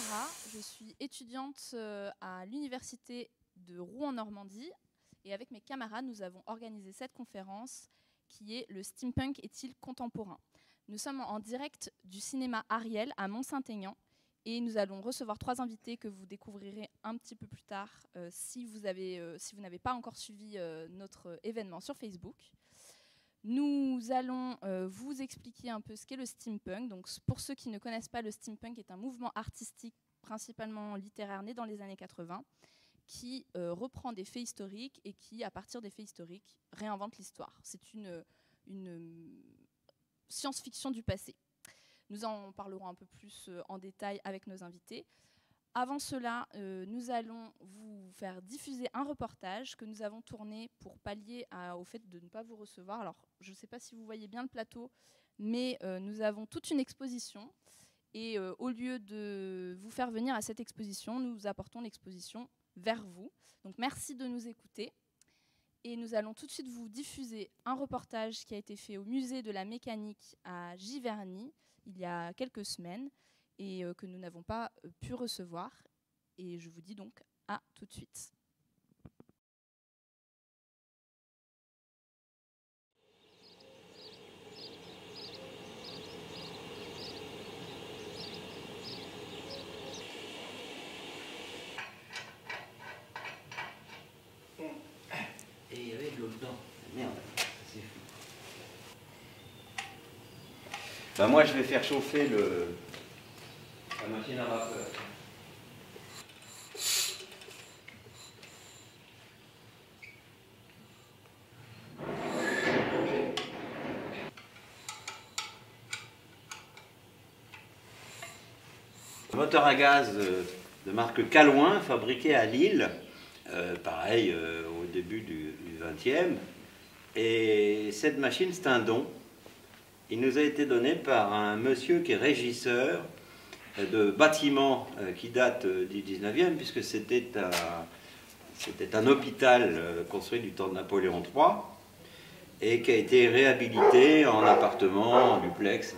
Sarah, je suis étudiante à l'université de Rouen en Normandie et avec mes camarades, nous avons organisé cette conférence qui est le steampunk est-il contemporain. Nous sommes en direct du cinéma Ariel à Mont-Saint-Aignan et nous allons recevoir 3 invités que vous découvrirez un petit peu plus tard si vous n'avez pas encore suivi notre événement sur Facebook. Nous allons vous expliquer un peu ce qu'est le steampunk. Donc, pour ceux qui ne connaissent pas, le steampunk est un mouvement artistique principalement littéraire né dans les années 80 qui reprend des faits historiques et qui, à partir des faits historiques, réinvente l'histoire. C'est une science-fiction du passé. Nous en parlerons un peu plus en détail avec nos invités. Avant cela, nous allons vous faire diffuser un reportage que nous avons tourné pour pallier au fait de ne pas vous recevoir. Alors, je ne sais pas si vous voyez bien le plateau, mais nous avons toute une exposition. Et au lieu de vous faire venir à cette exposition, nous apportons l'exposition vers vous. Donc, merci de nous écouter. Et nous allons tout de suite vous diffuser un reportage qui a été fait au musée de la mécanique à Giverny il y a quelques semaines et que nous n'avons pas pu recevoir. Et je vous dis donc à tout de suite. Et il y avait de l'eau dedans. Merde, c'est fou. Ben moi, je vais faire chauffer la machine à vapeur. Moteur à gaz de marque Calouin, fabriqué à Lille, pareil au début du XXe. Et cette machine, c'est un don. Il nous a été donné par un monsieur qui est régisseur de bâtiments qui datent du XIXe, puisque c'était un hôpital construit du temps de Napoléon III et qui a été réhabilité en appartement, en duplex,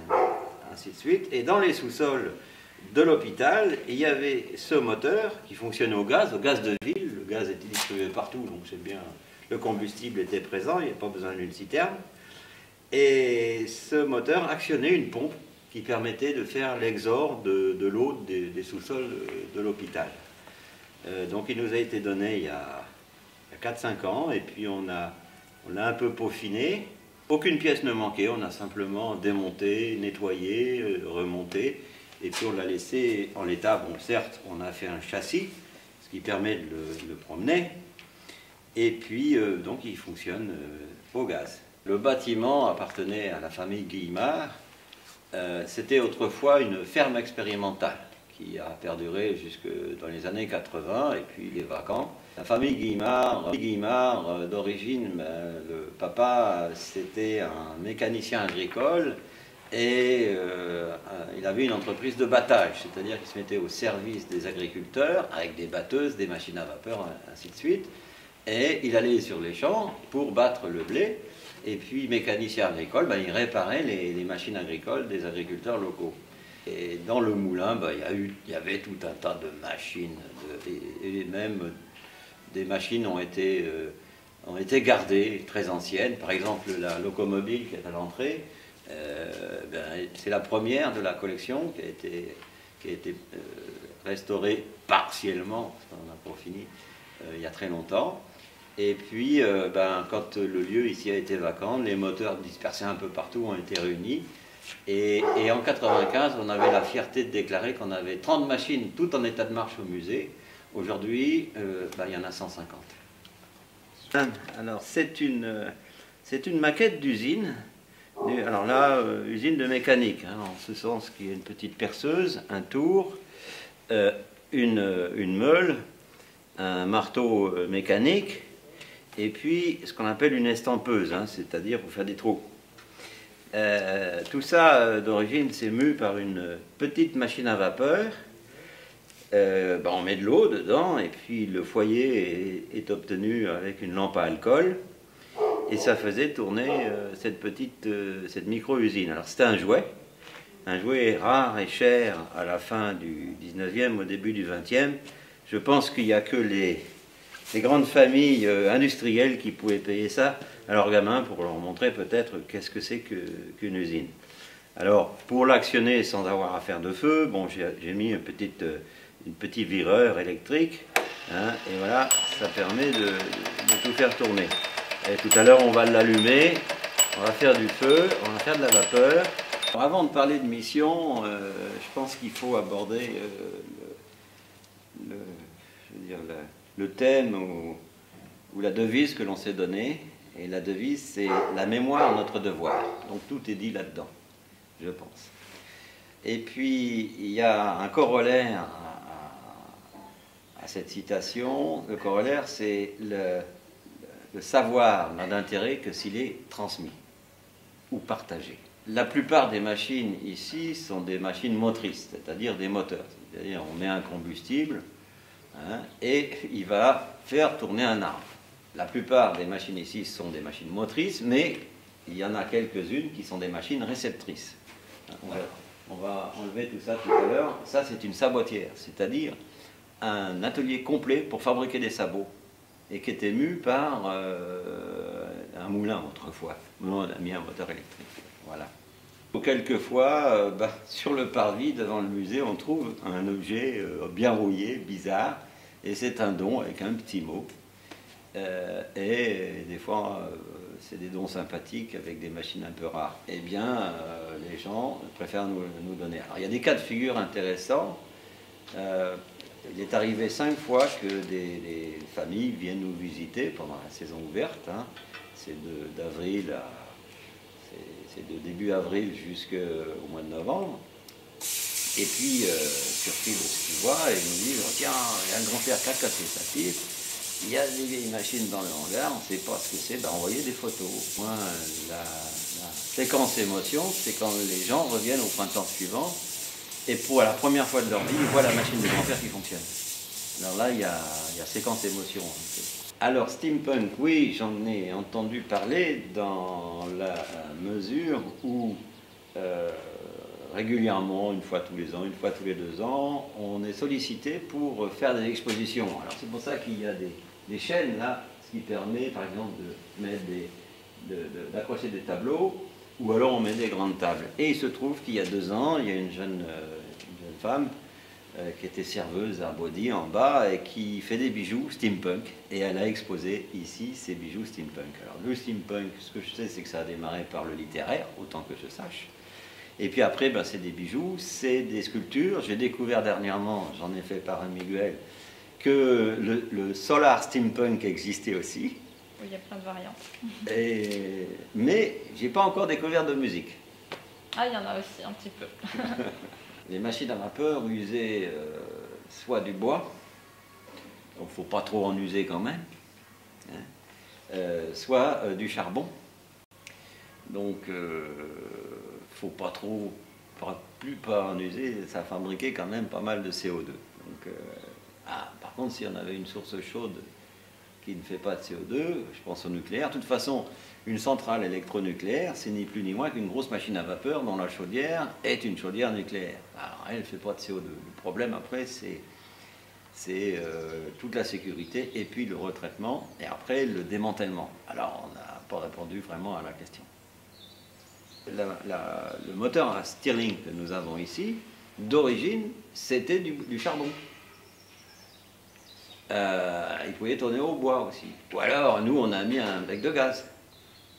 ainsi de suite. Et dans les sous-sols de l'hôpital, il y avait ce moteur qui fonctionnait au gaz de ville. Le gaz était distribué partout, donc c'est bien, le combustible était présent, il n'y avait pas besoin d'une citerne. Et ce moteur actionnait une pompe qui permettait de faire l'exor de l'eau des sous-sols de l'hôpital. Donc il nous a été donné il y a 4-5 ans, et puis on l'a un peu peaufiné. Aucune pièce ne manquait, on a simplement démonté, nettoyé, remonté. Et puis on l'a laissé en l'état. Bon, certes, on a fait un châssis, ce qui permet de le promener. Et puis, donc, il fonctionne au gaz. Le bâtiment appartenait à la famille Guillemard. C'était autrefois une ferme expérimentale qui a perduré jusque dans les années 80 et puis il est vacant. La famille Guillemard d'origine, le papa, c'était un mécanicien agricole. Et il avait une entreprise de battage, c'est-à-dire qu'il se mettait au service des agriculteurs avec des batteuses, des machines à vapeur, ainsi de suite. Et il allait sur les champs pour battre le blé. Et puis, mécanicien agricole, il réparait les machines agricoles des agriculteurs locaux. Et dans le moulin, il y avait tout un tas de machines. Et même des machines ont été gardées, très anciennes. Par exemple, la locomobile qui est à l'entrée. C'est la première de la collection qui a été restaurée partiellement, parce qu'on n'a pas fini, il y a très longtemps. Et puis, quand le lieu ici a été vacant, les moteurs dispersés un peu partout ont été réunis. Et en 1995, on avait la fierté de déclarer qu'on avait 30 machines, toutes en état de marche au musée. Aujourd'hui, il y en a 150. Alors, c'est une maquette d'usine. Alors là, usine de mécanique, en ce sens qu'il y a une petite perceuse, un tour, une meule, un marteau mécanique, et puis ce qu'on appelle une estampeuse, c'est-à-dire pour faire des trous. Tout ça, d'origine, c'est mu par une petite machine à vapeur. On met de l'eau dedans, et puis le foyer est obtenu avec une lampe à alcool. Et ça faisait tourner cette micro-usine. Alors c'était un jouet un jouet rare et cher à la fin du 19e, au début du 20e. Je pense qu'il n'y a que les grandes familles industrielles qui pouvaient payer ça à leurs gamins pour leur montrer peut-être qu'est-ce que c'est qu'une usine. Alors, pour l'actionner sans avoir à faire de feu, bon, j'ai mis un petit vireur électrique, hein, et voilà, ça permet de tout faire tourner. Et tout à l'heure, on va l'allumer, on va faire du feu, on va faire de la vapeur. Alors, avant de parler de mission, je pense qu'il faut aborder le thème ou la devise que l'on s'est donnée. Et la devise, c'est « La mémoire, notre devoir ». Donc tout est dit là-dedans, je pense. Et puis, il y a un corollaire à cette citation. Le corollaire, c'est le savoir n'a d'intérêt que s'il est transmis ou partagé. La plupart des machines ici sont des machines motrices, c'est-à-dire des moteurs. C'est-à-dire on met un combustible, hein, et il va faire tourner un arbre. La plupart des machines ici sont des machines motrices, mais il y en a quelques-unes qui sont des machines réceptrices. On va enlever tout ça tout à l'heure. Ça, c'est une sabotière, c'est-à-dire un atelier complet pour fabriquer des sabots, et qui était mu par un moulin autrefois. On a mis un moteur électrique. Voilà. Quelquefois, sur le parvis devant le musée, on trouve un objet bien rouillé, bizarre, et c'est un don avec un petit mot. Et des fois, c'est des dons sympathiques avec des machines un peu rares. Eh bien, les gens préfèrent nous donner. Alors, il y a des cas de figure intéressants. Il est arrivé 5 fois que des familles viennent nous visiter pendant la saison ouverte. Hein. C'est d'avril à... C'est de début avril jusqu'au mois de novembre. Et puis, surpris de ce qu'ils voient, ils nous disent oh, tiens, il y a un grand père qui a cassé sa pipe, il y a des vieilles machines dans le hangar, on ne sait pas ce que c'est, ben, envoyez des photos. Moi, la séquence émotion, c'est quand les gens reviennent au printemps suivant et pour la première fois de leur vie, ils voient la machine de grand-père qui fonctionne. Alors là, il y a séquence émotion. Alors, steampunk, oui, j'en ai entendu parler dans la mesure où régulièrement, une fois tous les ans, une fois tous les 2 ans, on est sollicité pour faire des expositions. Alors, c'est pour ça qu'il y a des chaînes là, ce qui permet, par exemple, de mettre d'accrocher des tableaux, ou alors on met des grandes tables. Et il se trouve qu'il y a 2 ans, il y a une jeune femme qui était serveuse à Body en bas et qui fait des bijoux steampunk, et elle a exposé ici ses bijoux steampunk. Alors le steampunk, ce que je sais, c'est que ça a démarré par le littéraire, autant que je sache, et puis après ben, c'est des bijoux, c'est des sculptures. J'ai découvert dernièrement, j'en ai fait par un Miguel, que le solar steampunk existait aussi. Oui, il y a plein de variantes. Mais j'ai pas encore découvert de musique. Ah, il y en a aussi un petit peu. Les machines à vapeur usaient soit du bois, donc il ne faut pas trop en user quand même, hein, soit du charbon. Donc il ne faut pas trop, plus pas en user, ça fabriquait quand même pas mal de CO2. Donc, par contre, si on avait une source chaude qui ne fait pas de CO2, je pense au nucléaire. De toute façon, une centrale électronucléaire, c'est ni plus ni moins qu'une grosse machine à vapeur dont la chaudière est une chaudière nucléaire. Alors, elle ne fait pas de CO2. Le problème, après, c'est toute la sécurité et puis le retraitement et après le démantèlement. Alors, on n'a pas répondu vraiment à la question. Le moteur à Stirling que nous avons ici, d'origine, c'était du charbon. Il pouvait tourner au bois aussi. Ou alors, nous, on a mis un bec de gaz.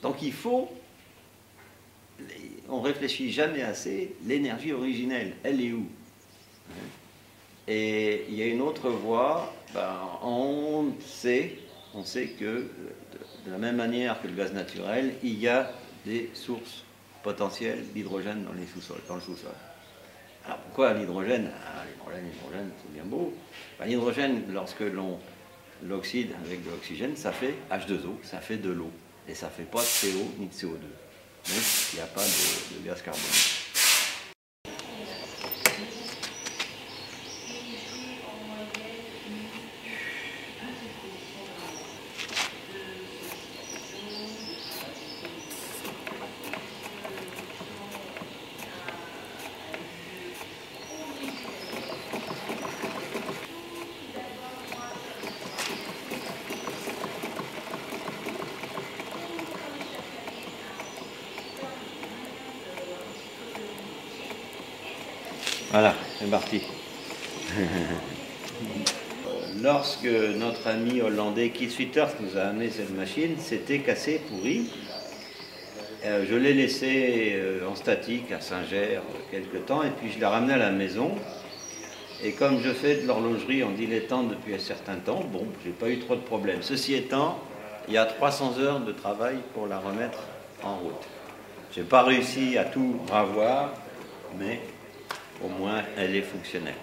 Donc il faut, on réfléchit jamais assez, l'énergie originelle, elle est où? Et il y a une autre voie, ben, on sait que de la même manière que le gaz naturel, il y a des sources potentielles d'hydrogène dans le sous-sol. Alors pourquoi l'hydrogène? L'hydrogène, c'est bien beau. Ben, l'hydrogène, lorsque l'on l'oxyde avec de l'oxygène, ça fait H2O, ça fait de l'eau. Et ça ne fait pas de CO ni de CO2. Donc, il n'y a pas de gaz carbonique. Voilà, c'est parti. Lorsque notre ami hollandais Keith Sweeters nous a amené cette machine, c'était cassé, pourri. Je l'ai laissé en statique à Saint-Ger quelques temps et puis je l'ai ramené à la maison. Et comme je fais de l'horlogerie en dilettante depuis un certain temps, bon, j'ai pas eu trop de problèmes. Ceci étant, il y a 300 heures de travail pour la remettre en route. J'ai pas réussi à tout ravoir, mais au moins elle est fonctionnelle.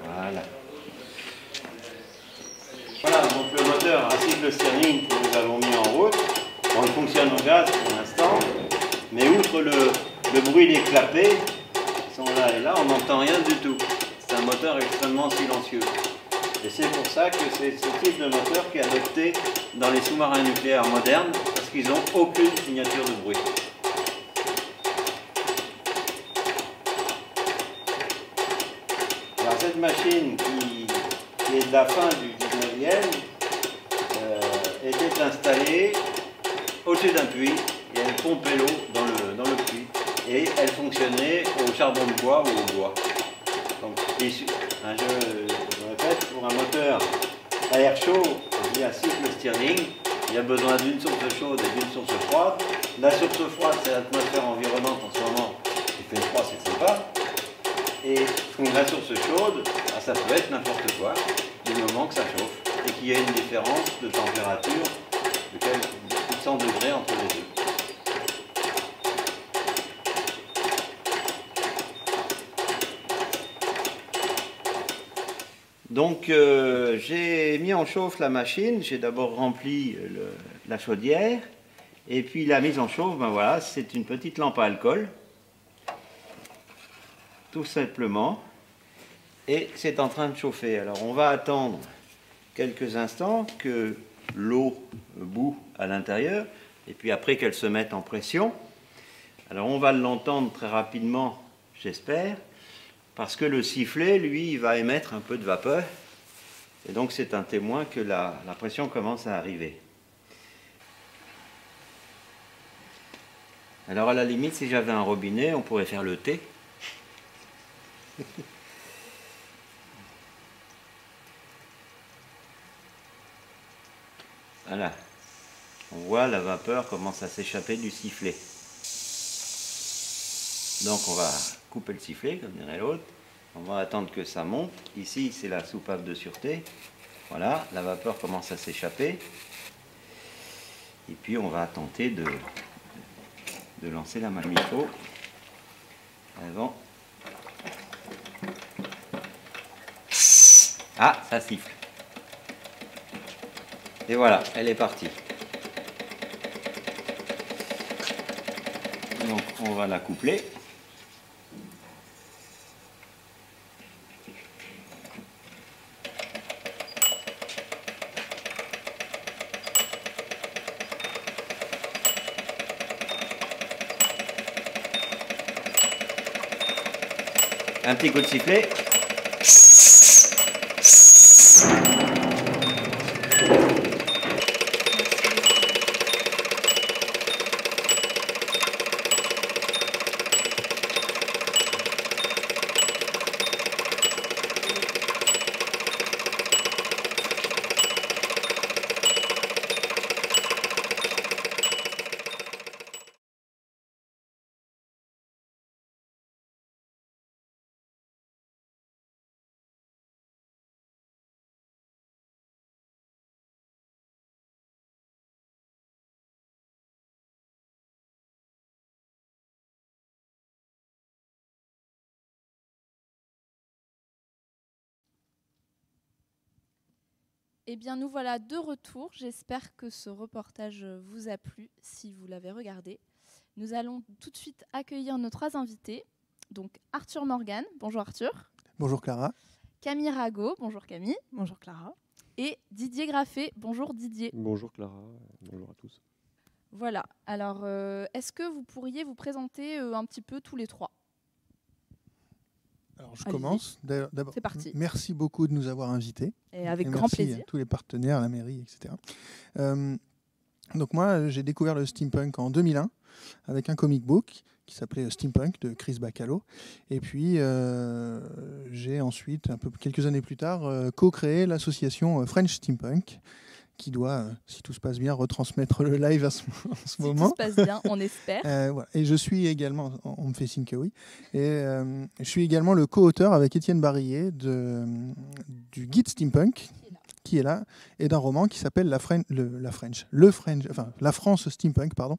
Voilà. Voilà, donc le moteur ainsi que le steering que nous avons mis en route, on fonctionne au gaz pour l'instant, mais outre le bruit des clapets, qui sont là et là, on n'entend rien du tout. C'est un moteur extrêmement silencieux. Et c'est pour ça que c'est ce type de moteur qui est adopté dans les sous-marins nucléaires modernes, parce qu'ils n'ont aucune signature de bruit. Alors cette machine qui est de la fin du 19e était installée au-dessus d'un puits et elle pompait l'eau dans le puits. Et elle fonctionnait au charbon de bois ou au bois. Donc, je répète, pour un moteur à air chaud via cycle Stirling, il y a besoin d'une source chaude et d'une source froide. La source froide, c'est l'atmosphère environnante en ce moment. Il fait froid, c'est sympa. Et la source chaude, ça peut être n'importe quoi, du moment que ça chauffe et qu'il y ait une différence de température de quelques 100 degrés entre les deux. Donc j'ai mis en chauffe la machine, j'ai d'abord rempli la chaudière, et puis la mise en chauffe, ben voilà, c'est une petite lampe à alcool, tout simplement, et c'est en train de chauffer. Alors on va attendre quelques instants que l'eau bout à l'intérieur, et puis après qu'elle se mette en pression. Alors on va l'entendre très rapidement, j'espère, parce que le sifflet, lui, il va émettre un peu de vapeur, et donc c'est un témoin que la pression commence à arriver. Alors à la limite, si j'avais un robinet, on pourrait faire le thé. Voilà, on voit la vapeur commence à s'échapper du sifflet. Donc on va couper le sifflet, comme dirait l'autre. On va attendre que ça monte. Ici, c'est la soupape de sûreté. Voilà, la vapeur commence à s'échapper. Et puis on va tenter de lancer la magnéto avant. Ah, ça siffle. Et voilà, elle est partie. Donc on va la coupler. Un petit coup de sifflet. Eh bien, nous voilà de retour. J'espère que ce reportage vous a plu, si vous l'avez regardé. Nous allons tout de suite accueillir nos trois invités. Donc, Arthur Morgan. Bonjour Arthur. Bonjour Clara. Camille Rago. Bonjour Camille. Bonjour Clara. Et Didier Graffet. Bonjour Didier. Bonjour Clara. Bonjour à tous. Voilà. Alors, est-ce que vous pourriez vous présenter un petit peu tous les trois ? Alors je Allez-y. commence. D'abord, C'est parti. merci beaucoup de nous avoir invités. Et avec Et grand merci plaisir. à tous les partenaires, la mairie, etc. Donc moi, j'ai découvert le steampunk en 2001 avec un comic book qui s'appelait Steampunk de Chris Bacalo. Et puis, j'ai ensuite, quelques années plus tard, co-créé l'association French Steampunk, qui doit, si tout se passe bien, retransmettre le live en ce Si moment. tout se passe bien, on espère. Voilà. Et je suis également, on me fait signe que oui, et je suis également le co-auteur avec Étienne Barillet du guide Steampunk, qui est là, et d'un roman qui s'appelle La France Steampunk, pardon.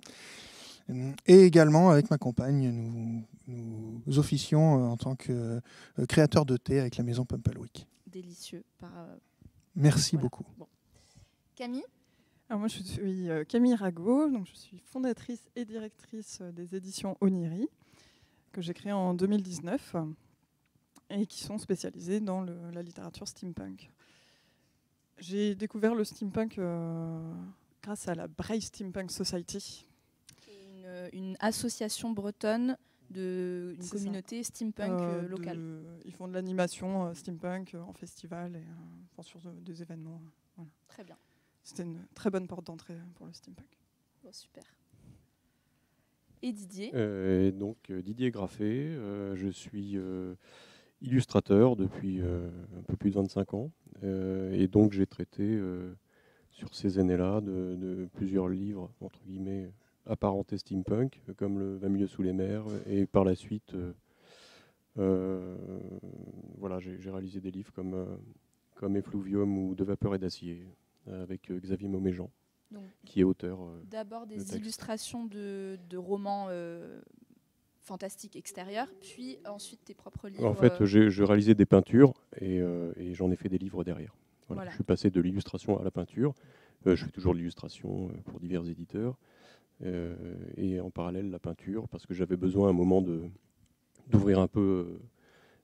Et également, avec ma compagne, nous officions en tant que créateurs de thé avec la maison Pumpelwick. Délicieux. Merci voilà. beaucoup. Bon. Camille ? Alors moi, je suis Camille Rago, donc je suis fondatrice et directrice des éditions Oniri, que j'ai créées en 2019 et qui sont spécialisées dans la littérature steampunk. J'ai découvert le steampunk grâce à la Braille Steampunk Society. Une association bretonne d'une communauté steampunk locale. Ils font de l'animation steampunk en festival et sur des événements. Voilà. Très bien. C'était une très bonne porte d'entrée pour le steampunk. Bon, super. Et Didier ? Donc Didier Graffé, je suis illustrateur depuis un peu plus de 25 ans. Et donc j'ai traité sur ces années-là de plusieurs livres, entre guillemets, apparentés steampunk, comme le 20 milieux sous les mers. Et par la suite, voilà, j'ai réalisé des livres comme Effluvium ou De vapeur et d'acier, avec Xavier Mauméjean, qui est auteur. D'abord des illustrations de romans fantastiques extérieurs, puis ensuite tes propres livres. En fait, je réalisais des peintures et j'en ai fait des livres derrière. Voilà. Je suis passé de l'illustration à la peinture. Je fais toujours de l'illustration pour divers éditeurs. Et en parallèle, la peinture, parce que j'avais besoin à un moment d'ouvrir un peu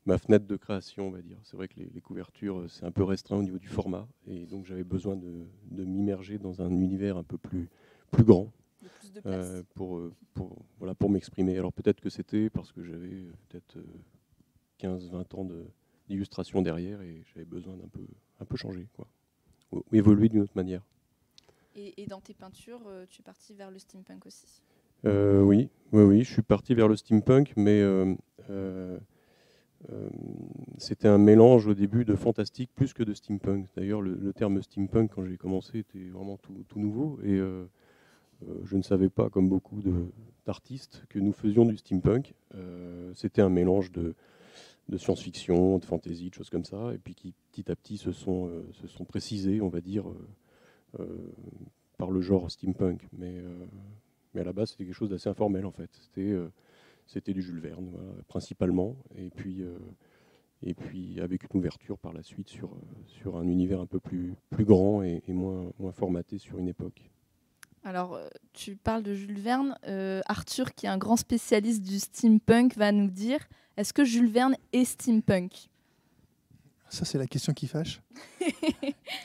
ma fenêtre de création, on va dire. C'est vrai que les couvertures, c'est un peu restreint au niveau du format. Et donc, j'avais besoin de m'immerger dans un univers un peu plus grand. Plus de place. Pour m'exprimer. Alors peut-être que c'était parce que j'avais peut-être 15-20 ans d'illustration derrière et j'avais besoin d'un peu changer, quoi. Ou évoluer d'une autre manière. Et dans tes peintures, tu es parti vers le steampunk aussi ? Oui, je suis parti vers le steampunk, mais c'était un mélange au début de fantastique plus que de steampunk. D'ailleurs, le terme steampunk, quand j'ai commencé, était vraiment tout nouveau. Et je ne savais pas, comme beaucoup d'artistes, que nous faisions du steampunk. C'était un mélange de science-fiction, de fantasy, de choses comme ça, et puis qui petit à petit se sont précisés, on va dire, par le genre steampunk. Mais à la base, c'était quelque chose d'assez informel, en fait. C'était du Jules Verne, voilà, principalement, et puis avec une ouverture par la suite sur un univers un peu plus grand et moins formaté sur une époque. Alors, tu parles de Jules Verne. Arthur, qui est un grand spécialiste du steampunk, va nous dire, est-ce que Jules Verne est steampunk ? Ça, c'est la question qui fâche.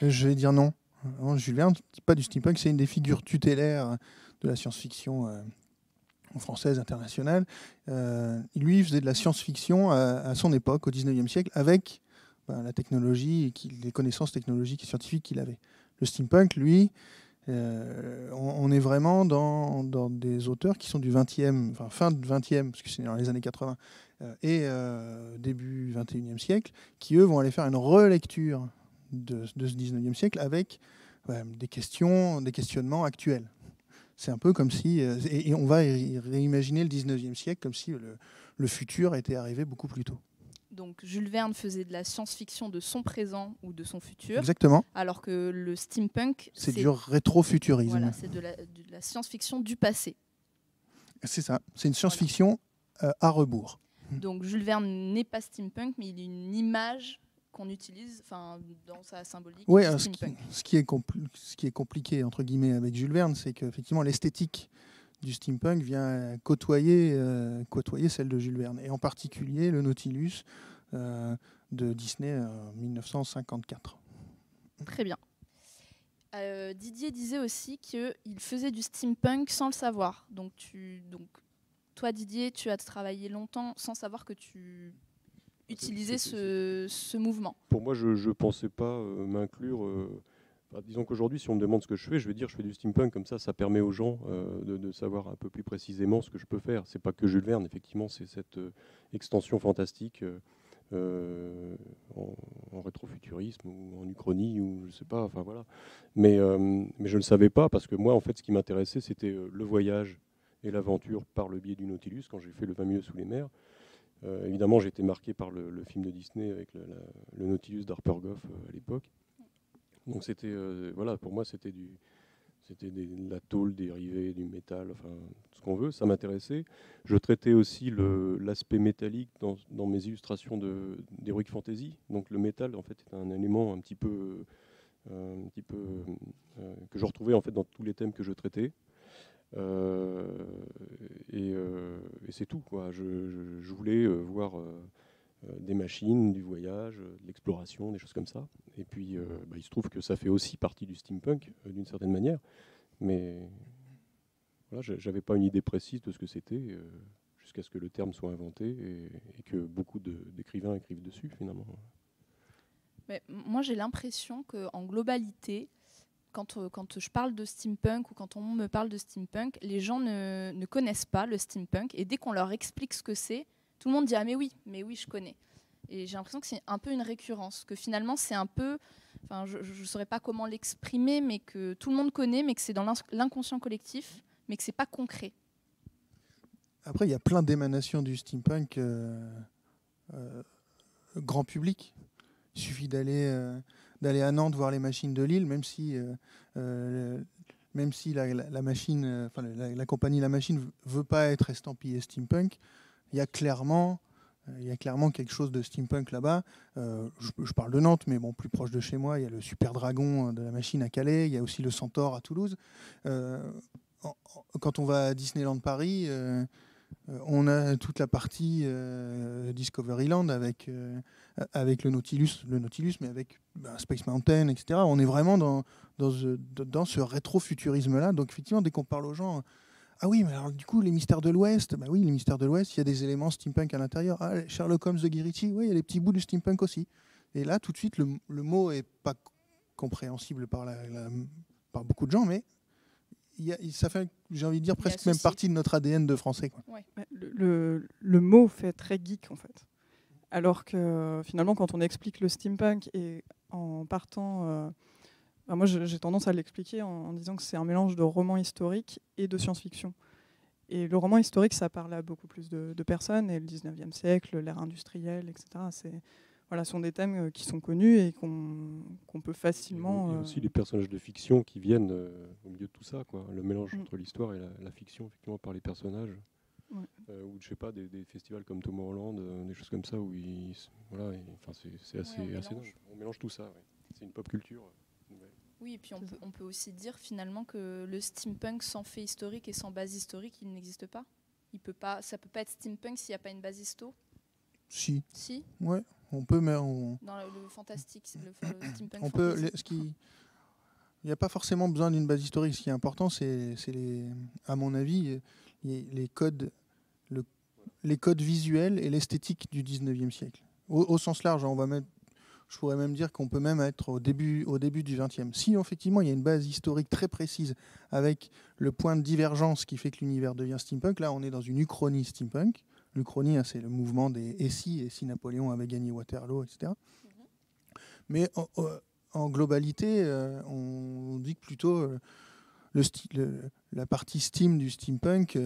Je vais dire non. Non, Jules Verne, c'est pas du steampunk, c'est une des figures tutélaires de la science-fiction française, internationale. Lui, il faisait de la science-fiction à son époque, au 19e siècle, avec la technologie, les connaissances technologiques et scientifiques qu'il avait. Le steampunk, lui, on est vraiment dans des auteurs qui sont du 20e, enfin fin du 20e, parce que c'est dans les années 80, et début 21e siècle, qui eux vont aller faire une relecture de ce 19e siècle avec des questionnements actuels. C'est un peu comme si, et on va réimaginer le 19e siècle comme si le futur était arrivé beaucoup plus tôt. Donc Jules Verne faisait de la science-fiction de son présent ou de son futur. Exactement. Alors que le steampunk, c'est du rétrofuturisme. Voilà, c'est de la science-fiction du passé. C'est ça. C'est une science-fiction à rebours. Donc Jules Verne n'est pas steampunk, mais il est une image qu'on utilise dans sa symbolique. Oui, steampunk. Ce qui est compliqué entre guillemets avec Jules Verne, c'est qu'effectivement l'esthétique du steampunk vient côtoyer celle de Jules Verne, et en particulier le Nautilus de Disney en 1954. Très bien. Didier disait aussi qu'il faisait du steampunk sans le savoir. Donc toi, Didier, tu as travaillé longtemps sans savoir que tu utilisais ce mouvement. Pour moi, je ne pensais pas m'inclure disons qu'aujourd'hui, si on me demande ce que je fais, je vais dire je fais du steampunk, comme ça permet aux gens de savoir un peu plus précisément ce que je peux faire. C'est pas que Jules Verne, effectivement, c'est cette extension fantastique en rétrofuturisme ou en uchronie, ou je sais pas, enfin voilà. Mais je ne savais pas, parce que moi, en fait, ce qui m'intéressait, c'était le voyage et l'aventure par le biais du Nautilus, quand j'ai fait le 20 milieux sous les mers. Évidemment, j'ai été marqué par le film de Disney avec le Nautilus d'Harper Goff à l'époque. Donc c'était voilà, pour moi c'était de la tôle dérivée du métal, enfin tout ce qu'on veut, ça m'intéressait. Je traitais aussi l'aspect métallique dans mes illustrations d'Heroic Fantasy. Donc le métal en fait est un élément un petit peu que je retrouvais en fait dans tous les thèmes que je traitais. Et c'est tout, quoi. Je voulais voir des machines, du voyage, de l'exploration, des choses comme ça. Et puis, il se trouve que ça fait aussi partie du steampunk, d'une certaine manière. Mais voilà, j'avais pas une idée précise de ce que c'était, jusqu'à ce que le terme soit inventé et que beaucoup d'écrivains écrivent dessus, finalement. Mais moi, j'ai l'impression qu'en globalité, quand je parle de steampunk ou quand on me parle de steampunk, les gens ne connaissent pas le steampunk. Et dès qu'on leur explique ce que c'est, tout le monde dit « Ah mais oui, je connais ». Et j'ai l'impression que c'est un peu une récurrence, que finalement c'est un peu, enfin je ne saurais pas comment l'exprimer, mais que tout le monde connaît, mais que c'est dans l'inconscient collectif, mais que c'est pas concret. Après, il y a plein d'émanations du steampunk grand public. Il suffit d'aller à Nantes voir les machines de Lille, même si la machine, la compagnie La Machine veut pas être estampillée steampunk. Il y a clairement quelque chose de steampunk là-bas. Je parle de Nantes, mais bon, plus proche de chez moi, il y a le Super Dragon de La Machine à Calais, il y a aussi le Centaure à Toulouse. Quand on va à Disneyland Paris, on a toute la partie Discoveryland avec le Nautilus, mais avec Space Mountain, etc. On est vraiment dans ce rétro-futurisme-là. Donc effectivement, dès qu'on parle aux gens... Ah oui, mais alors du coup, les mystères de l'Ouest, bah oui, les mystères de l'Ouest, il y a des éléments steampunk à l'intérieur. Ah, Sherlock Holmes de Guy Ritchie, oui, il y a des petits bouts de steampunk aussi. Et là, tout de suite, le mot est pas compréhensible par beaucoup de gens, mais ça fait, j'ai envie de dire, presque même partie de notre ADN de français, quoi. Ouais. Le mot fait très geek, en fait. Alors que finalement, quand on explique le steampunk et en partant... moi, j'ai tendance à l'expliquer en disant que c'est un mélange de roman historique et de science-fiction. Et le roman historique, ça parle à beaucoup plus de personnes, et le 19e siècle, l'ère industrielle, etc. Sont des thèmes qui sont connus et qu'on peut facilement... Il y a aussi les personnages de fiction qui viennent au milieu de tout ça, quoi. Le mélange entre l'histoire et la fiction, effectivement, par les personnages. Ouais. Ou je sais pas, des festivals comme Tomorrowland, des choses comme ça, où c'est assez dingue. On mélange tout ça, ouais. C'est une pop culture. Oui, et puis on peut aussi dire finalement que le steampunk sans fait historique et sans base historique, il n'existe pas. Ça peut pas être steampunk s'il n'y a pas une base histo. Si. Ouais, on peut, mais dans le fantastique, le steampunk. Il n'y a pas forcément besoin d'une base historique. Ce qui est important, c'est à mon avis, les codes visuels et l'esthétique du 19e siècle. Au sens large, je pourrais même dire qu'on peut même être au début du 20e. Si effectivement il y a une base historique très précise avec le point de divergence qui fait que l'univers devient steampunk, là on est dans une uchronie steampunk. L'uchronie, c'est le mouvement des et si Napoléon avait gagné Waterloo, etc. Mais en globalité, on dit que plutôt la partie steam du steampunk,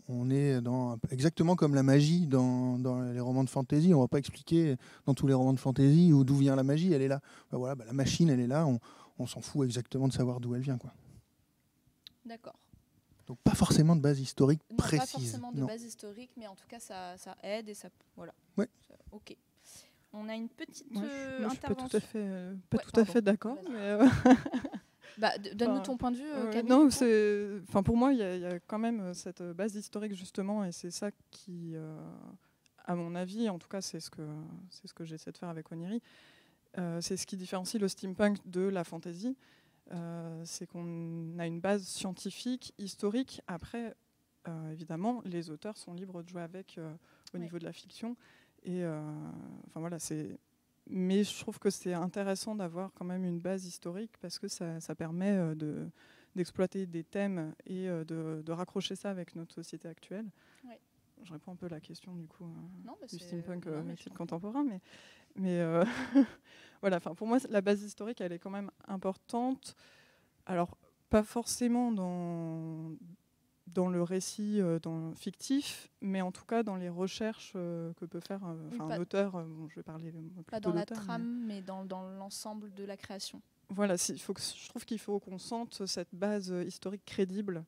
on est exactement comme la magie dans les romans de fantasy. On ne va pas expliquer dans tous les romans de fantasy d'où vient la magie, elle est là. La machine, elle est là, on s'en fout exactement de savoir d'où elle vient, quoi. D'accord. Donc pas forcément de base historique précise. Pas forcément de base historique, mais en tout cas ça aide et ça... Voilà. Ouais. Ok. On a une petite intervention. Je suis pas tout à fait d'accord, mais... donne-nous ton point de vue, Camille. Non, pour moi, il y a quand même cette base historique, justement, et c'est ça qui, à mon avis, en tout cas, c'est ce que j'essaie de faire avec Oniri, c'est ce qui différencie le steampunk de la fantasy, c'est qu'on a une base scientifique, historique. Après, évidemment, les auteurs sont libres de jouer avec au niveau de la fiction. Et mais je trouve que c'est intéressant d'avoir quand même une base historique parce que ça permet d'exploiter des thèmes et de raccrocher ça avec notre société actuelle. Ouais. Je réponds un peu à la question du coup du steampunk contemporain, mais voilà. Enfin, pour moi, la base historique, elle est quand même importante. Alors, pas forcément dans le récit fictif, mais en tout cas dans les recherches que peut faire un auteur. Je vais parler plutôt pas dans la d'auteur, trame, mais dans l'ensemble de la création. Voilà, je trouve qu'il faut qu'on sente cette base historique crédible.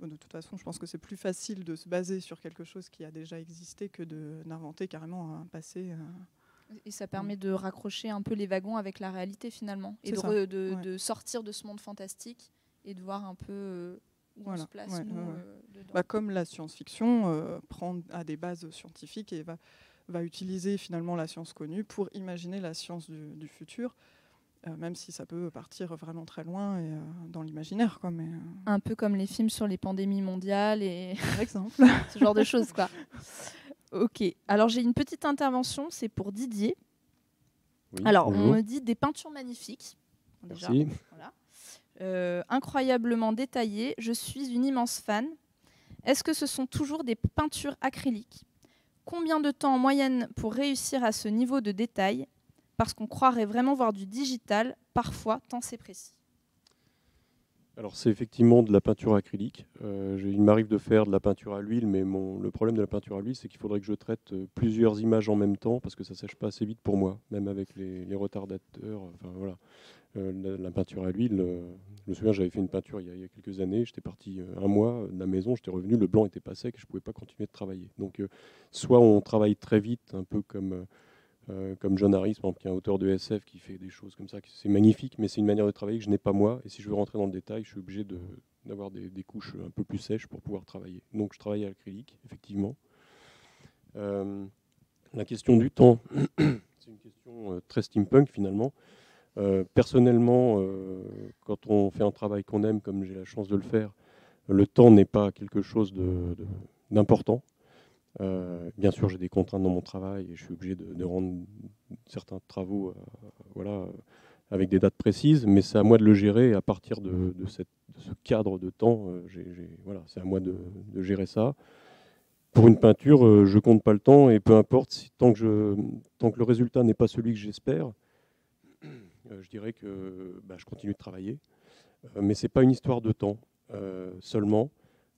De toute façon, je pense que c'est plus facile de se baser sur quelque chose qui a déjà existé que d'inventer carrément un passé. Et ça permet de raccrocher un peu les wagons avec la réalité finalement, et de sortir de ce monde fantastique et de voir un peu où on se place dedans. Comme la science-fiction a des bases scientifiques et va utiliser finalement la science connue pour imaginer la science du futur. Même si ça peut partir vraiment très loin et dans l'imaginaire. Un peu comme les films sur les pandémies mondiales et par exemple. Ce genre de choses, quoi. Ok, alors j'ai une petite intervention, c'est pour Didier. Oui, alors, bonjour. on me dit des peintures magnifiques. Merci. Déjà, voilà. Incroyablement détaillées, je suis une immense fan. Est-ce que ce sont toujours des peintures acryliques? Combien de temps en moyenne pour réussir à ce niveau de détail? Parce qu'on croirait vraiment voir du digital, parfois, tant c'est précis. Alors c'est effectivement de la peinture acrylique. Il m'arrive de faire de la peinture à l'huile, mais le problème de la peinture à l'huile, c'est qu'il faudrait que je traite plusieurs images en même temps, parce que ça ne sèche pas assez vite pour moi, même avec les retardateurs. Enfin, voilà. La peinture à l'huile, je me souviens, j'avais fait une peinture il y a quelques années, j'étais parti un mois de la maison, j'étais revenu, le blanc n'était pas sec et je ne pouvais pas continuer de travailler. Donc soit on travaille très vite, un peu comme John Harris, par exemple, qui est un auteur de SF qui fait des choses comme ça, c'est magnifique, mais c'est une manière de travailler que je n'ai pas moi, et si je veux rentrer dans le détail, je suis obligé d'avoir des couches un peu plus sèches pour pouvoir travailler. Donc je travaille à l'acrylique, effectivement. La question du temps, c'est une question très steampunk finalement. Personnellement, quand on fait un travail qu'on aime, comme j'ai la chance de le faire, le temps n'est pas quelque chose d'important. Bien sûr, j'ai des contraintes dans mon travail et je suis obligé de rendre certains travaux avec des dates précises, mais c'est à moi de le gérer. Et à partir de ce cadre de temps, c'est à moi de gérer ça. Pour une peinture, je ne compte pas le temps et peu importe, tant que le résultat n'est pas celui que j'espère, je dirais que je continue de travailler. Mais ce n'est pas une histoire de temps seulement.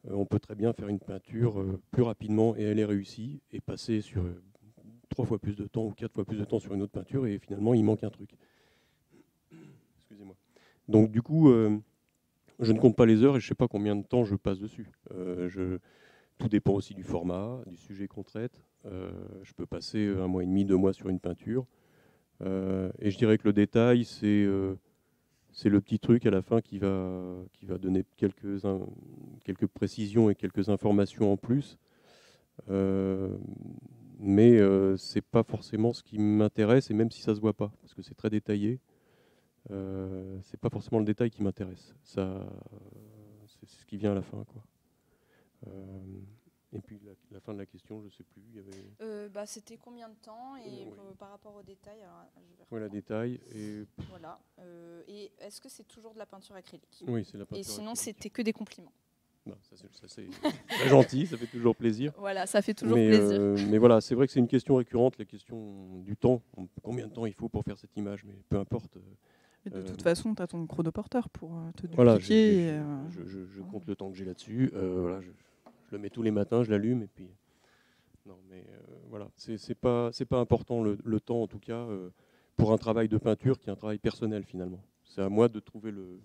On peut très bien faire une peinture plus rapidement et elle est réussie et passer sur 3 fois plus de temps ou 4 fois plus de temps sur une autre peinture et finalement il manque un truc. Excusez-moi. Donc du coup, je ne compte pas les heures et je ne sais pas combien de temps je passe dessus. Tout dépend aussi du format, du sujet qu'on traite. Je peux passer 1 mois et demi, 2 mois sur une peinture. Et je dirais que le détail, c'est le petit truc à la fin qui va donner quelques précisions et quelques informations en plus. Mais ce n'est pas forcément ce qui m'intéresse, et même si ça ne se voit pas, parce que c'est très détaillé, ce n'est pas forcément le détail qui m'intéresse. C'est ce qui vient à la fin, quoi. Et puis la fin de la question, je ne sais plus. C'était combien de temps et par rapport au détail. Voilà, détail. Et voilà. Et est-ce que c'est toujours de la peinture acrylique? Oui, c'est la peinture. Et sinon, acrylique. C'était que des compliments. Non, ça c'est très gentil, ça fait toujours plaisir. Voilà, ça fait toujours plaisir. Mais voilà, c'est vrai que c'est une question récurrente, la question du temps. Combien de temps il faut pour faire cette image? Mais peu importe. Et de toute façon, tu as ton chronoporteur pour te dupliquer. Voilà, je compte le temps que j'ai là-dessus. Je le mets tous les matins, je l'allume et puis. Non, mais voilà, c'est pas important le temps en tout cas pour un travail de peinture qui est un travail personnel finalement. C'est à moi de trouver le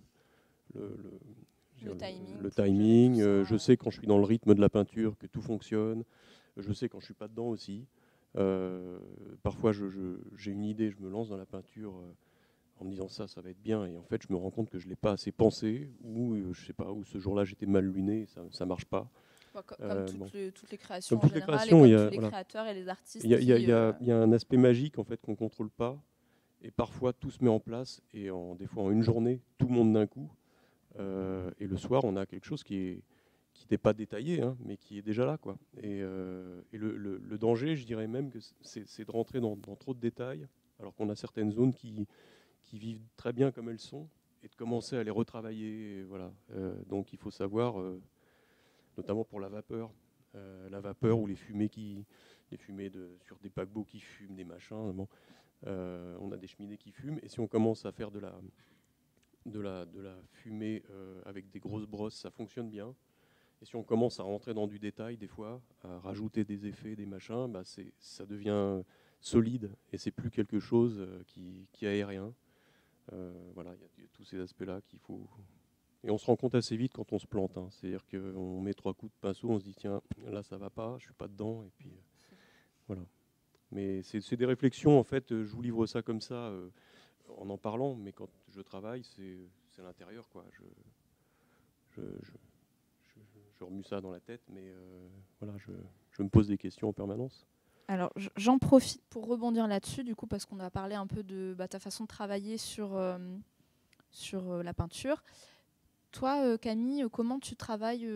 timing. Je sais quand je suis dans le rythme de la peinture que tout fonctionne. Je sais quand je suis pas dedans aussi. Parfois, j'ai une idée, je me lance dans la peinture en me disant ça va être bien, et en fait, je me rends compte que je l'ai pas assez pensé, ou je sais pas, ou ce jour-là j'étais mal luné, ça marche pas. Comme toutes les créations comme en général, créations, et comme tous les créateurs et les artistes. Il y a un aspect magique en fait qu'on contrôle pas, et parfois tout se met en place, et des fois en une journée, tout le monde d'un coup. Et le soir, on a quelque chose qui n'est pas détaillé, hein, mais qui est déjà là, quoi. Et le danger, je dirais même que c'est de rentrer dans trop de détails, alors qu'on a certaines zones qui vivent très bien comme elles sont, et de commencer à les retravailler. Et voilà. Donc il faut savoir, notamment pour la vapeur ou les fumées sur des paquebots qui fument, des machins. Bon, on a des cheminées qui fument, et si on commence à faire de la fumée avec des grosses brosses, ça fonctionne bien. Et si on commence à rentrer dans du détail, des fois, à rajouter des effets, des machins, bah ça devient solide, et c'est plus quelque chose qui est aérien. Voilà, il y a tous ces aspects-là qu'il faut... Et on se rend compte assez vite quand on se plante. Hein. C'est-à-dire qu'on met 3 coups de pinceau, on se dit, tiens, là, ça va pas, je suis pas dedans, et puis voilà. Mais c'est des réflexions, en fait, je vous livre ça comme ça, en parlant, mais quand je travaille, c'est à l'intérieur, quoi. Je remue ça dans la tête, mais voilà, je me pose des questions en permanence. Alors, j'en profite pour rebondir là-dessus, du coup, parce qu'on a parlé un peu de ta façon de travailler sur la peinture. Toi, Camille, comment tu travailles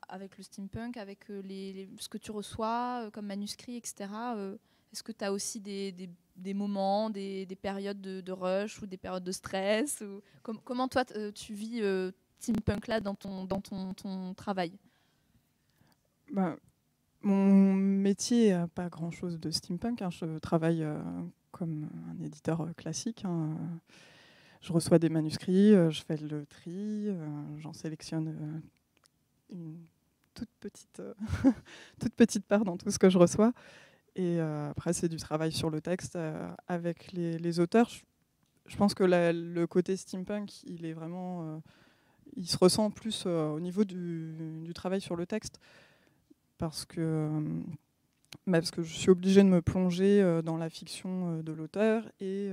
avec le steampunk, avec ce que tu reçois comme manuscrit, etc. Est-ce que tu as aussi des moments, des périodes de rush ou des périodes de stress ou comment toi, tu vis steampunk là dans ton travail? Mon métier n'a pas grand-chose de steampunk. Hein. Je travaille comme un éditeur classique. Hein. Je reçois des manuscrits, je fais le tri, j'en sélectionne une toute petite part dans tout ce que je reçois. Et après, c'est du travail sur le texte avec les auteurs. Je pense que le côté steampunk, il est vraiment... il se ressent plus au niveau du travail sur le texte. Parce que je suis obligée de me plonger dans la fiction de l'auteur et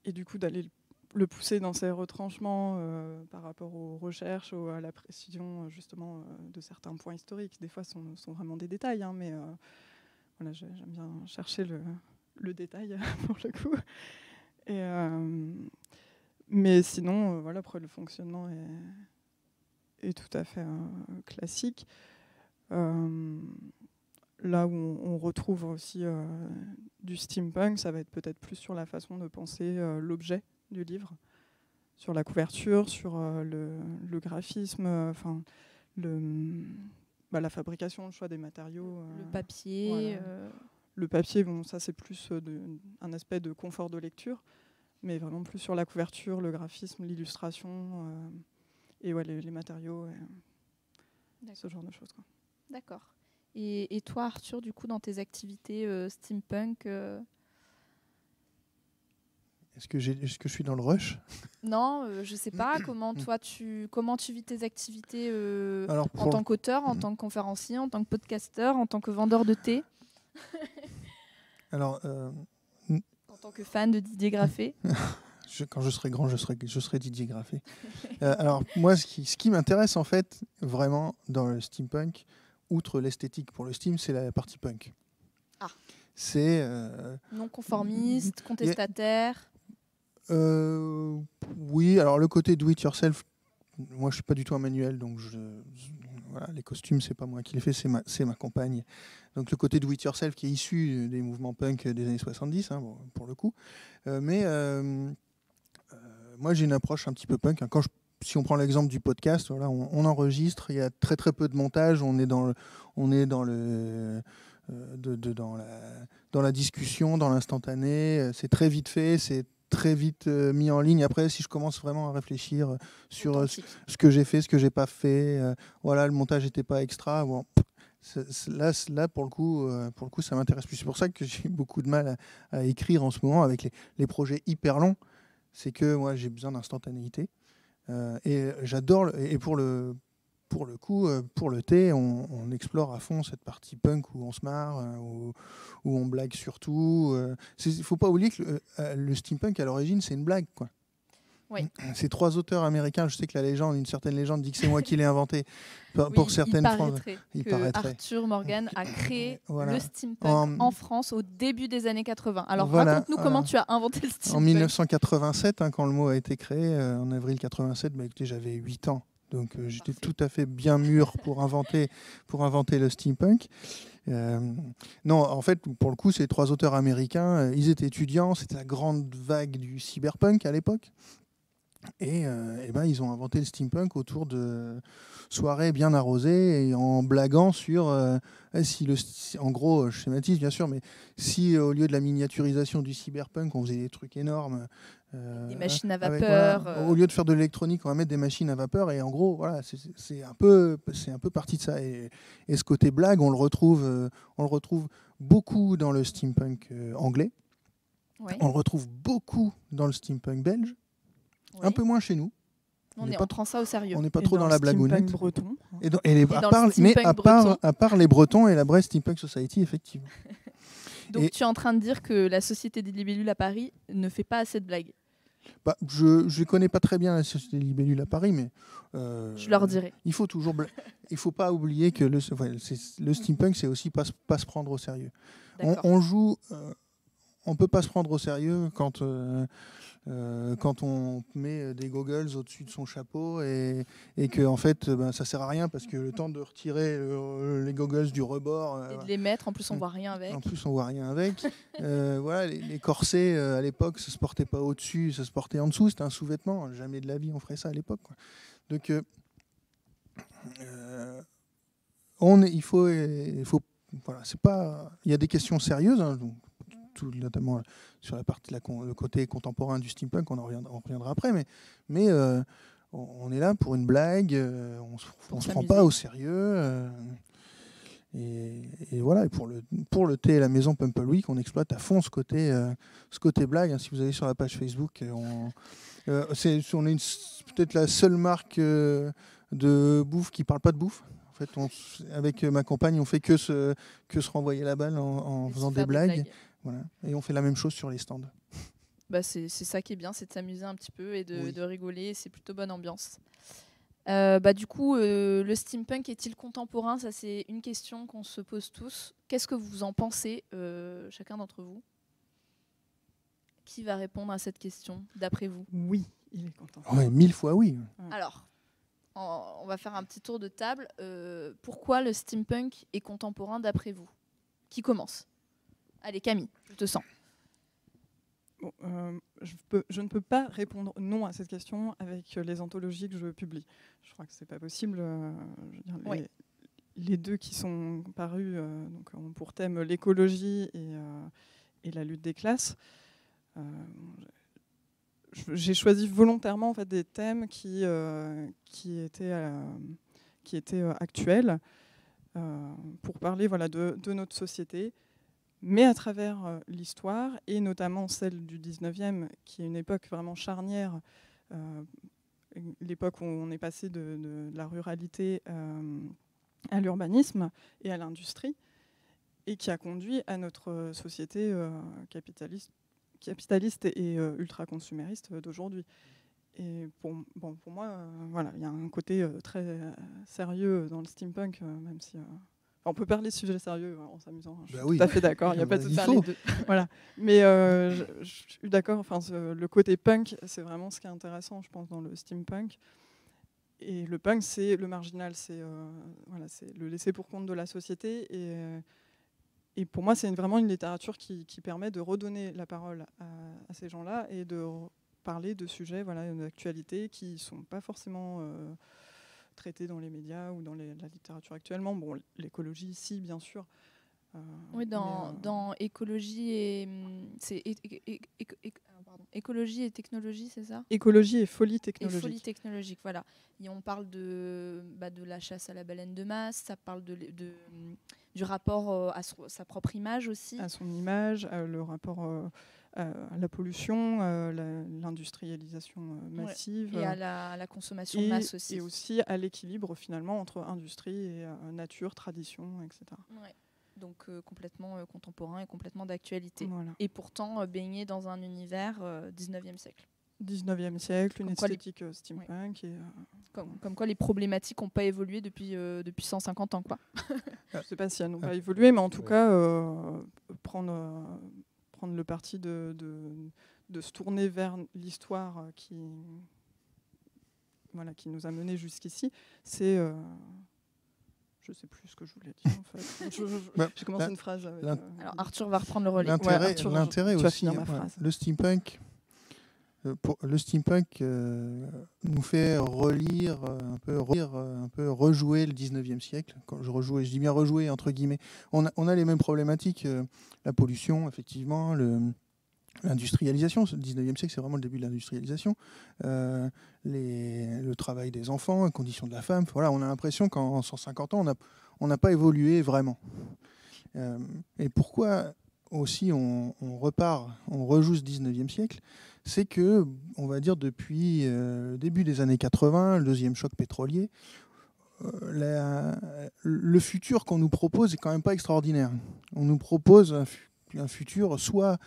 du coup d'aller le pousser dans ses retranchements par rapport aux recherches ou à la précision justement de certains points historiques. Des fois, sont vraiment des détails, hein, mais voilà, j'aime bien chercher le détail pour le coup. Et, mais sinon, voilà, après, le fonctionnement est tout à fait classique. Là où on retrouve aussi du steampunk, ça va être peut-être plus sur la façon de penser l'objet du livre, sur la couverture, sur le graphisme, la fabrication, le choix des matériaux. Le papier. Voilà. Le papier, bon, ça c'est plus un aspect de confort de lecture, mais vraiment plus sur la couverture, le graphisme, l'illustration et ouais, les matériaux, ce genre de choses, quoi. D'accord. Et toi, Arthur, du coup, dans tes activités steampunk Est-ce que je suis dans le rush? Non, je sais pas. Comment tu vis tes activités en tant qu'auteur, en tant que conférencier, en tant que podcasteur, en tant que vendeur de thé? Alors, en tant que fan de Didier Graffé? Quand je serai grand, je serai Didier Graffé. Alors, moi, ce qui m'intéresse, en fait, vraiment, dans le steampunk, outre l'esthétique pour le steam, c'est la partie punk. Ah. C'est... non conformiste, contestataire. Oui, alors le côté do-it-yourself, moi, je suis pas du tout un manuel, donc voilà, les costumes, c'est pas moi qui les fais, c'est ma compagne. Donc le côté do-it-yourself qui est issu des mouvements punk des années 70, hein, bon, pour le coup. Mais moi, j'ai une approche un petit peu punk. Hein. Si on prend l'exemple du podcast, voilà, on enregistre, il y a très très peu de montage, on est dans la discussion, dans l'instantané, c'est très vite fait, c'est très vite mis en ligne. Après, si je commence vraiment à réfléchir sur ce que j'ai fait, ce que j'ai pas fait, voilà, le montage n'était pas extra. Bon, là pour le coup, ça m'intéresse plus. C'est pour ça que j'ai beaucoup de mal à écrire en ce moment avec les projets hyper longs. C'est que moi, j'ai besoin d'instantanéité. Et j'adore. Et pour le coup, pour le thé, on explore à fond cette partie punk où on se marre, où on blague surtout. Il ne faut pas oublier que le steampunk, à l'origine, c'est une blague, quoi. Oui. C'est 3 auteurs américains. Je sais que une certaine légende dit que c'est moi qui l'ai inventé. Pour certaines phrases, il paraîtrait. Arthur Morgan a créé le steampunk en France au début des années 80. Alors raconte-nous comment tu as inventé le steampunk. En 1987, quand le mot a été créé, en avril 87, écoutez, j'avais 8 ans. donc j'étais tout à fait bien mûr pour inventer le steampunk. Non, en fait, pour le coup, ces 3 auteurs américains, ils étaient étudiants, c'était la grande vague du cyberpunk à l'époque. Et ils ont inventé le steampunk autour de soirées bien arrosées et en blaguant sur en gros, je schématise bien sûr, mais si au lieu de la miniaturisation du cyberpunk, on faisait des trucs énormes, des machines à vapeur, au lieu de faire de l'électronique, on va mettre des machines à vapeur, et en gros, voilà, c'est un peu parti de ça. Et ce côté blague, on le retrouve beaucoup dans le steampunk anglais. Ouais. On le retrouve beaucoup dans le steampunk belge. Oui. Un peu moins chez nous. On prend ça au sérieux. On n'est pas trop dans la blagounette. Breton. À part les Bretons et la Brest Steampunk Society, effectivement. Donc tu es en train de dire que la Société des Libellules à Paris ne fait pas assez de blagues. Je ne connais pas très bien la Société des Libellules à Paris, mais... je leur dirai. Il faut toujours... Il faut pas oublier que le steampunk, c'est aussi pas se prendre au sérieux. On joue... on ne peut pas se prendre au sérieux quand on met des goggles au-dessus de son chapeau et que en fait, ça ne sert à rien parce que le temps de retirer les goggles du rebord... et de les mettre, en plus on ne voit rien avec. En plus on voit rien avec. Voilà, les corsets, à l'époque, ça ne se portait pas au-dessus, ça se portait en dessous, c'était un sous-vêtement. Jamais de la vie on ferait ça à l'époque, quoi. Donc, il faut voilà, c'est pas... Il y a des questions sérieuses, hein, donc, notamment sur la partie le côté contemporain du steampunk, on reviendra après, mais on est là pour une blague, on se prend pas au sérieux, et voilà. Et pour le thé et la maison Pumple Week, on exploite à fond ce côté blague, hein. Si vous allez sur la page Facebook, on est peut-être la seule marque de bouffe qui parle pas de bouffe. En fait, avec ma compagne, on fait que se renvoyer la balle en faisant des blagues. Voilà. Et on fait la même chose sur les stands. C'est ça qui est bien, c'est de s'amuser un petit peu et de rigoler. C'est plutôt bonne ambiance. Du coup, le steampunk est-il contemporain ? Ça, c'est une question qu'on se pose tous. Qu'est-ce que vous en pensez, chacun d'entre vous ? Qui va répondre à cette question, d'après vous ? Oui, il est contemporain. Ouais, 1000 fois oui. Alors, on va faire un petit tour de table. Pourquoi le steampunk est contemporain, d'après vous ? Qui commence ? Allez, Camille, je te sens. Bon, je ne peux pas répondre non à cette question avec les anthologies que je publie. Je crois que c'est pas possible. Les 2 qui sont parus donc, ont pour thème l'écologie et la lutte des classes. J'ai choisi volontairement en fait, des thèmes qui étaient actuels pour parler de notre société, mais à travers l'histoire, et notamment celle du 19e, qui est une époque vraiment charnière, l'époque où on est passé de la ruralité à l'urbanisme et à l'industrie, et qui a conduit à notre société capitaliste et ultra-consumériste d'aujourd'hui. Et pour moi, il y a un côté très sérieux dans le steampunk, même si... on peut parler de sujets sérieux en s'amusant. Je suis tout à fait d'accord. Il n'y a pas de faire les deux. Voilà. Mais je suis d'accord. Le côté punk, c'est vraiment ce qui est intéressant, je pense, dans le steampunk. Et le punk, c'est le marginal, c'est le laisser pour compte de la société. Et pour moi, c'est vraiment une littérature qui permet de redonner la parole à ces gens-là et de parler de sujets d'actualité qui ne sont pas forcément traités dans les médias ou dans la littérature actuellement. Bon, l'écologie, si, bien sûr. Oui, dans écologie et... écologie et technologie, c'est ça ? Écologie et folie technologique. Et folie technologique, voilà. Et on parle de la chasse à la baleine de masse, ça parle du rapport à sa propre image aussi. À son image, le rapport à la pollution, l'industrialisation massive. Ouais. Et à la consommation de masse aussi. Et aussi à l'équilibre finalement entre industrie et nature, tradition, etc. Ouais. Donc complètement contemporain et complètement d'actualité. Voilà. Et pourtant baigné dans un univers 19e siècle. 19e siècle, une esthétique steampunk. Ouais. Comme quoi les problématiques n'ont pas évolué depuis 150 ans. Quoi. Je ne sais pas si elles n'ont pas évolué, mais en tout cas, prendre le parti de se tourner vers l'histoire qui voilà, qui nous a menés jusqu'ici. C'est... je ne sais plus ce que je voulais dire, en fait. J'ai commencé une phrase avec... Alors, Arthur va reprendre le relais. L'intérêt aussi, le steampunk... le steampunk nous fait relire, un peu rejouer le 19e siècle. Quand je dis bien rejouer entre guillemets. On a les mêmes problématiques, la pollution, effectivement, l'industrialisation. Le 19e siècle, c'est vraiment le début de l'industrialisation. Le travail des enfants, les conditions de la femme. Voilà, on a l'impression qu'en 150 ans, on n'a pas évolué vraiment. Et pourquoi aussi on rejoue ce 19e siècle, c'est que, on va dire, depuis le début des années 80, le deuxième choc pétrolier, le futur qu'on nous propose est quand même pas extraordinaire. On nous propose un futur, soit,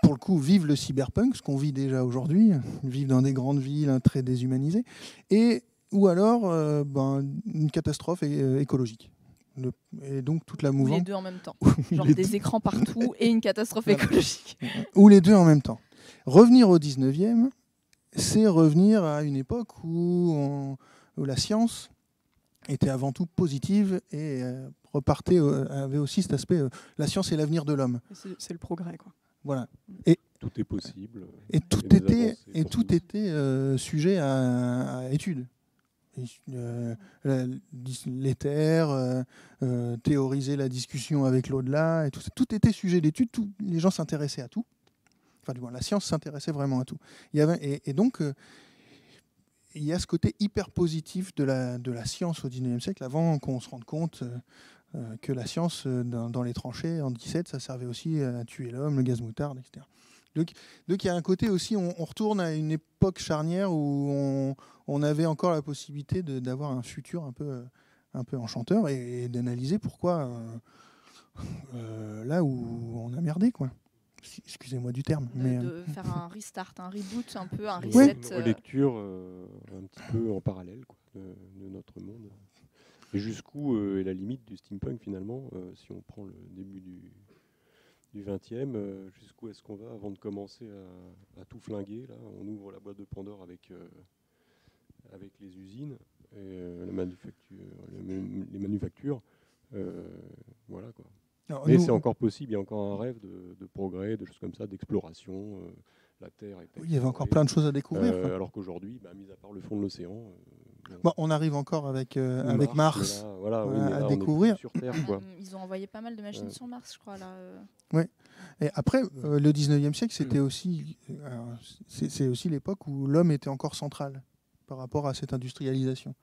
pour le coup, vive le cyberpunk, ce qu'on vit déjà aujourd'hui, vivre dans des grandes villes très déshumanisées, ou alors une catastrophe écologique. Et donc toute la mouvance. Ou les deux en même temps. Genre des écrans partout et une catastrophe écologique. Ou les deux en même temps. Revenir au 19e, c'est revenir à une époque où la science était avant tout positive et avait aussi cet aspect, la science est l'avenir de l'homme. C'est le progrès, quoi. Voilà. Et tout est possible. Et tout était sujet à étude. L'éther, théoriser la discussion avec l'au-delà, et tout était sujet d'étude. Les gens s'intéressaient à tout. Enfin, du moins, la science s'intéressait vraiment à tout. Donc, il y a ce côté hyper positif de la science au 19e siècle, avant qu'on se rende compte que la science, dans les tranchées, en 17, ça servait aussi à tuer l'homme, le gaz moutarde, etc. Donc il y a un côté aussi, on retourne à une époque charnière où on avait encore la possibilité d'avoir un futur un peu enchanteur et d'analyser pourquoi là où on a merdé, quoi. Excusez-moi du terme. De faire un restart, un reboot, un peu un reset. Une relecture un petit peu en parallèle, quoi, de notre monde. Et jusqu'où est la limite du steampunk finalement, si on prend le début du 20e, jusqu'où est-ce qu'on va avant de commencer à tout flinguer là. On ouvre la boîte de Pandore avec les usines et les manufactures. Voilà, quoi. Alors, mais c'est encore possible, il y a encore un rêve de progrès, de choses comme ça, d'exploration. La Terre est il y avait encore plein de choses à découvrir. Alors qu'aujourd'hui, mis à part le fond de l'océan... on arrive encore avec Mars à découvrir. Sur Terre, quoi. Ils ont envoyé pas mal de machines sur Mars, je crois. Ouais. Et après, le 19e siècle, c'était aussi, c'est aussi l'époque où l'homme était encore central par rapport à cette industrialisation.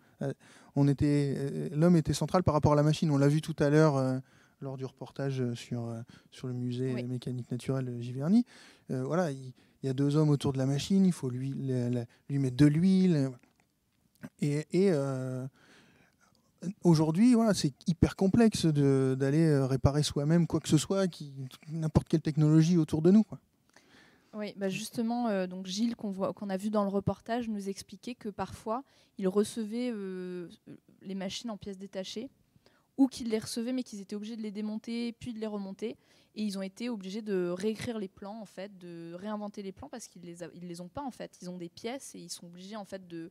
L'homme était central par rapport à la machine. On l'a vu tout à l'heure lors du reportage sur le musée mécanique naturelle Giverny. Voilà, il y a deux hommes autour de la machine, il faut lui mettre de l'huile. Et aujourd'hui, voilà, c'est hyper complexe d'aller réparer soi-même quoi que ce soit, n'importe quelle technologie autour de nous, quoi. Oui, justement, donc Gilles, qu'on a vu dans le reportage, nous expliquait que parfois, il recevait les machines en pièces détachées, ou qu'ils les recevaient, mais qu'ils étaient obligés de les démonter, puis de les remonter. Et ils ont été obligés de réécrire les plans, en fait, de réinventer les plans, parce qu'ils les ont pas, en fait. Ils ont des pièces et ils sont obligés, en fait, de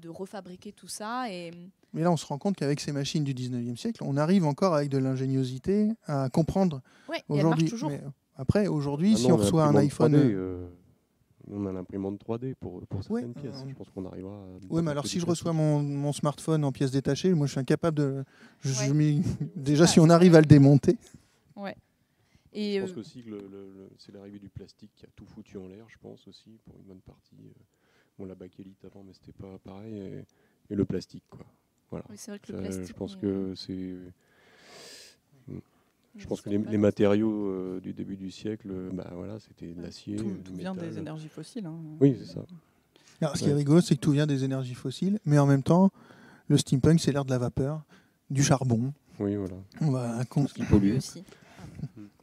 refabriquer tout ça. Mais là, on se rend compte qu'avec ces machines du 19e siècle, on arrive encore avec de l'ingéniosité à comprendre aujourd'hui. Mais après, aujourd'hui, si on reçoit un iPhone... 3D, on a l'imprimante 3D pour certaines pièces. Je pense qu'on arrivera à... Oui, mais alors si je reçois mon smartphone en pièces détachées, moi, je suis incapable de... Déjà, si on arrive à le démonter... Ouais. Je pense aussi que c'est l'arrivée du plastique qui a tout foutu en l'air, je pense aussi, pour une bonne partie... la bakélite avant, mais c'était pas pareil. Et le plastique, quoi. Voilà. Oui, c'est vrai que le plastique... Je pense que c'est... Je pense que les matériaux du début du siècle, c'était de l'acier. Tout vient des énergies fossiles. Hein. Oui, c'est ça. Alors, ce qui est rigolo, c'est que tout vient des énergies fossiles, mais en même temps, le steampunk, c'est l'ère de la vapeur, du charbon. Oui, voilà. Ce qui pollue aussi.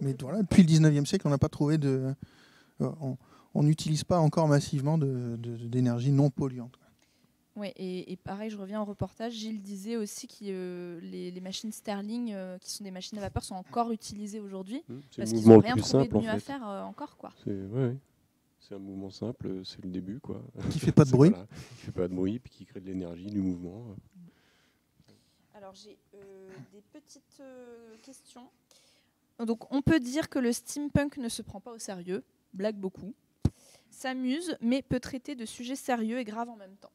Mais voilà, depuis le 19e siècle, on n'a pas trouvé de... on n'utilise pas encore massivement d'énergie non polluante. Oui, et pareil, je reviens au reportage. Gilles disait aussi que les machines Stirling, qui sont des machines à vapeur, sont encore utilisées aujourd'hui. Parce qu'ils n'ont rien trouvé de mieux à faire encore, quoi. C'est un mouvement simple, c'est le début, quoi. Qui fait pas de bruit. Voilà, qui fait pas de bruit, puis qui crée de l'énergie, du mouvement. Alors j'ai des petites questions. Donc on peut dire que le steampunk ne se prend pas au sérieux, blague beaucoup, s'amuse, mais peut traiter de sujets sérieux et graves en même temps.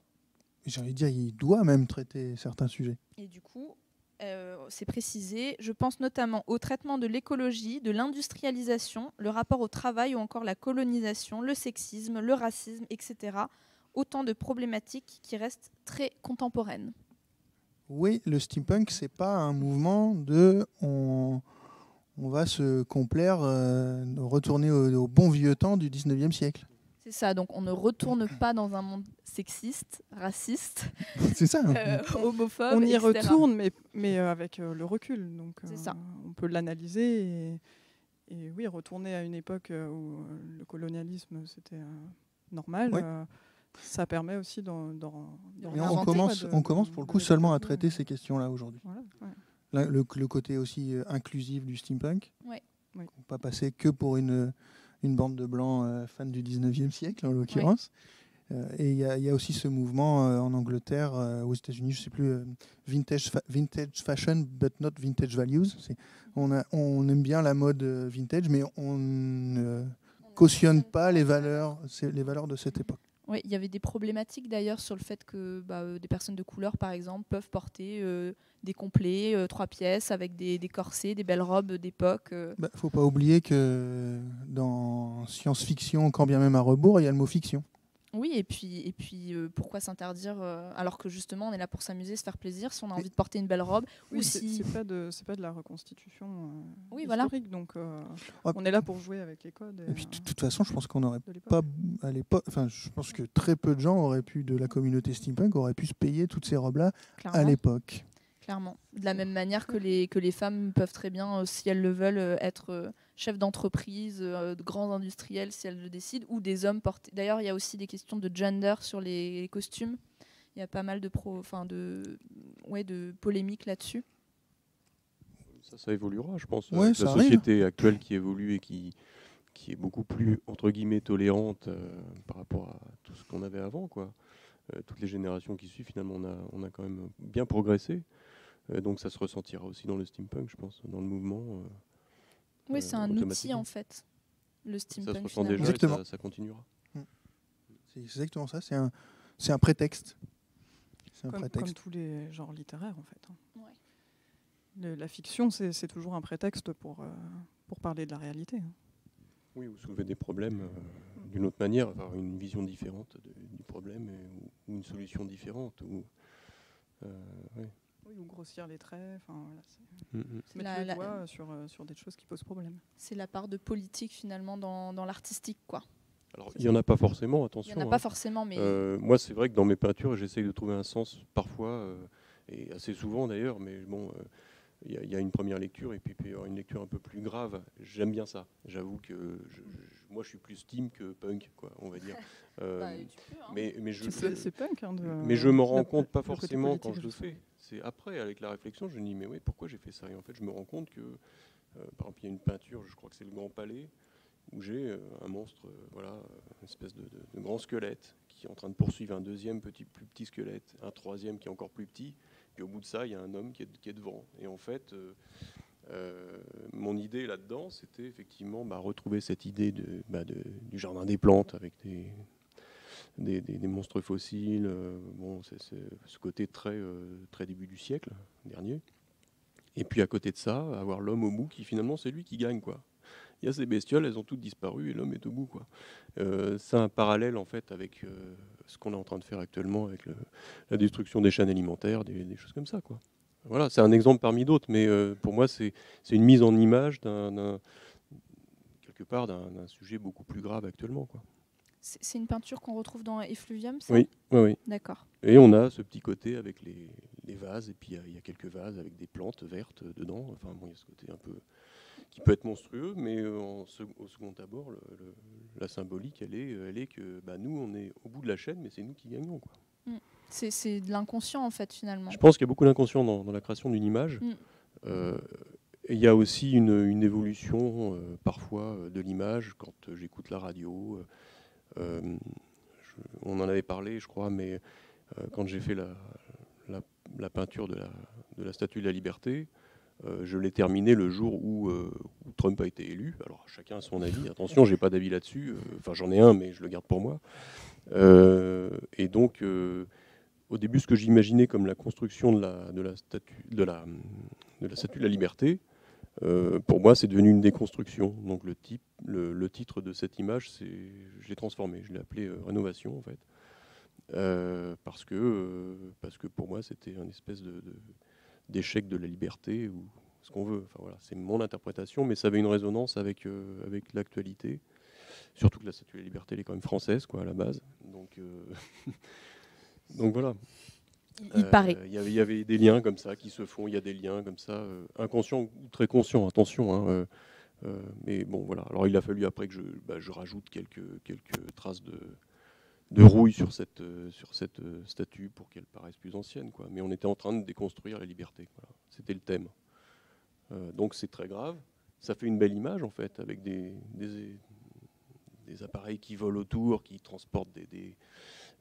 J'ai envie de dire, il doit même traiter certains sujets. Et du coup, c'est précisé, je pense notamment au traitement de l'écologie, de l'industrialisation, le rapport au travail ou encore la colonisation, le sexisme, le racisme, etc. Autant de problématiques qui restent très contemporaines. Oui, le steampunk, c'est pas un mouvement de on va se complaire, retourner au bon vieux temps du 19e siècle. C'est ça, donc on ne retourne pas dans un monde sexiste, raciste, C'est ça. homophobe, On y etc. retourne, mais avec le recul. Donc, C'est ça. On peut l'analyser et oui, retourner à une époque où le colonialisme, c'était normal. Oui. Ça permet aussi Et on commence pour le coup seulement à traiter ces questions-là aujourd'hui. Voilà, ouais. Là, le côté aussi inclusif du steampunk. Ouais. Oui. On ne pas passer que pour une bande de blancs fans du 19e siècle, en l'occurrence. Et il y a aussi ce mouvement en Angleterre, aux États-Unis, je ne sais plus, vintage fashion, but not vintage values. On aime bien la mode vintage, mais on ne cautionne pas les valeurs de cette époque. Oui, il y avait des problématiques d'ailleurs sur le fait que des personnes de couleur, par exemple, peuvent porter des complets, 3 pièces, avec des corsets, des belles robes d'époque. Faut pas oublier que dans science-fiction, quand bien même à rebours, il y a le mot fiction. Oui, et puis pourquoi s'interdire alors que justement on est là pour s'amuser, se faire plaisir, si on a envie de porter une belle robe. Oui, ou si... c'est pas de la reconstitution oui, historique, donc on est là pour jouer avec les codes. Et puis de toute façon, je pense qu'on n'aurait de l'époque. pas à l'époque. Enfin, je pense que très peu de gens de la communauté steampunk auraient pu se payer toutes ces robes-là Clairement. à l'époque. Clairement. De la même manière que les femmes peuvent très bien, si elles le veulent, être chefs d'entreprise, de grands industriels, si elles le décident, ou des hommes portés. D'ailleurs, il y a aussi des questions de gender sur les costumes. Il y a pas mal de polémiques là-dessus. Ça évoluera, je pense. Ouais, la ça société actuelle qui évolue et qui est beaucoup plus, entre guillemets, tolérante par rapport à tout ce qu'on avait avant, quoi. Toutes les générations qui suivent, finalement, on a quand même bien progressé. Donc ça se ressentira aussi dans le steampunk, je pense, dans le mouvement. Oui, c'est un outil, en fait, le steampunk. Ça se ressent déjà et ça continuera. C'est exactement ça, c'est un prétexte. Comme tous les genres littéraires, en fait. Ouais. La fiction, c'est toujours un prétexte pour parler de la réalité. Oui, ou soulever des problèmes d'une autre manière, avoir une vision différente du problème ou une solution différente. Oui. Oui, ou grossir les traits. Voilà, mettre le doigt sur des choses qui posent problème. C'est la part de politique, finalement, dans l'artistique, quoi. Alors, il n'y en a pas forcément, attention. Il n'y en a pas forcément, mais... moi, c'est vrai que dans mes peintures, j'essaye de trouver un sens parfois, et assez souvent d'ailleurs, mais bon, il y a une première lecture et puis une lecture un peu plus grave. J'aime bien ça. J'avoue que moi, je suis plus steam que punk, quoi, on va dire. C'est punk. Mais je m'en rends compte pas forcément quand je le fais. C'est après, avec la réflexion, je me dis, mais oui, pourquoi j'ai fait ça ? Et en fait, je me rends compte que, par exemple, il y a une peinture, je crois que c'est le Grand Palais, où j'ai un monstre, une espèce de grand squelette qui est en train de poursuivre un deuxième plus petit squelette, un troisième qui est encore plus petit, puis au bout de ça, il y a un homme qui est devant. Et en fait, mon idée là-dedans, c'était effectivement retrouver cette idée du jardin des plantes avec des monstres fossiles. C'est ce côté très début du siècle dernier. Et puis à côté de ça, avoir l'homme au bout qui finalement c'est lui qui gagne, quoi. Il y a ces bestioles, elles ont toutes disparu et l'homme est au bout, quoi. C'est un parallèle en fait avec ce qu'on est en train de faire actuellement avec la destruction des chaînes alimentaires, des choses comme ça, quoi. Voilà, c'est un exemple parmi d'autres, mais pour moi c'est une mise en image quelque part d'un sujet beaucoup plus grave actuellement, quoi. C'est une peinture qu'on retrouve dans Effluvium, ça ? Oui. D'accord. Et on a ce petit côté avec les vases, et puis il y a quelques vases avec des plantes vertes dedans. Enfin bon, il y a ce côté un peu qui peut être monstrueux, mais au second abord, la symbolique, elle est que nous, on est au bout de la chaîne, mais c'est nous qui gagnons, quoi. C'est de l'inconscient, en fait, finalement. Je pense qu'il y a beaucoup d'inconscient dans la création d'une image. Il y a aussi une évolution parfois de l'image quand j'écoute la radio. On en avait parlé, je crois, mais quand j'ai fait la peinture de la Statue de la Liberté, je l'ai terminé le jour où Trump a été élu. Alors chacun a son avis. Attention, j'ai pas d'avis là-dessus. Enfin, j'en ai un, mais je le garde pour moi. Et donc, au début, ce que j'imaginais comme la construction de la Statue de la Statue de la Liberté, pour moi, c'est devenu une déconstruction. Donc le titre de cette image, je l'ai transformé. Je l'ai appelé Rénovation, en fait. Parce que pour moi, c'était un espèce d'échec de la liberté ou ce qu'on veut. Enfin, voilà, c'est mon interprétation, mais ça avait une résonance avec l'actualité. Surtout que la Statue de la Liberté, elle est quand même française, quoi, à la base. Donc voilà. Il paraît. Il y avait des liens comme ça qui se font. Il y a des liens comme ça, inconscients ou très conscients. Attention. Hein, mais bon, voilà. Alors il a fallu après que je rajoute quelques traces de rouille sur cette statue pour qu'elle paraisse plus ancienne, quoi. Mais on était en train de déconstruire la liberté. Voilà. C'était le thème. Donc c'est très grave. Ça fait une belle image en fait, avec des appareils qui volent autour, qui transportent des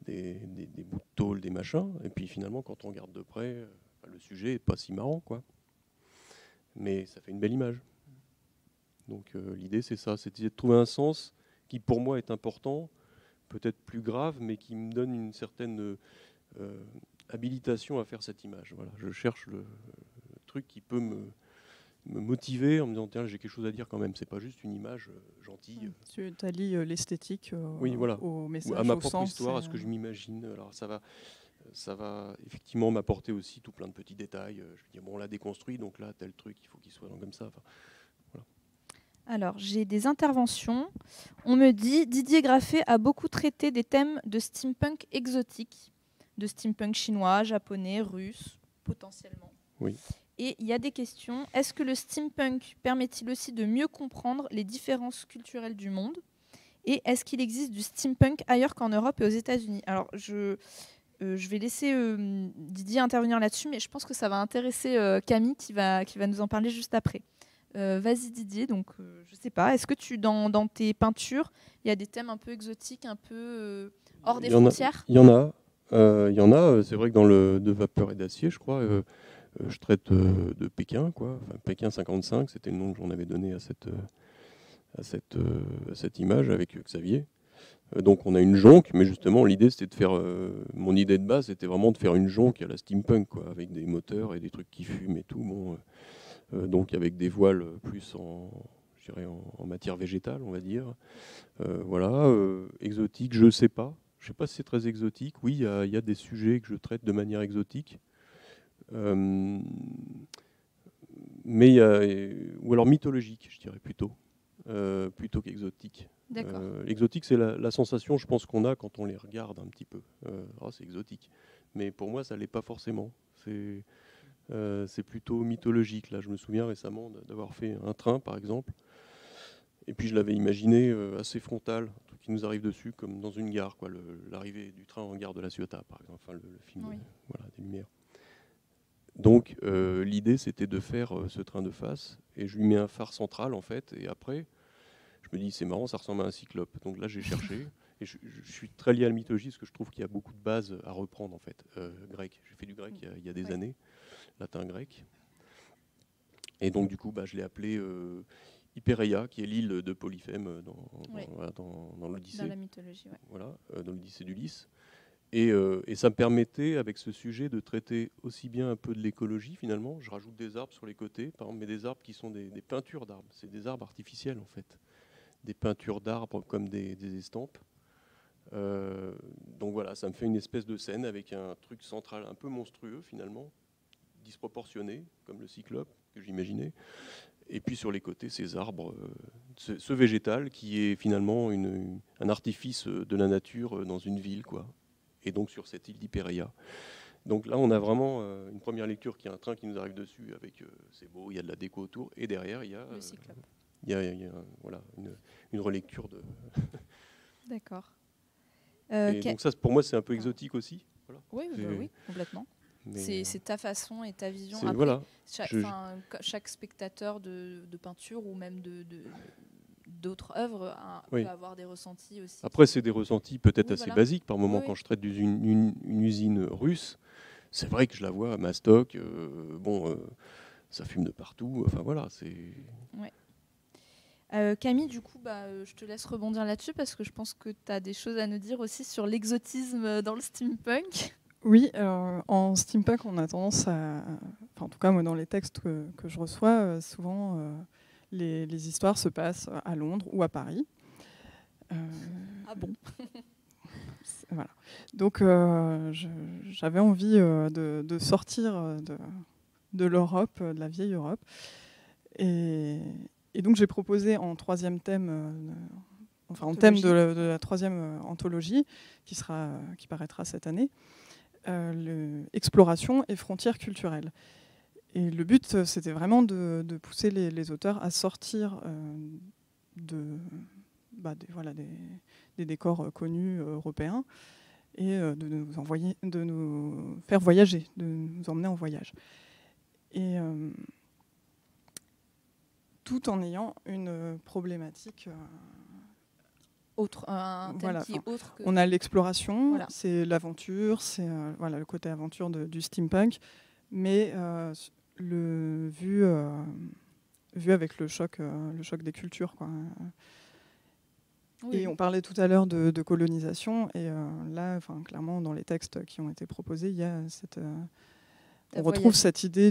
bouts de tôle, des machins. Et puis finalement, quand on regarde de près, le sujet n'est pas si marrant, quoi. Mais ça fait une belle image. Donc l'idée, c'est ça, c'est de trouver un sens qui, pour moi, est important, peut-être plus grave, mais qui me donne une certaine habilitation à faire cette image. Voilà, je cherche le truc qui peut me motiver en me disant tiens, j'ai quelque chose à dire quand même, c'est pas juste une image gentille. Tu allies l'esthétique oui, voilà, au message, à ma au propre sens, histoire, à ce que je m'imagine. Alors ça va effectivement m'apporter aussi tout plein de petits détails. Je vais dire bon, on l'a déconstruit, donc là tel truc, il faut qu'il soit comme ça. Enfin, voilà. Alors, j'ai des interventions. On me dit Didier Graffet a beaucoup traité des thèmes de steampunk exotiques, de steampunk chinois, japonais, russe, potentiellement. Oui. Et il y a des questions. Est-ce que le steampunk permet-il aussi de mieux comprendre les différences culturelles du monde ? Et est-ce qu'il existe du steampunk ailleurs qu'en Europe et aux États-Unis ? Alors, je vais laisser Didier intervenir là-dessus, mais je pense que ça va intéresser Camille qui va nous en parler juste après. Vas-y Didier, donc je sais pas, est-ce que dans tes peintures, il y a des thèmes un peu exotiques, un peu hors des frontières ? Il y en a. C'est vrai que dans le de vapeur et d'acier, je crois, je traite de Pékin, quoi. Enfin, Pékin 55, c'était le nom que j'en avais donné à cette image avec Xavier. Donc on a une jonque, mais justement l'idée c'était de faire, mon idée de base c'était vraiment de faire une jonque à la steampunk, quoi, avec des moteurs et des trucs qui fument et tout. Bon, donc avec des voiles plus en matière végétale, on va dire. Voilà, exotique, je sais pas si c'est très exotique. Oui, il y a des sujets que je traite de manière exotique. Mais ou alors mythologique, je dirais plutôt qu'exotique. Exotique, c'est la sensation, je pense, qu'on a quand on les regarde un petit peu. C'est exotique. Mais pour moi, ça l'est pas forcément. C'est plutôt mythologique. Là, je me souviens récemment d'avoir fait un train, par exemple. Et puis je l'avais imaginé assez frontal, un truc qui nous arrive dessus, comme dans une gare, quoi, l'arrivée du train en gare de La Ciotat, par exemple, enfin, le film des Lumières. Donc l'idée, c'était de faire ce train de face, et je lui mets un phare central, en fait, et après, je me dis, c'est marrant, ça ressemble à un cyclope. Donc là, j'ai cherché, et je suis très lié à la mythologie, parce que je trouve qu'il y a beaucoup de bases à reprendre, en fait, grec. J'ai fait du grec il y a des années, latin-grec. Et donc, du coup, je l'ai appelé Hypereia, qui est l'île de Polyphème dans l'Odyssée. Dans la mythologie, ouais. Voilà, dans l'Odyssée d'Ulysse. Et ça me permettait, avec ce sujet, de traiter aussi bien un peu de l'écologie, finalement. Je rajoute des arbres sur les côtés, par exemple, mais des arbres qui sont des peintures d'arbres. C'est des arbres artificiels, en fait. Des peintures d'arbres comme des estampes. Donc voilà, ça me fait une espèce de scène avec un truc central un peu monstrueux, finalement, disproportionné, comme le cyclope que j'imaginais. Et puis sur les côtés, ces arbres, ce végétal qui est finalement un artifice de la nature dans une ville, quoi. Et donc sur cette île d'Hypereia. Donc là, on a vraiment une première lecture qui est un train qui nous arrive dessus, avec c'est beau, il y a de la déco autour, et derrière, il y a le cyclope. Il y a voilà, une relecture de... D'accord. Donc ça, pour moi, c'est un peu exotique aussi. Voilà. Oui, complètement. C'est ta façon et ta vision. Après, chaque spectateur de peinture ou même d'autres œuvres peut avoir des ressentis aussi. Après, c'est des ressentis peut-être assez voilà. basiques. Par moment, quand je traite une usine russe, c'est vrai que je la vois à Mastoc, ça fume de partout. Enfin voilà, c'est... Ouais. Camille, du coup, je te laisse rebondir là-dessus parce que je pense que tu as des choses à nous dire aussi sur l'exotisme dans le steampunk. Oui, en steampunk, on a tendance à... Enfin, en tout cas, moi, dans les textes que je reçois, souvent, les histoires se passent à Londres ou à Paris. Ah bon. Voilà. Donc, j'avais envie de sortir de l'Europe, de la vieille Europe. Et donc, j'ai proposé en troisième thème, en thème de la troisième anthologie, qui paraîtra cette année, exploration et frontières culturelles. Et le but, c'était vraiment de pousser les auteurs à sortir des décors connus européens et de nous faire voyager, de nous emmener en voyage. Et tout en ayant une problématique un thème qui est autre que... On a l'exploration, voilà. C'est l'aventure, c'est le côté aventure du steampunk, mais vu avec le choc des cultures, quoi. Oui. Et on parlait tout à l'heure de colonisation, et là, clairement, dans les textes qui ont été proposés, il y a on retrouve cette idée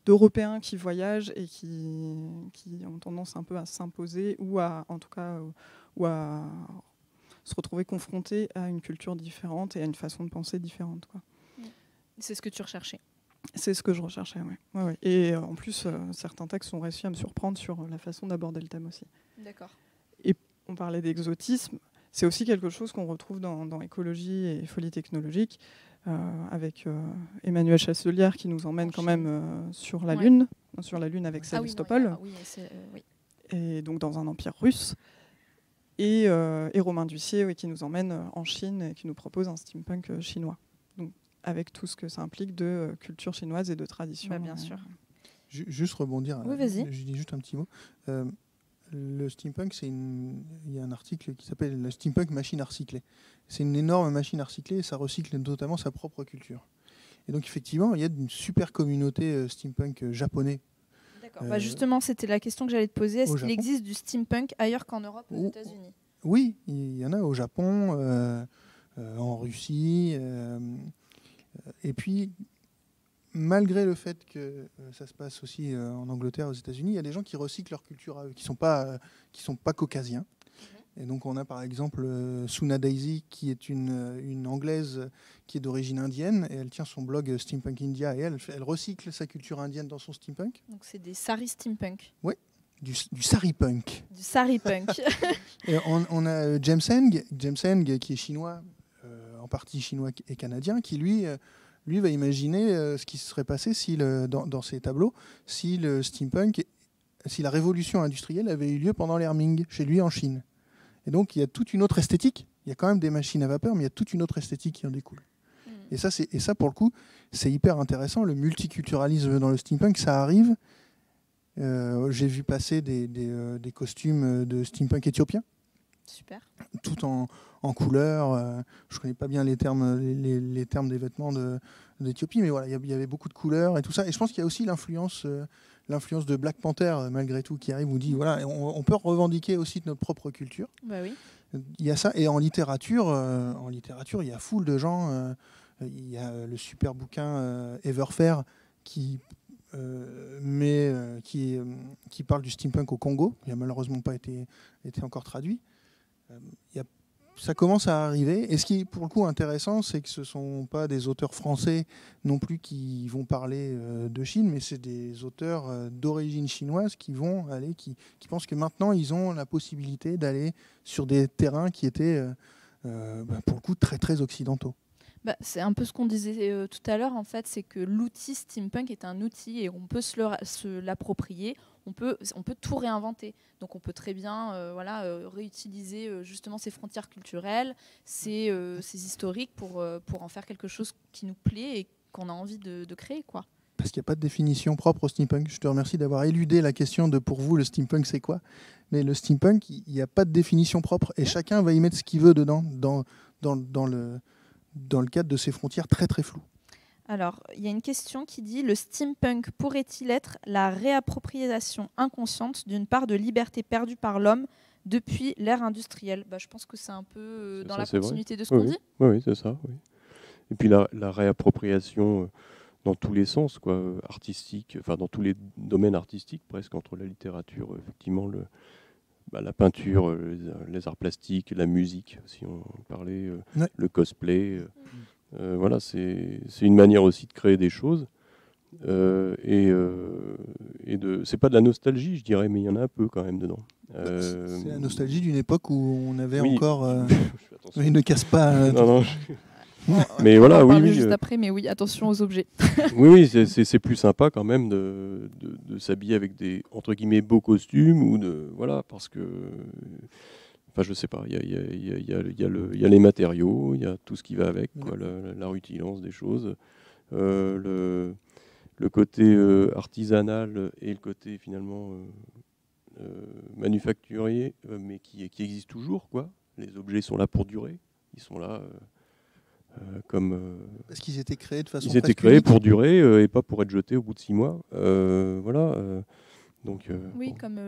d'Européens qui voyagent et qui ont tendance un peu à s'imposer ou à se retrouver confrontés à une culture différente et à une façon de penser différente, quoi. C'est ce que tu recherchais. C'est ce que je recherchais, oui. Ouais. Et en plus, certains textes ont réussi à me surprendre sur la façon d'aborder le thème aussi. D'accord. Et on parlait d'exotisme. C'est aussi quelque chose qu'on retrouve dans Écologie et Folie technologique, avec Emmanuel Chasselière qui nous emmène quand même sur la Lune avec Sébastopol, et donc dans un empire russe. Et Romain Dussier qui nous emmène en Chine et qui nous propose un steampunk chinois. Donc, avec tout ce que ça implique de culture chinoise et de tradition. Bien sûr. Juste rebondir. Oui, vas-y. Je dis juste un petit mot. Le steampunk, il y a un article qui s'appelle le steampunk machine à recycler. C'est une énorme machine à recycler et ça recycle notamment sa propre culture. Et donc effectivement, il y a une super communauté steampunk japonais. D'accord. Justement, c'était la question que j'allais te poser. Est-ce qu'il existe du steampunk ailleurs qu'en Europe ou aux États-Unis ? Oui, il y en a au Japon, en Russie. Et puis, malgré le fait que ça se passe aussi en Angleterre, aux États-Unis, il y a des gens qui recyclent leur culture à eux, qui sont pas caucasiens. Et donc on a par exemple Suna Daisy, qui est une Anglaise qui est d'origine indienne, et elle tient son blog Steampunk India, et elle recycle sa culture indienne dans son steampunk. Donc c'est des sari steampunk. Oui, du saripunk. Du saripunk. Et on a James Heng, qui est chinois, en partie chinois et canadien, qui lui va imaginer ce qui se serait passé dans ses tableaux si le steampunk, si la révolution industrielle avait eu lieu pendant l'ère Ming, chez lui en Chine. Et donc il y a toute une autre esthétique. Il y a quand même des machines à vapeur, mais il y a toute une autre esthétique qui en découle. Et ça, pour le coup, c'est hyper intéressant. Le multiculturalisme dans le steampunk, ça arrive. J'ai vu passer des costumes de steampunk éthiopiens. Super. Tout en couleurs. Je ne connais pas bien les termes des vêtements d'Éthiopie, mais voilà, il y avait beaucoup de couleurs et tout ça. Et je pense qu'il y a aussi l'influence de Black Panther, malgré tout, qui arrive, où dit voilà, on peut revendiquer aussi de notre propre culture. Bah oui. Il y a ça. Et en littérature, il y a foule de gens. Il y a le super bouquin Everfair qui parle du steampunk au Congo. Il n'a malheureusement pas été encore traduit. Ça commence à arriver. Et ce qui est pour le coup intéressant, c'est que ce ne sont pas des auteurs français non plus qui vont parler de Chine, mais c'est des auteurs d'origine chinoise qui pensent que maintenant ils ont la possibilité d'aller sur des terrains qui étaient pour le coup très très occidentaux. C'est un peu ce qu'on disait tout à l'heure, en fait, c'est que l'outil steampunk est un outil et on peut se l'approprier, on peut tout réinventer. Donc on peut très bien réutiliser justement ces frontières culturelles, ces historiques pour en faire quelque chose qui nous plaît et qu'on a envie de créer, quoi. Parce qu'il n'y a pas de définition propre au steampunk. Je te remercie d'avoir éludé la question de pour vous, le steampunk, c'est quoi? Mais le steampunk, il n'y a pas de définition propre et chacun va y mettre ce qu'il veut dedans, dans le cadre de ces frontières très très floues. Alors, il y a une question qui dit « Le steampunk pourrait-il être la réappropriation inconsciente d'une part de liberté perdue par l'homme depuis l'ère industrielle ?» Je pense que c'est un peu dans la continuité de ce qu'on dit. Oui, c'est ça. Oui. Et puis la réappropriation dans tous les sens, quoi, artistique, enfin dans tous les domaines artistiques presque, entre la littérature, effectivement, la peinture, les arts plastiques, la musique, si on parlait, le cosplay. Voilà, c'est une manière aussi de créer des choses. C'est pas de la nostalgie, je dirais, mais il y en a un peu quand même dedans. C'est la nostalgie d'une époque où on avait encore... Oui, ne casse pas... non. Mais voilà, on oui. Juste après, mais oui, attention aux objets. oui, c'est plus sympa quand même de s'habiller avec des, entre guillemets, beaux costumes, ou voilà, parce que... Enfin, je sais pas, il y a les matériaux, il y a tout ce qui va avec, quoi, la rutilance des choses, le côté artisanal et le côté finalement manufacturier, mais qui existe toujours, quoi. Les objets sont là pour durer, ils sont là comme... Parce qu'ils étaient créés de façon... Ils étaient créés pour durer et pas pour être jetés au bout de 6 mois. Voilà. Donc, oui, comme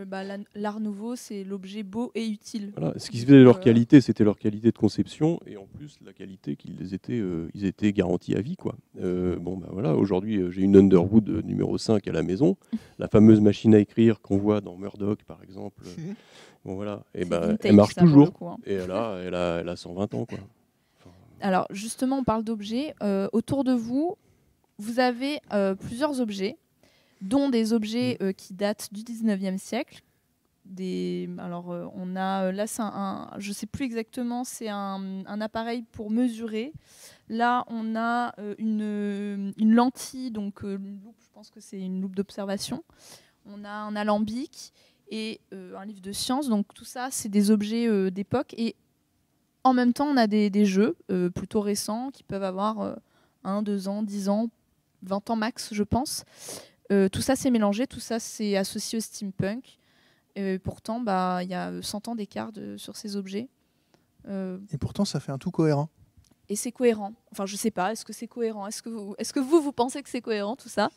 l'art nouveau, c'est l'objet beau et utile. Voilà. Ce qui se faisait de leur qualité, c'était leur qualité de conception, et en plus la qualité qu'ils étaient, ils étaient garantis à vie, quoi. Voilà. Aujourd'hui, j'ai une Underwood numéro 5 à la maison, la fameuse machine à écrire qu'on voit dans Murdoch, par exemple. Voilà. Et elle marche toujours. Coup, hein. Et elle a 120 ans, quoi. Alors justement, on parle d'objets. Autour de vous, vous avez plusieurs objets, dont des objets qui datent du 19e siècle. On a là, je ne sais plus exactement, c'est un appareil pour mesurer. Là, on a une lentille, donc une loupe, je pense que c'est une loupe d'observation. On a un alambic et un livre de sciences. Donc tout ça, c'est des objets d'époque. Et en même temps, on a des jeux plutôt récents qui peuvent avoir 1, 2 ans, 10 ans, 20 ans max, je pense. Tout ça, c'est mélangé, tout ça, c'est associé au steampunk. Pourtant, il y a 100 ans d'écart sur ces objets. Et pourtant, ça fait un tout cohérent. Et c'est cohérent. Enfin, je ne sais pas, est-ce que c'est cohérent? Est-ce que vous pensez que c'est cohérent, tout ça?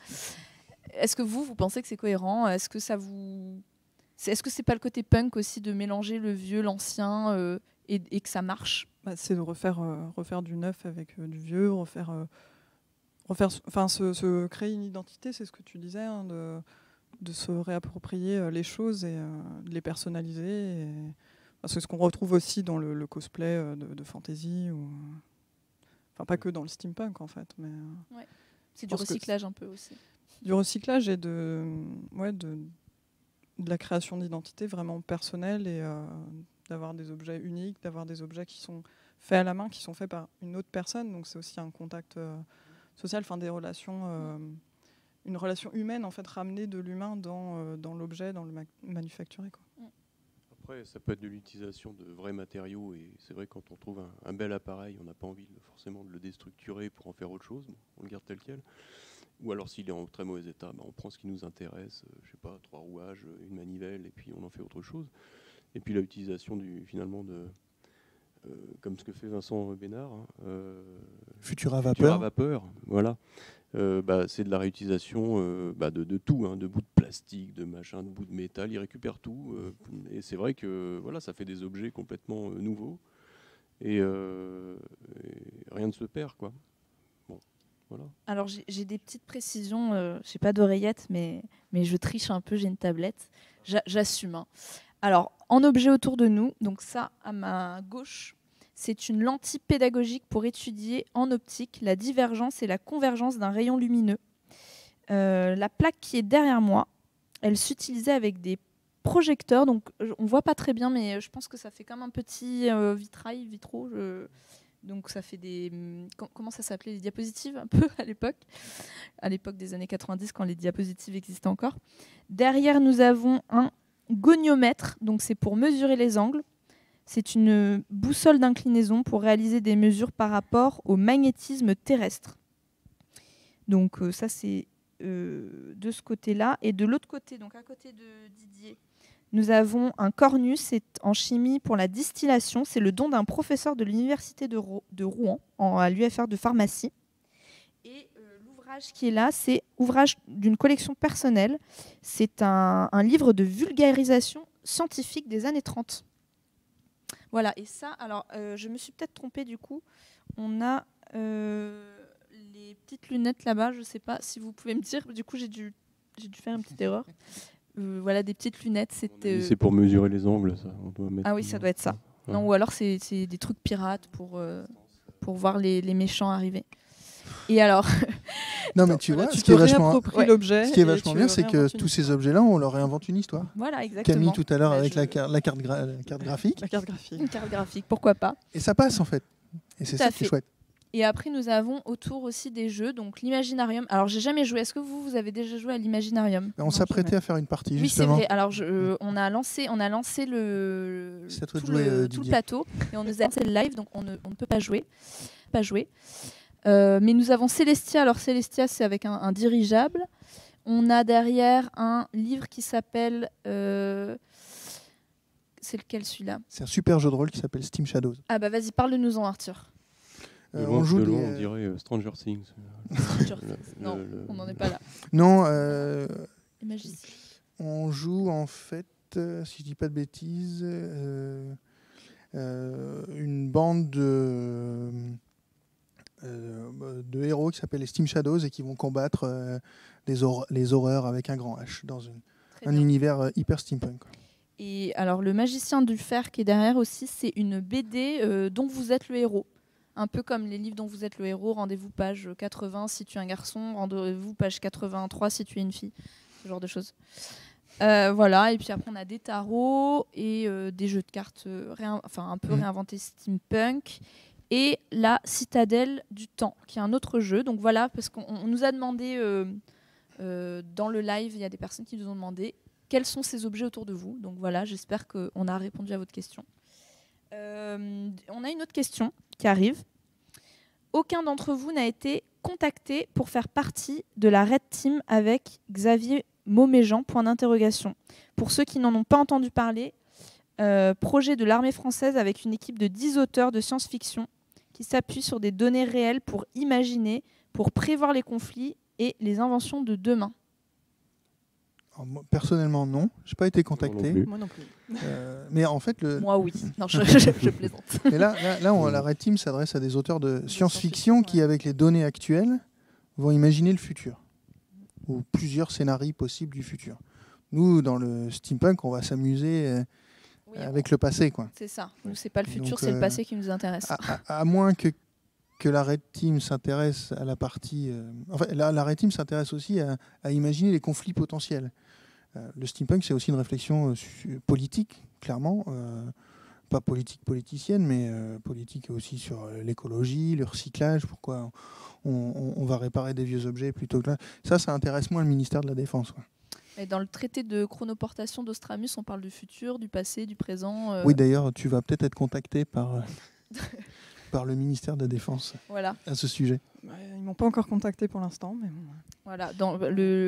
Est-ce que vous pensez que c'est cohérent? Est-ce que c'est pas le côté punk aussi de mélanger le vieux, l'ancien et que ça marche? C'est de refaire du neuf avec du vieux, se créer une identité, c'est ce que tu disais, hein, de se réapproprier les choses et de les personnaliser. C'est ce qu'on retrouve aussi dans le cosplay de fantasy, enfin pas que dans le steampunk en fait. Mais, ouais. C'est du recyclage un peu aussi. Du recyclage et de la création d'identité vraiment personnelle et d'avoir des objets uniques, d'avoir des objets qui sont faits à la main, qui sont faits par une autre personne. Donc c'est aussi un contact social, des relations, une relation humaine en fait, ramenée de l'humain dans l'objet, dans le manufacturé, quoi. Après, ça peut être de l'utilisation de vrais matériaux, et c'est vrai, quand on trouve un bel appareil, on n'a pas envie forcément de le déstructurer pour en faire autre chose, on le garde tel quel. Ou alors s'il est en très mauvais état, on prend ce qui nous intéresse, je sais pas, 3 rouages, une manivelle, et puis on en fait autre chose. Et puis l'utilisation finalement comme ce que fait Vincent Bénard, Futura Vapeur, voilà. C'est de la réutilisation de tout, hein, de bouts de plastique, de machin, de bouts de métal, il récupère tout. Et c'est vrai que voilà, ça fait des objets complètement nouveaux et rien ne se perd, quoi. Bon, voilà. Alors j'ai des petites précisions, j'ai pas d'oreillette, mais je triche un peu, j'ai une tablette, j'assume. Hein. Alors, en objet autour de nous, donc ça, à ma gauche, c'est une lentille pédagogique pour étudier en optique la divergence et la convergence d'un rayon lumineux. La plaque qui est derrière moi, elle s'utilisait avec des projecteurs, donc on ne voit pas très bien, mais je pense que ça fait comme un petit vitraux. Donc ça fait des... Comment ça s'appelait? Les diapositives, un peu, à l'époque des années 90, quand les diapositives existaient encore. Derrière, nous avons un goniomètre, donc c'est pour mesurer les angles. C'est une boussole d'inclinaison pour réaliser des mesures par rapport au magnétisme terrestre. Donc ça, c'est de ce côté-là. Et de l'autre côté, donc à côté de Didier, nous avons un cornus, c'est en chimie pour la distillation. C'est le don d'un professeur de l'université de Rouen à l'UFR de pharmacie. Et l'ouvrage qui est là, c'est ouvrage d'une collection personnelle. C'est un livre de vulgarisation scientifique des années 30. Voilà, et ça, alors je me suis peut-être trompée du coup. On a les petites lunettes là-bas, je ne sais pas si vous pouvez me dire. Du coup, j'ai dû faire une petite erreur. Voilà, des petites lunettes. C'est pour mesurer les angles, ça. On doit mettre oui, ça doit être ça. Ouais. Non, ou alors c'est des trucs pirates pour voir les méchants arriver. Et alors non, mais tu vois, tu ce qui est vachement bien, c'est que tous ces objets-là, on leur réinvente une histoire. Voilà, exactement. Camille, tout à l'heure, avec la carte graphique. La carte graphique. Une carte graphique, pourquoi pas. Et ça passe, en fait. Et c'est ça qui est chouette. Et après, nous avons autour aussi des jeux, donc l'Imaginarium. Alors, j'ai jamais joué. Est-ce que vous avez déjà joué à l'Imaginarium ? On s'apprêtait à faire une partie, oui, justement. Oui, c'est vrai. Alors, on a lancé tout le plateau et on nous a lancé le live, donc on ne peut pas jouer. Mais nous avons Celestia. Alors, Celestia, c'est avec un dirigeable. On a derrière un livre qui s'appelle... C'est lequel, celui-là ? C'est un super jeu de rôle qui s'appelle Steam Shadows. Ah bah vas-y, parle-nous-en, Arthur. On dirait Stranger Things. Non, on n'en est pas là. Non, on joue en fait, si je dis pas de bêtises, une bande de héros qui s'appellent les Steam Shadows et qui vont combattre les horreurs avec un grand H dans un univers hyper steampunk. Quoi. Et alors le magicien du fer qui est derrière aussi, c'est une BD dont vous êtes le héros. Un peu comme les livres dont vous êtes le héros, rendez-vous page 80 si tu es un garçon, rendez-vous page 83 si tu es une fille, ce genre de choses. Voilà, et puis après on a des tarots et des jeux de cartes un peu réinventés steampunk et la Citadelle du Temps, qui est un autre jeu. Donc voilà, parce qu'on nous a demandé dans le live, il y a des personnes qui nous ont demandé quels sont ces objets autour de vous. Donc voilà, j'espère qu'on a répondu à votre question. On a une autre question qui arrive. Aucun d'entre vous n'a été contacté pour faire partie de la Red Team avec Xavier Mauméjean, point d'interrogation. Pour ceux qui n'en ont pas entendu parler, projet de l'armée française avec une équipe de 10 auteurs de science-fiction qui s'appuient sur des données réelles pour imaginer, pour prévoir les conflits et les inventions de demain. Alors, moi, personnellement, non. Je n'ai pas été contacté. Moi non plus. Mais en fait, moi, oui. Non, je plaisante. Mais là la Red Team s'adresse à des auteurs de science-fiction qui, avec les données actuelles, vont imaginer le futur. Ou plusieurs scénarios possibles du futur. Nous, dans le steampunk, on va s'amuser avec le passé. Quoi. C'est ça. Nous, c'est pas le futur, c'est le passé qui nous intéresse. À moins que la Red Team s'intéresse à la partie... la Red Team s'intéresse aussi à imaginer les conflits potentiels. Le steampunk, c'est aussi une réflexion politique, clairement. Pas politique politicienne, mais politique aussi sur l'écologie, le recyclage, pourquoi on va réparer des vieux objets plutôt que là. Ça intéresse moins le ministère de la Défense. Quoi. Et dans le traité de chronoportation d'Ostramus, on parle du futur, du passé, du présent. Oui, d'ailleurs, tu vas peut-être être contacté par... par le ministère de la Défense à ce sujet. Ils ne m'ont pas encore contacté pour l'instant. Mais bon. Voilà.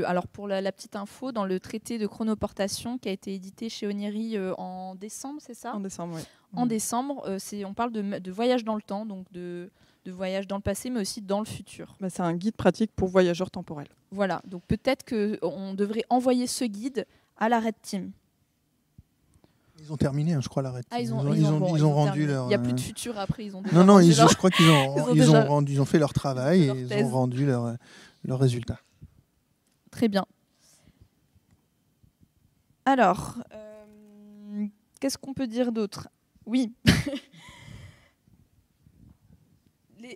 Alors pour la petite info, dans le traité de chronoportation qui a été édité chez Oniri en décembre, c'est ça ? En décembre, oui. En décembre, on parle de voyage dans le temps, donc de voyage dans le passé, mais aussi dans le futur. C'est un guide pratique pour voyageurs temporels. Voilà. Donc peut-être qu'on devrait envoyer ce guide à la Red Team. Ils ont terminé, je crois, la Red Team. Ils ont rendu leur... Il n'y a plus de futur après. Ils ont je crois qu'ils ont fait leur travail et ils ont rendu leur résultat. Très bien. Alors, qu'est-ce qu'on peut dire d'autre ? Oui.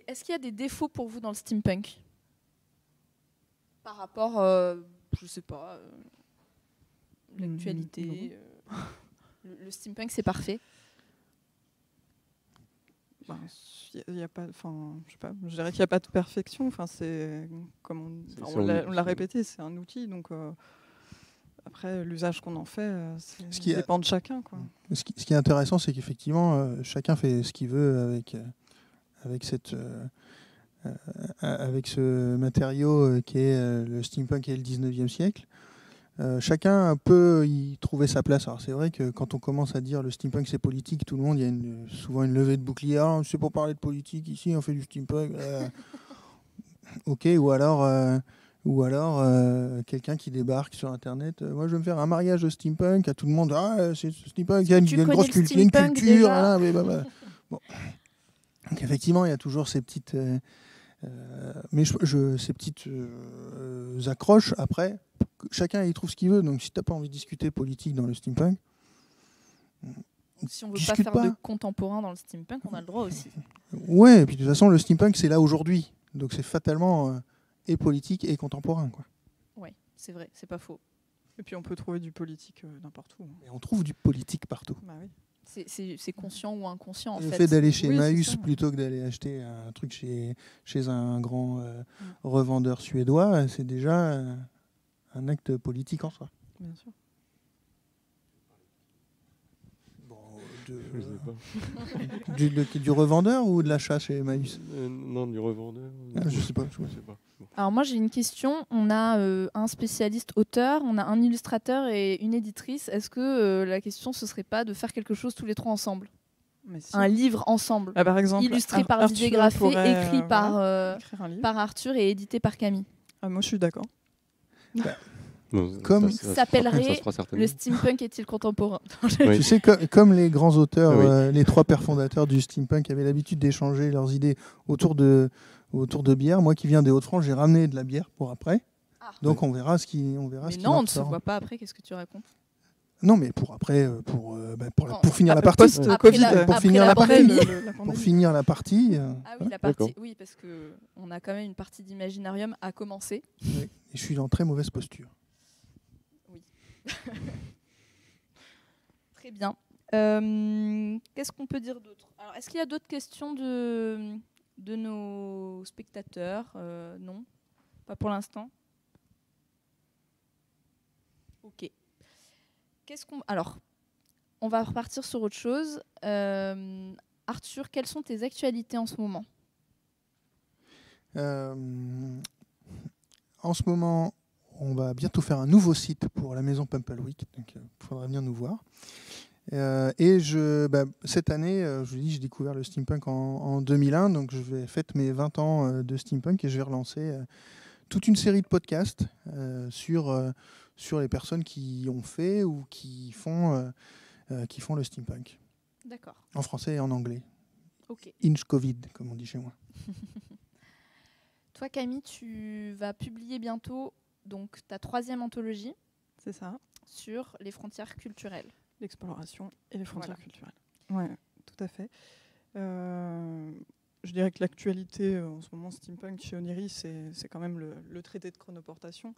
Est-ce qu'il y a des défauts pour vous dans le steampunk ? Par rapport, je ne sais pas, l'actualité Le steampunk, c'est parfait. Y a pas, je sais pas, je dirais qu'il n'y a pas de perfection. C'est comme on l'a répété, c'est un outil. Donc après, l'usage qu'on en fait, ça dépend de chacun. Quoi. Ce qui est intéressant, c'est qu'effectivement, chacun fait ce qu'il veut avec avec ce matériau qui est le steampunk et le 19e siècle. Chacun peut y trouver sa place. Alors c'est vrai que quand on commence à dire le steampunk c'est politique, tout le monde, il y a souvent une levée de bouclier. Ah, c'est pour parler de politique ici, on fait du steampunk. Ok, ou alors quelqu'un qui débarque sur Internet. Moi, je vais me faire un mariage de steampunk. À tout le monde, c'est steampunk. Il y a une grosse culture, il y a une culture. Voilà, bon. Donc effectivement, il y a toujours ces petites, ces petites accroches. Après, chacun y trouve ce qu'il veut. Donc, si t'as pas envie de discuter politique dans le steampunk, si on veut pas faire de contemporain dans le steampunk, on a le droit aussi. Ouais, et puis de toute façon, le steampunk c'est là aujourd'hui. Donc c'est fatalement et politique et contemporain, quoi. Ouais, c'est vrai, c'est pas faux. Et puis on peut trouver du politique n'importe où. Et on trouve du politique partout. Bah oui. C'est conscient ou inconscient en fait. Le fait d'aller chez Emmaüs plutôt que d'aller acheter un truc chez un grand revendeur suédois, c'est déjà un acte politique en soi. Bien sûr. Du revendeur ou de l'achat chez Emmaüs Non, du revendeur. Je sais pas. Bon. Alors moi j'ai une question. On a un spécialiste auteur, on a un illustrateur et une éditrice. Est-ce que la question ce serait pas de faire quelque chose tous les trois ensemble? Si. Un livre ensemble, par exemple, illustré par Didier Graffé, écrit par Arthur et édité par Camille. Moi je suis d'accord. Comme ça s'appellerait le steampunk est-il contemporain? Tu sais, comme les grands auteurs, les trois pères fondateurs du steampunk avaient l'habitude d'échanger leurs idées autour de bière. Moi qui viens des Hauts-de-France, j'ai ramené de la bière pour après. Donc on verra ce qui Mais non, on ne se voit pas après. Qu'est-ce que tu racontes? Non, mais pour après, pour finir la partie. Pour finir la partie. Ah oui, la partie. Oui, parce que on a quand même une partie d'Imaginarium à commencer. Oui. Et je suis en très mauvaise posture. Oui. Très bien. Qu'est-ce qu'on peut dire d'autre? Alors, est-ce qu'il y a d'autres questions de nos spectateurs? Non, pas pour l'instant. Ok. Alors, on va repartir sur autre chose. Arthur, quelles sont tes actualités en ce moment? En ce moment, on va bientôt faire un nouveau site pour la maison Pumple Week, donc il faudra venir nous voir. Et cette année, je vous dis, j'ai découvert le steampunk en 2001, donc je vais fêter mes 20 ans de steampunk et je vais relancer toute une série de podcasts sur les personnes qui ont fait ou qui font le steampunk. D'accord. En français et en anglais. Ok. Inch Covid, comme on dit chez moi. Toi, Camille, tu vas publier bientôt donc ta 3e anthologie. C'est ça. Sur les frontières culturelles. L'exploration et les frontières culturelles. Ouais, tout à fait. Je dirais que l'actualité en ce moment steampunk chez Oniri, c'est quand même le traité de chronoportation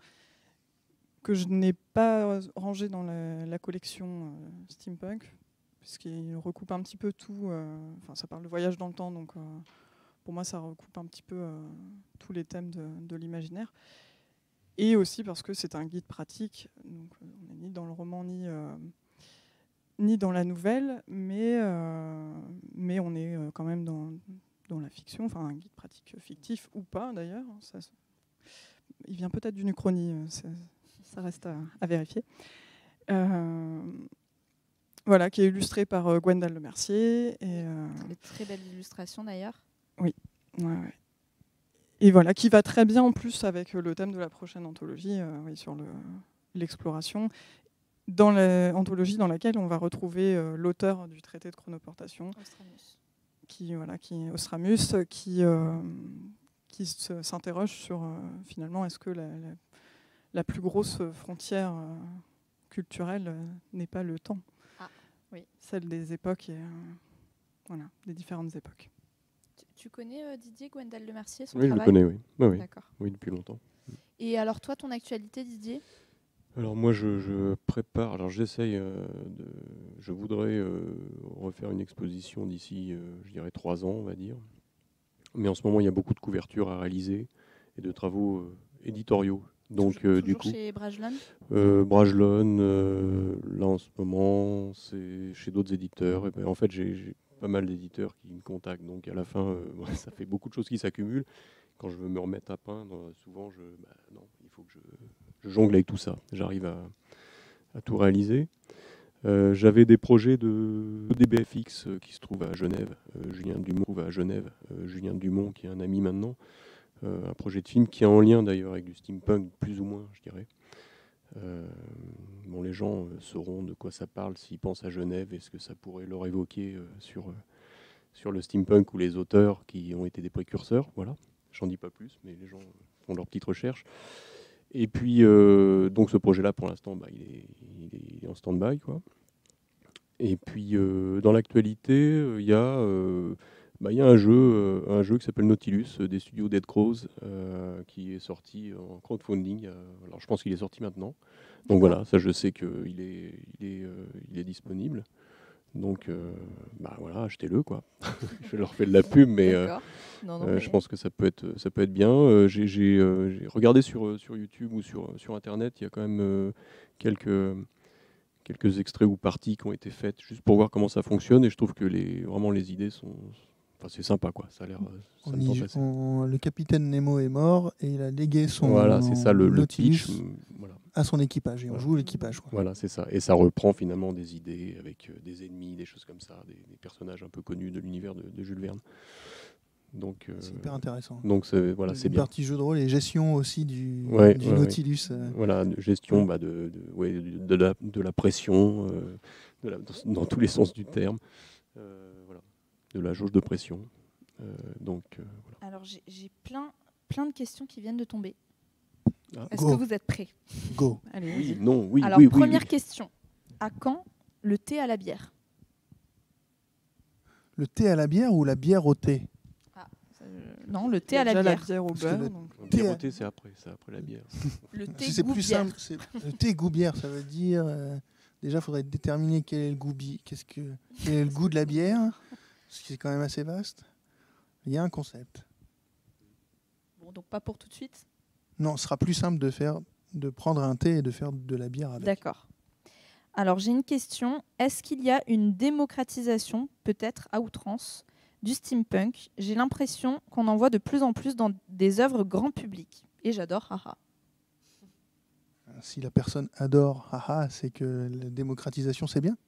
que je n'ai pas rangé dans la collection steampunk, puisqu'il recoupe un petit peu tout. Ça parle de voyage dans le temps, donc pour moi, ça recoupe un petit peu tous les thèmes de l'imaginaire. Et aussi parce que c'est un guide pratique, donc on n'est ni dans le roman ni dans la nouvelle, mais on est quand même dans la fiction, enfin un guide pratique fictif ou pas d'ailleurs. Il vient peut-être d'une uchronie, ça reste à vérifier. Voilà, qui est illustré par Gwendal Lemercier. Des très belles illustrations d'ailleurs. Oui, ouais. Et voilà, qui va très bien en plus avec le thème de la prochaine anthologie, sur l'exploration. Dans l'anthologie dans laquelle on va retrouver l'auteur du traité de chronoportation, Ostramus, qui s'interroge sur finalement est-ce que la plus grosse frontière culturelle n'est pas le temps, celle des époques et des différentes époques. Tu connais Didier Gwendal Lemercier, son travail? Oui, je le connais, oui. D'accord. Oui, depuis longtemps. Et alors toi, ton actualité, Didier? Alors moi, je prépare. Alors j'essaye. Je voudrais refaire une exposition d'ici, je dirais 3 ans, on va dire. Mais en ce moment, il y a beaucoup de couvertures à réaliser et de travaux éditoriaux. Donc du coup, chez Brajlon. Brajlon, là en ce moment, c'est chez d'autres éditeurs. Et en fait, pas mal d'éditeurs qui me contactent, donc à la fin, ça fait beaucoup de choses qui s'accumulent. Quand je veux me remettre à peindre, souvent, non, il faut que je jongle avec tout ça. J'arrive à tout réaliser. J'avais des projets de DBFX qui se trouve à Genève. Julien Dumont, qui est un ami maintenant. Un projet de film qui est en lien d'ailleurs avec du steampunk, plus ou moins, je dirais. Bon, les gens sauront de quoi ça parle s'ils pensent à Genève et ce que ça pourrait leur évoquer sur le steampunk ou les auteurs qui ont été des précurseurs. Voilà, j'en dis pas plus, mais les gens font leurs petites recherches. Et puis, donc ce projet-là, pour l'instant, il est en stand-by, quoi. Et puis, dans l'actualité, il y a un jeu qui s'appelle Nautilus, des studios Dead Crows, qui est sorti en crowdfunding. Alors, je pense qu'il est sorti maintenant. Donc voilà, ça, je sais qu'il est disponible. Donc, voilà, achetez-le, quoi. Je leur fais de la pub, mais je pense que ça peut être bien. J'ai regardé sur YouTube ou sur Internet, il y a quand même quelques extraits ou parties qui ont été faites juste pour voir comment ça fonctionne, et je trouve que vraiment les idées sont... Enfin, c'est sympa, quoi. Ça a l'air... le capitaine Nemo est mort et il a légué son voilà, c'est ça, le Nautilus pitch, voilà. À son équipage, et on joue l'équipage, quoi. Voilà, c'est ça. Et ça reprend finalement des idées avec des ennemis, des choses comme ça, des personnages un peu connus de l'univers de Jules Verne. Donc, c'est hyper intéressant. Donc c'est bien. Une partie jeu de rôle et gestion aussi du Nautilus. Voilà, gestion de la pression, dans tous les sens du terme, voilà, de la jauge de pression. Voilà. Alors j'ai plein de questions qui viennent de tomber. Est-ce Go. que vous êtes prêts? Go. Allez, oui, non, oui. Alors, oui, première question. À quand le thé à la bière? Le thé à la bière ou la bière au thé? Non, le thé à la bière. La bière au beurre. Le bière au thé, c'est après la bière. Le thé Si c'est goût plus bière. simple, le thé goût bière, ça veut dire déjà, il faudrait déterminer quel est le goût quel est le goût de la bière, ce qui est quand même assez vaste. Il y a un concept. Bon, donc pas pour tout de suite. Non, ce sera plus simple de prendre un thé et de faire de la bière avec. D'accord. Alors j'ai une question. Est-ce qu'il y a une démocratisation, peut-être à outrance, du steampunk? J'ai l'impression qu'on en voit de plus en plus dans des œuvres grand public. Et j'adore, haha. Si la personne adore, haha, c'est que la démocratisation, c'est bien.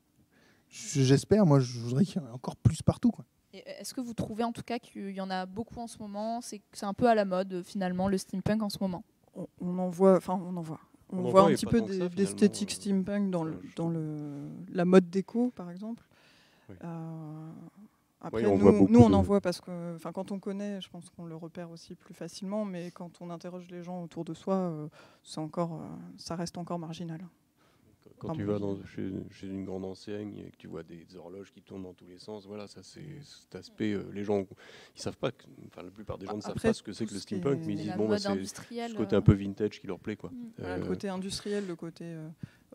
J'espère, moi, je voudrais qu'il y en ait encore plus partout, quoi. Et est-ce que vous trouvez en tout cas qu'il y en a beaucoup en ce moment? C'est un peu à la mode, finalement, le steampunk en ce moment. On en voit. On voit un petit peu d'esthétique steampunk dans la mode déco, par exemple. Oui. Après, oui, nous, on en voit parce que quand on connaît, je pense qu'on le repère aussi plus facilement, mais quand on interroge les gens autour de soi, ça reste encore marginal. Quand tu vas chez une grande enseigne et que tu vois des horloges qui tournent dans tous les sens, voilà, ça c'est cet aspect. Les gens, ils savent pas. La plupart des gens ne savent pas ce que c'est que le steampunk, mais ils disent c'est ce côté un peu vintage qui leur plaît, quoi. Le côté industriel, le côté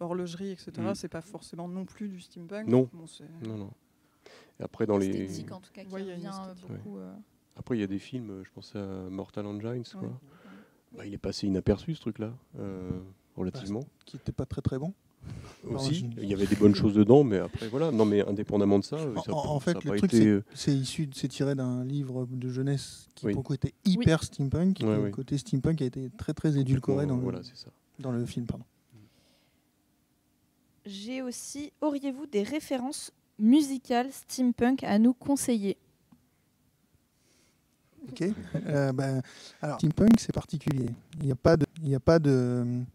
horlogerie, etc. C'est pas forcément non plus du steampunk. Non. Bon, non. Et après dans les. Esthétique en tout cas qui revient beaucoup. Après il y a des films, je pense à Mortal Engines, quoi. Il est passé inaperçu ce truc-là, relativement. Qui n'était pas très très bon. Aussi, il y avait des bonnes choses dedans, mais après voilà. Non, mais indépendamment de ça, en fait, ça le truc c'est tiré d'un livre de jeunesse qui pour le coup était hyper steampunk. Le côté steampunk a été très très édulcoré dans le film, pardon. J'ai aussi. Auriez-vous des références musicales steampunk à nous conseiller? Ok. Alors steampunk c'est particulier. Il n'y a pas de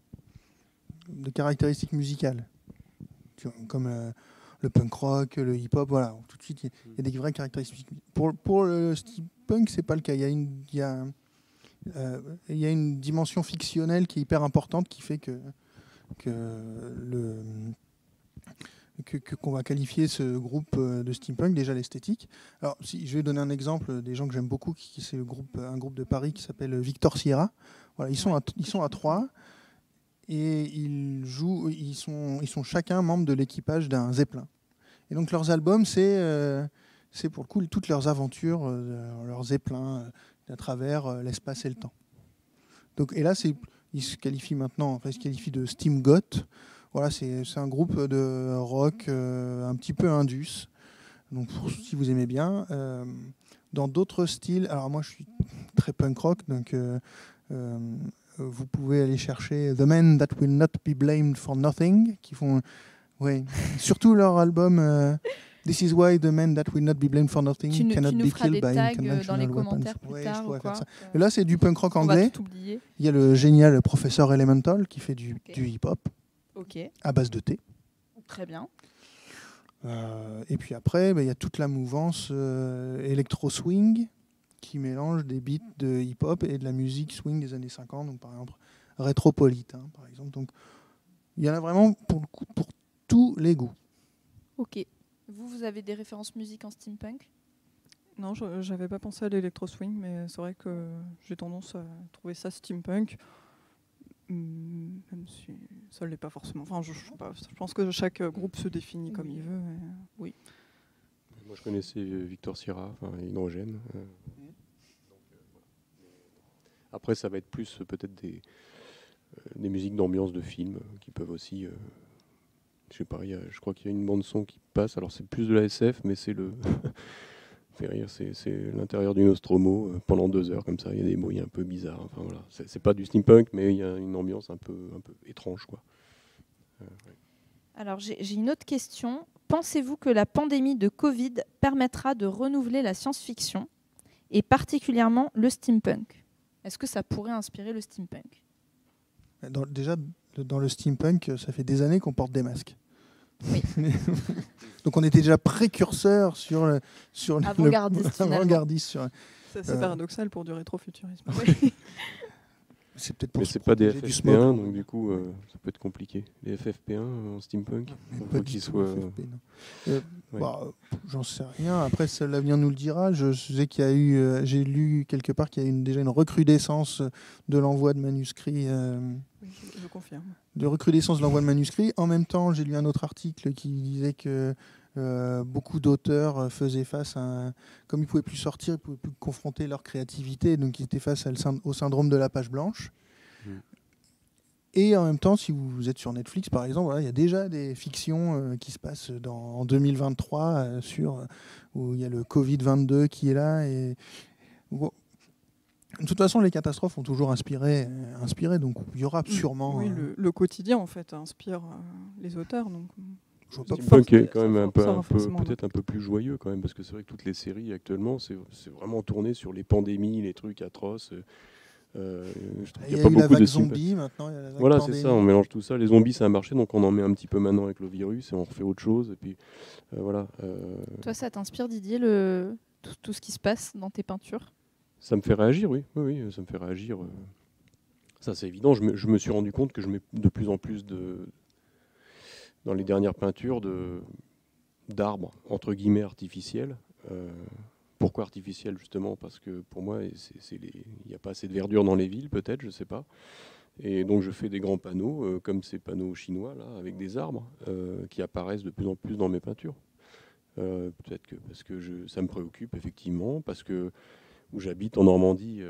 caractéristiques musicales, comme le punk rock, le hip-hop, voilà. Tout de suite, il y a des vraies caractéristiques. Pour le steampunk, c'est pas le cas. Il y a une dimension fictionnelle qui est hyper importante, qui fait qu'on va qualifier ce groupe de steampunk, déjà l'esthétique. Alors, si je vais donner un exemple des gens que j'aime beaucoup, c'est un groupe de Paris qui s'appelle Victor Sierra. Voilà, ils sont à 3. Et ils sont chacun membre de l'équipage d'un Zeppelin. Et donc leurs albums, c'est pour le coup toutes leurs aventures, leurs Zeppelins à travers l'espace et le temps. Donc, et là, ils se qualifient maintenant, ils se qualifient de Steam Goth. Voilà, c'est un groupe de rock un petit peu indus, Donc si vous aimez bien. Dans d'autres styles, alors moi je suis très punk rock, donc vous pouvez aller chercher The Men That Will Not Be Blamed for Nothing, qui font, surtout leur album This Is Why The Men That Will Not Be Blamed for Nothing Cannot Be Killed by Conventional dans les Weapons. commentaires plus tard ou quoi. Et là c'est du punk rock On anglais. va tout oublier. Il y a le génial Professeur Elemental qui fait du hip-hop à base de thé. Très bien. Et puis après, il y a toute la mouvance électro-swing qui mélange des beats de hip-hop et de la musique swing des années 50, donc par exemple Rétropolitain, par exemple. Donc il y en a vraiment pour tous les goûts. Ok. Vous avez des références musique en steampunk? Non, je n'avais pas pensé à l'électro-swing, mais c'est vrai que j'ai tendance à trouver ça steampunk. Même si ça ne l'est pas forcément. Enfin, je pense que chaque groupe se définit comme il veut. Oui. Moi, je connaissais Victor Sierra, Hydrogène. Après, ça va être plus peut-être des musiques d'ambiance de film qui peuvent aussi... je sais pas, je crois qu'il y a une bande-son qui passe. Alors, c'est plus de la SF, mais c'est le... fait rire, c'est l'intérieur du Nostromo pendant 2 heures comme ça. Il y a des bruits un peu bizarres. Enfin voilà, c'est pas du steampunk, mais il y a une ambiance un peu étrange, quoi. Ouais. Alors j'ai une autre question. Pensez-vous que la pandémie de Covid permettra de renouveler la science-fiction et particulièrement le steampunk? Est-ce que ça pourrait inspirer le steampunk? Déjà, dans le steampunk, ça fait des années qu'on porte des masques. Oui. Donc on était déjà précurseurs sur avant-gardiste. Avant-gardiste c'est paradoxal pour du rétrofuturisme. Oui. C'est peut-être pour mais c'est pas des FFP1, donc du coup ça peut être compliqué. Les FFP1 en steampunk, pas qu'ils soient. J'en sais rien. Après, l'avenir nous le dira. Je sais qu'il y a eu, j'ai lu quelque part qu'il y a déjà une recrudescence de l'envoi de manuscrits. Oui, je confirme. De recrudescence de l'envoi de manuscrits. En même temps, j'ai lu un autre article qui disait que beaucoup d'auteurs faisaient face à comme ils ne pouvaient plus sortir, ils ne pouvaient plus confronter leur créativité, donc ils étaient face au syndrome de la page blanche. Et en même temps, si vous êtes sur Netflix, par exemple, il y a déjà des fictions qui se passent en 2023 où il y a le Covid-22 qui est là. Et de toute façon, les catastrophes ont toujours inspiré, donc il y aura sûrement... Oui, le quotidien, en fait, inspire les auteurs. Donc... Steampunk est quand même peut-être un peu plus joyeux quand même, parce que c'est vrai que toutes les séries actuellement, c'est vraiment tourné sur les pandémies, les trucs atroces. Il y a eu la vague zombie, maintenant il y a la vague voilà, pandémie. c'est ça, on mélange tout ça. Les zombies, ça a marché, donc on en met un petit peu maintenant avec le virus et on refait autre chose. Et puis voilà. Toi, ça t'inspire, Didier, tout ce qui se passe dans tes peintures? Ça me fait réagir, oui, ça me fait réagir. Ça, c'est évident. Je me suis rendu compte que je mets de plus en plus dans les dernières peintures d'arbres, entre guillemets, artificiels. Pourquoi artificiels, justement? Parce que pour moi, il n'y a pas assez de verdure dans les villes, peut-être, je ne sais pas. Et donc je fais des grands panneaux, comme ces panneaux chinois, là, avec des arbres, qui apparaissent de plus en plus dans mes peintures. Peut-être que parce que ça me préoccupe, effectivement, parce que où j'habite en Normandie,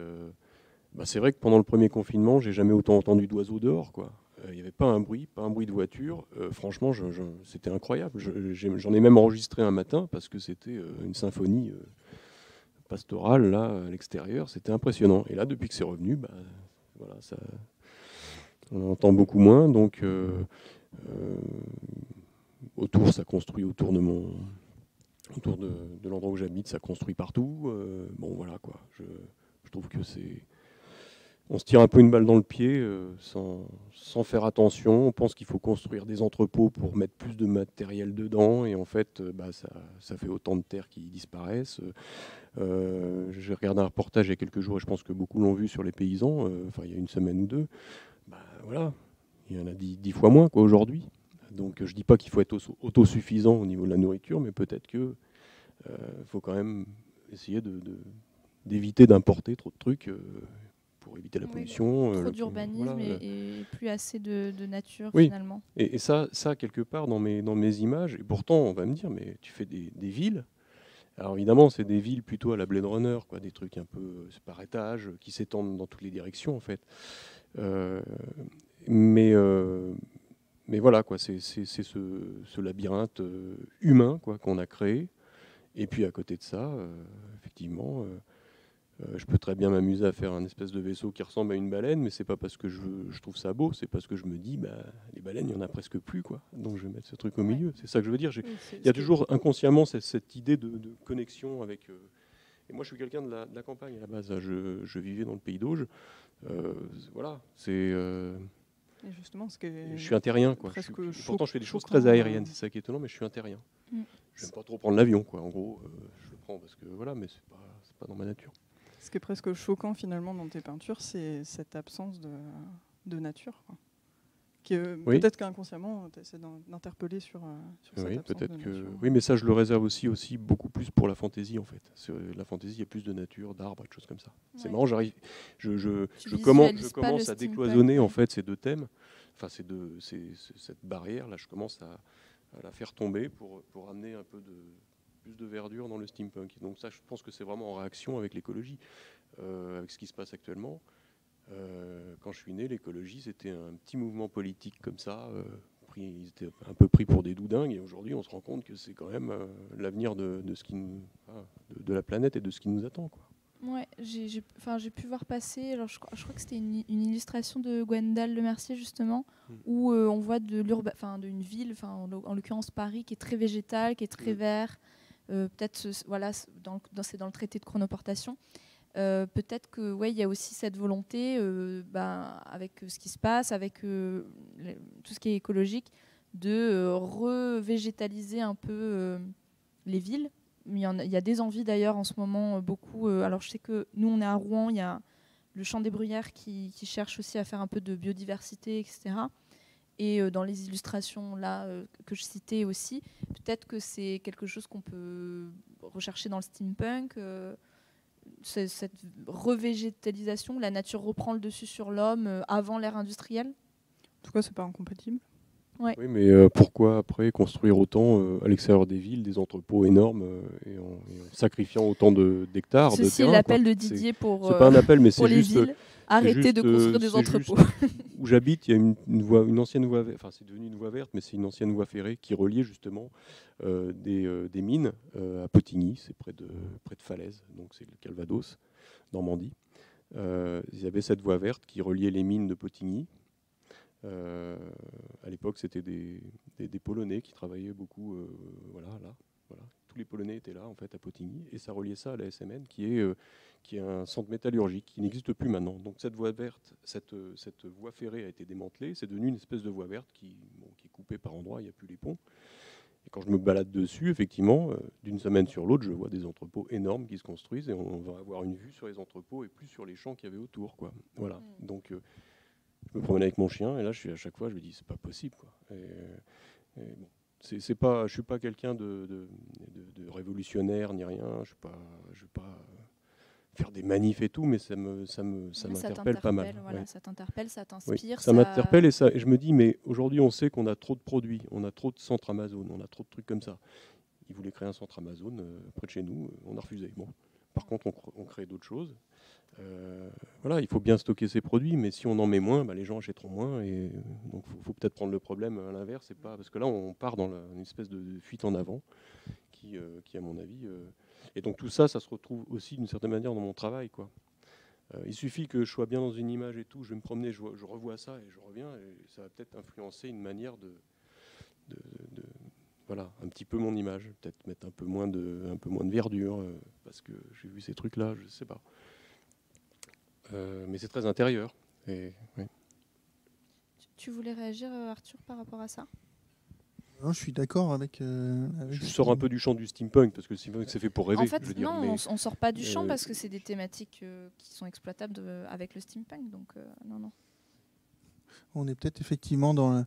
c'est vrai que pendant le premier confinement, j'ai jamais autant entendu d'oiseaux dehors, quoi. Il n'y avait pas un bruit de voiture. Franchement, c'était incroyable. J'en ai même enregistré un matin parce que c'était une symphonie pastorale là à l'extérieur. C'était impressionnant. Et là, depuis que c'est revenu, voilà, on entend beaucoup moins. Donc autour, ça construit autour de l'endroit où j'habite, ça construit partout. Bon, voilà quoi. Je trouve que on se tire un peu une balle dans le pied sans faire attention. On pense qu'il faut construire des entrepôts pour mettre plus de matériel dedans. Et en fait, ça fait autant de terres qui disparaissent. J'ai regardé un reportage il y a quelques jours, et je pense que beaucoup l'ont vu, sur les paysans. Il y a une semaine ou deux. Voilà, il y en a 10 fois moins quoi, aujourd'hui. Donc je ne dis pas qu'il faut être autosuffisant au niveau de la nourriture, mais peut-être qu'il faut quand même essayer d'éviter d'importer trop de trucs pour éviter la pollution. Trop d'urbanisme et plus assez de nature, oui. Finalement. Et ça, quelque part, dans mes images, et pourtant, on va me dire, mais tu fais des villes. Alors évidemment, c'est des villes plutôt à la Blade Runner, quoi, des trucs un peu par étage, qui s'étendent dans toutes les directions, en fait. Mais voilà, quoi, c'est ce labyrinthe humain, quoi, qu'on a créé. Et puis à côté de ça, effectivement, je peux très bien m'amuser à faire un espèce de vaisseau qui ressemble à une baleine, mais c'est pas parce que je trouve ça beau, c'est parce que je me dis, les baleines, il y en a presque plus, quoi. Donc je vais mettre ce truc au milieu. C'est ça que je veux dire. Il y a toujours inconsciemment cette idée de connexion avec. Et moi, je suis quelqu'un de la campagne à la base. Je vivais dans le pays d'Auge. Voilà, c'est. Et justement, je suis un terrien, quoi. Pourtant, je fais des choses très aériennes. C'est ça qui est étonnant, mais je suis un terrien. J'aime pas trop prendre l'avion, quoi. En gros, je le prends parce que voilà, mais c'est pas dans ma nature. Ce qui est presque choquant finalement dans tes peintures, c'est cette absence de nature, quoi. Peut-être qu'inconsciemment, tu essaies d'interpeller sur cette absence peut-être de que nature. oui, mais ça, je le réserve aussi beaucoup plus pour la fantaisie, en fait. La fantaisie, il y a plus de nature, d'arbres, et de choses comme ça. Ouais. C'est marrant, je commence à décloisonner en fait ces deux thèmes, enfin cette barrière là, je commence à la faire tomber pour amener un peu plus de verdure dans le steampunk. Donc ça, je pense que c'est vraiment en réaction avec l'écologie, avec ce qui se passe actuellement. Quand je suis né, l'écologie, c'était un petit mouvement politique comme ça. Ils étaient un peu pris pour des doudingues, et aujourd'hui, on se rend compte que c'est quand même l'avenir de la planète et de ce qui nous attend, quoi. Ouais, j'ai pu voir passer. Alors je crois que c'était une illustration de Gwendal Le Mercier justement, où on voit d'une ville, en l'occurrence Paris, qui est très végétale, qui est très vert. Peut-être voilà, c'est dans le traité de chronoportation. Peut-être que il y a aussi cette volonté, avec ce qui se passe, avec tout ce qui est écologique, de revégétaliser un peu les villes. Il y a des envies d'ailleurs en ce moment beaucoup. Alors je sais que nous on est à Rouen, il y a le Champ des Bruyères qui cherche aussi à faire un peu de biodiversité, etc. Et dans les illustrations là que je citais aussi, peut-être que c'est quelque chose qu'on peut rechercher dans le steampunk. Cette revégétalisation, la nature reprend le dessus sur l'homme avant l'ère industrielle. En tout cas, c'est pas incompatible. Ouais. Oui, mais pourquoi après construire autant à l'extérieur des villes, des entrepôts énormes et en sacrifiant autant d'hectares de terrain. C'est l'appel de Didier pour c'est pas un appel, mais pour les villes. Arrêtez de construire des entrepôts. Où j'habite, il y a une ancienne voie verte, enfin c'est devenu une voie verte, mais c'est une ancienne voie ferrée qui reliait justement des mines à Potigny, c'est près de Falaise, donc c'est le Calvados, Normandie. Il y avait cette voie verte qui reliait les mines de Potigny. À l'époque, c'était des Polonais qui travaillaient beaucoup, là. Tous les Polonais étaient là, en fait, à Potigny, et ça reliait ça à la SMN, qui est un centre métallurgique qui n'existe plus maintenant. Donc cette voie verte, cette voie ferrée a été démantelée, c'est devenu une espèce de voie verte qui est coupée par endroits, il n'y a plus les ponts. Et quand je me balade dessus, effectivement, d'une semaine sur l'autre, je vois des entrepôts énormes qui se construisent, et on va avoir une vue sur les entrepôts et plus sur les champs qu'il y avait autour, quoi. Voilà. Donc je me promène avec mon chien, et là, à chaque fois, je me dis, c'est pas possible, quoi. Et bon. Je ne suis pas quelqu'un de révolutionnaire ni rien. Je ne vais pas faire des manifs et tout, mais ça m'interpelle pas mal. Voilà, ouais. Ça t'interpelle, ça t'inspire. Oui, ça m'interpelle et je me dis, mais aujourd'hui, on sait qu'on a trop de produits, on a trop de centres Amazon, on a trop de trucs comme ça. Ils voulaient créer un centre Amazon près de chez nous, on a refusé. Bon. Par contre, on crée d'autres choses. Voilà, il faut bien stocker ses produits, mais si on en met moins, les gens achèteront moins. Et donc, il faut peut-être prendre le problème à l'inverse. C'est pas parce que là, on part dans une espèce de fuite en avant, qui à mon avis. Et donc tout ça, ça se retrouve aussi d'une certaine manière dans mon travail, quoi. Il suffit que je sois bien dans une image et tout, je vais me promener, je revois ça et je reviens, et ça va peut-être influencer une manière voilà, un petit peu mon image, peut-être mettre un peu moins de verdure, parce que j'ai vu ces trucs-là, je sais pas. Mais c'est très intérieur. Et, oui. Tu voulais réagir, Arthur, par rapport à ça ? Non, je suis d'accord avec je sors un peu du champ du steampunk, parce que le steampunk, c'est fait pour rêver. En fait, je veux dire, on ne sort pas du champ, parce que c'est des thématiques qui sont exploitables avec le steampunk. Donc, non. On est peut-être effectivement dans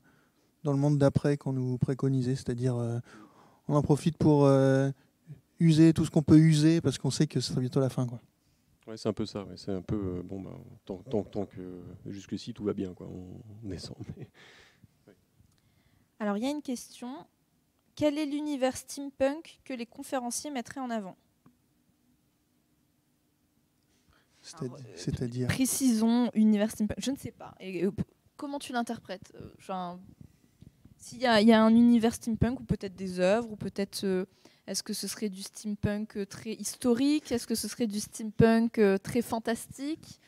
le monde d'après qu'on nous préconisait, c'est-à-dire on en profite pour user tout ce qu'on peut user, parce qu'on sait que ce sera bientôt la fin, quoi. Ouais, c'est un peu ça. Ouais. C'est un peu tant que jusqu'ici tout va bien, quoi. On est sans. Mais... Ouais. Alors il y a une question. Quel est l'univers steampunk que les conférenciers mettraient en avant ? C'est-à-dire précisons univers steampunk. Je ne sais pas. Et comment tu l'interprètes ? S'il y a un univers steampunk, ou peut-être des œuvres, ou peut-être Est-ce que ce serait du steampunk très historique? Est-ce que ce serait du steampunk très fantastique?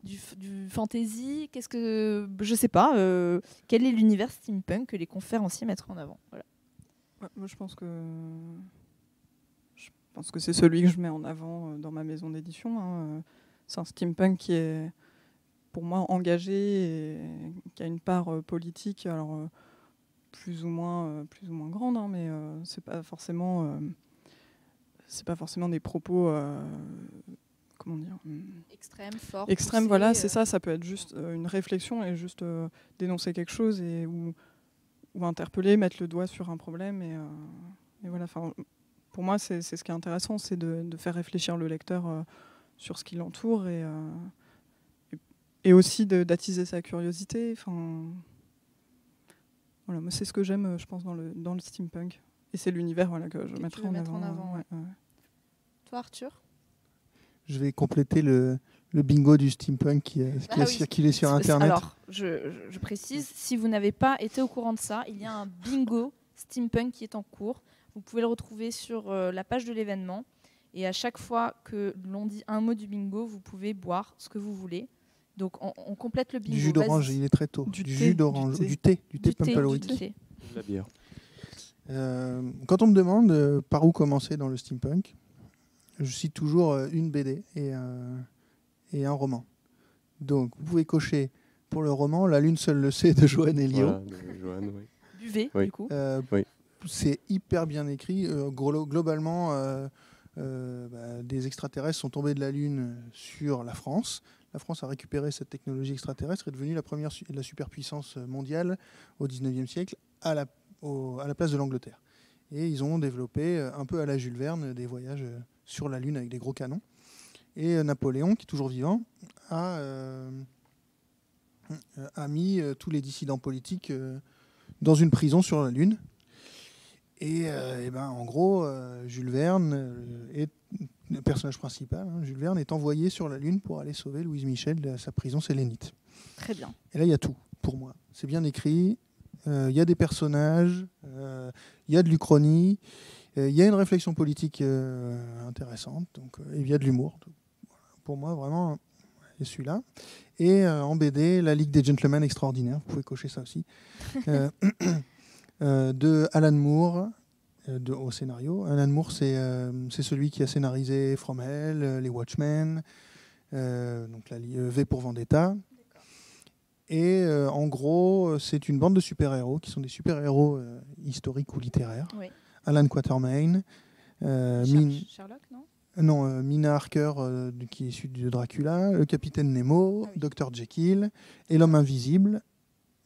Du fantasy? Je sais pas. Quel est l'univers steampunk que les conférenciers mettraient en avant? Voilà. Ouais, moi, je pense que c'est celui que je mets en avant dans ma maison d'édition. Hein. C'est un steampunk qui est, pour moi, engagé et qui a une part politique, alors plus ou moins grande, hein, mais c'est pas forcément des propos, comment dire, extrêmes. Voilà, c'est ça. Ça peut être juste une réflexion et juste dénoncer quelque chose ou interpeller, mettre le doigt sur un problème et voilà. Enfin, pour moi, c'est ce qui est intéressant, c'est de faire réfléchir le lecteur sur ce qui l'entoure et aussi d'attiser sa curiosité. Enfin, voilà, moi, c'est ce que j'aime, je pense, dans le steampunk. Et c'est l'univers que je mettrai en avant. Ouais. Toi, Arthur? Je vais compléter le bingo du steampunk qui a circulé sur Internet. Alors, je précise, si vous n'avez pas été au courant de ça, il y a un bingo steampunk qui est en cours. Vous pouvez le retrouver sur la page de l'événement. Et à chaque fois que l'on dit un mot du bingo, vous pouvez boire ce que vous voulez. Donc, on complète le bingo. Du jus d'orange, il est très tôt. Du jus d'orange, du thé Pumpelwitz. La bière. Quand on me demande par où commencer dans le steampunk, je cite toujours une BD et un roman. Donc, vous pouvez cocher pour le roman La Lune seule le sait de Joanne Elio. Voilà, Joanne, oui. Buvez, oui. Du coup. Oui. C'est hyper bien écrit. Globalement, des extraterrestres sont tombés de la Lune sur la France. La France a récupéré cette technologie extraterrestre et est devenue la superpuissance mondiale au XIXe siècle à la place de l'Angleterre. Et ils ont développé, un peu à la Jules Verne, des voyages sur la Lune avec des gros canons. Et Napoléon, qui est toujours vivant, a mis tous les dissidents politiques dans une prison sur la Lune. Et en gros, Jules Verne est le personnage principal. Jules Verne est envoyé sur la Lune pour aller sauver Louise Michel de sa prison sélénite. Très bien. Et là, il y a tout, pour moi. C'est bien écrit, il y a des personnages, il y a de l'Uchronie, il y a une réflexion politique intéressante, donc, et il y a de l'humour. Pour moi, vraiment, c'est celui-là. Et en BD, La Ligue des Gentlemen Extraordinaires, vous pouvez cocher ça aussi. De Alan Moore au scénario. Alan Moore, c'est celui qui a scénarisé From Hell, les Watchmen, donc V pour Vendetta. Et en gros, c'est une bande de super-héros qui sont des super-héros historiques ou littéraires. Oui. Alan Quatermain, Sherlock, non ? Non, Mina Harker, qui est issue de Dracula, le Capitaine Nemo, Dr Jekyll et l'Homme Invisible.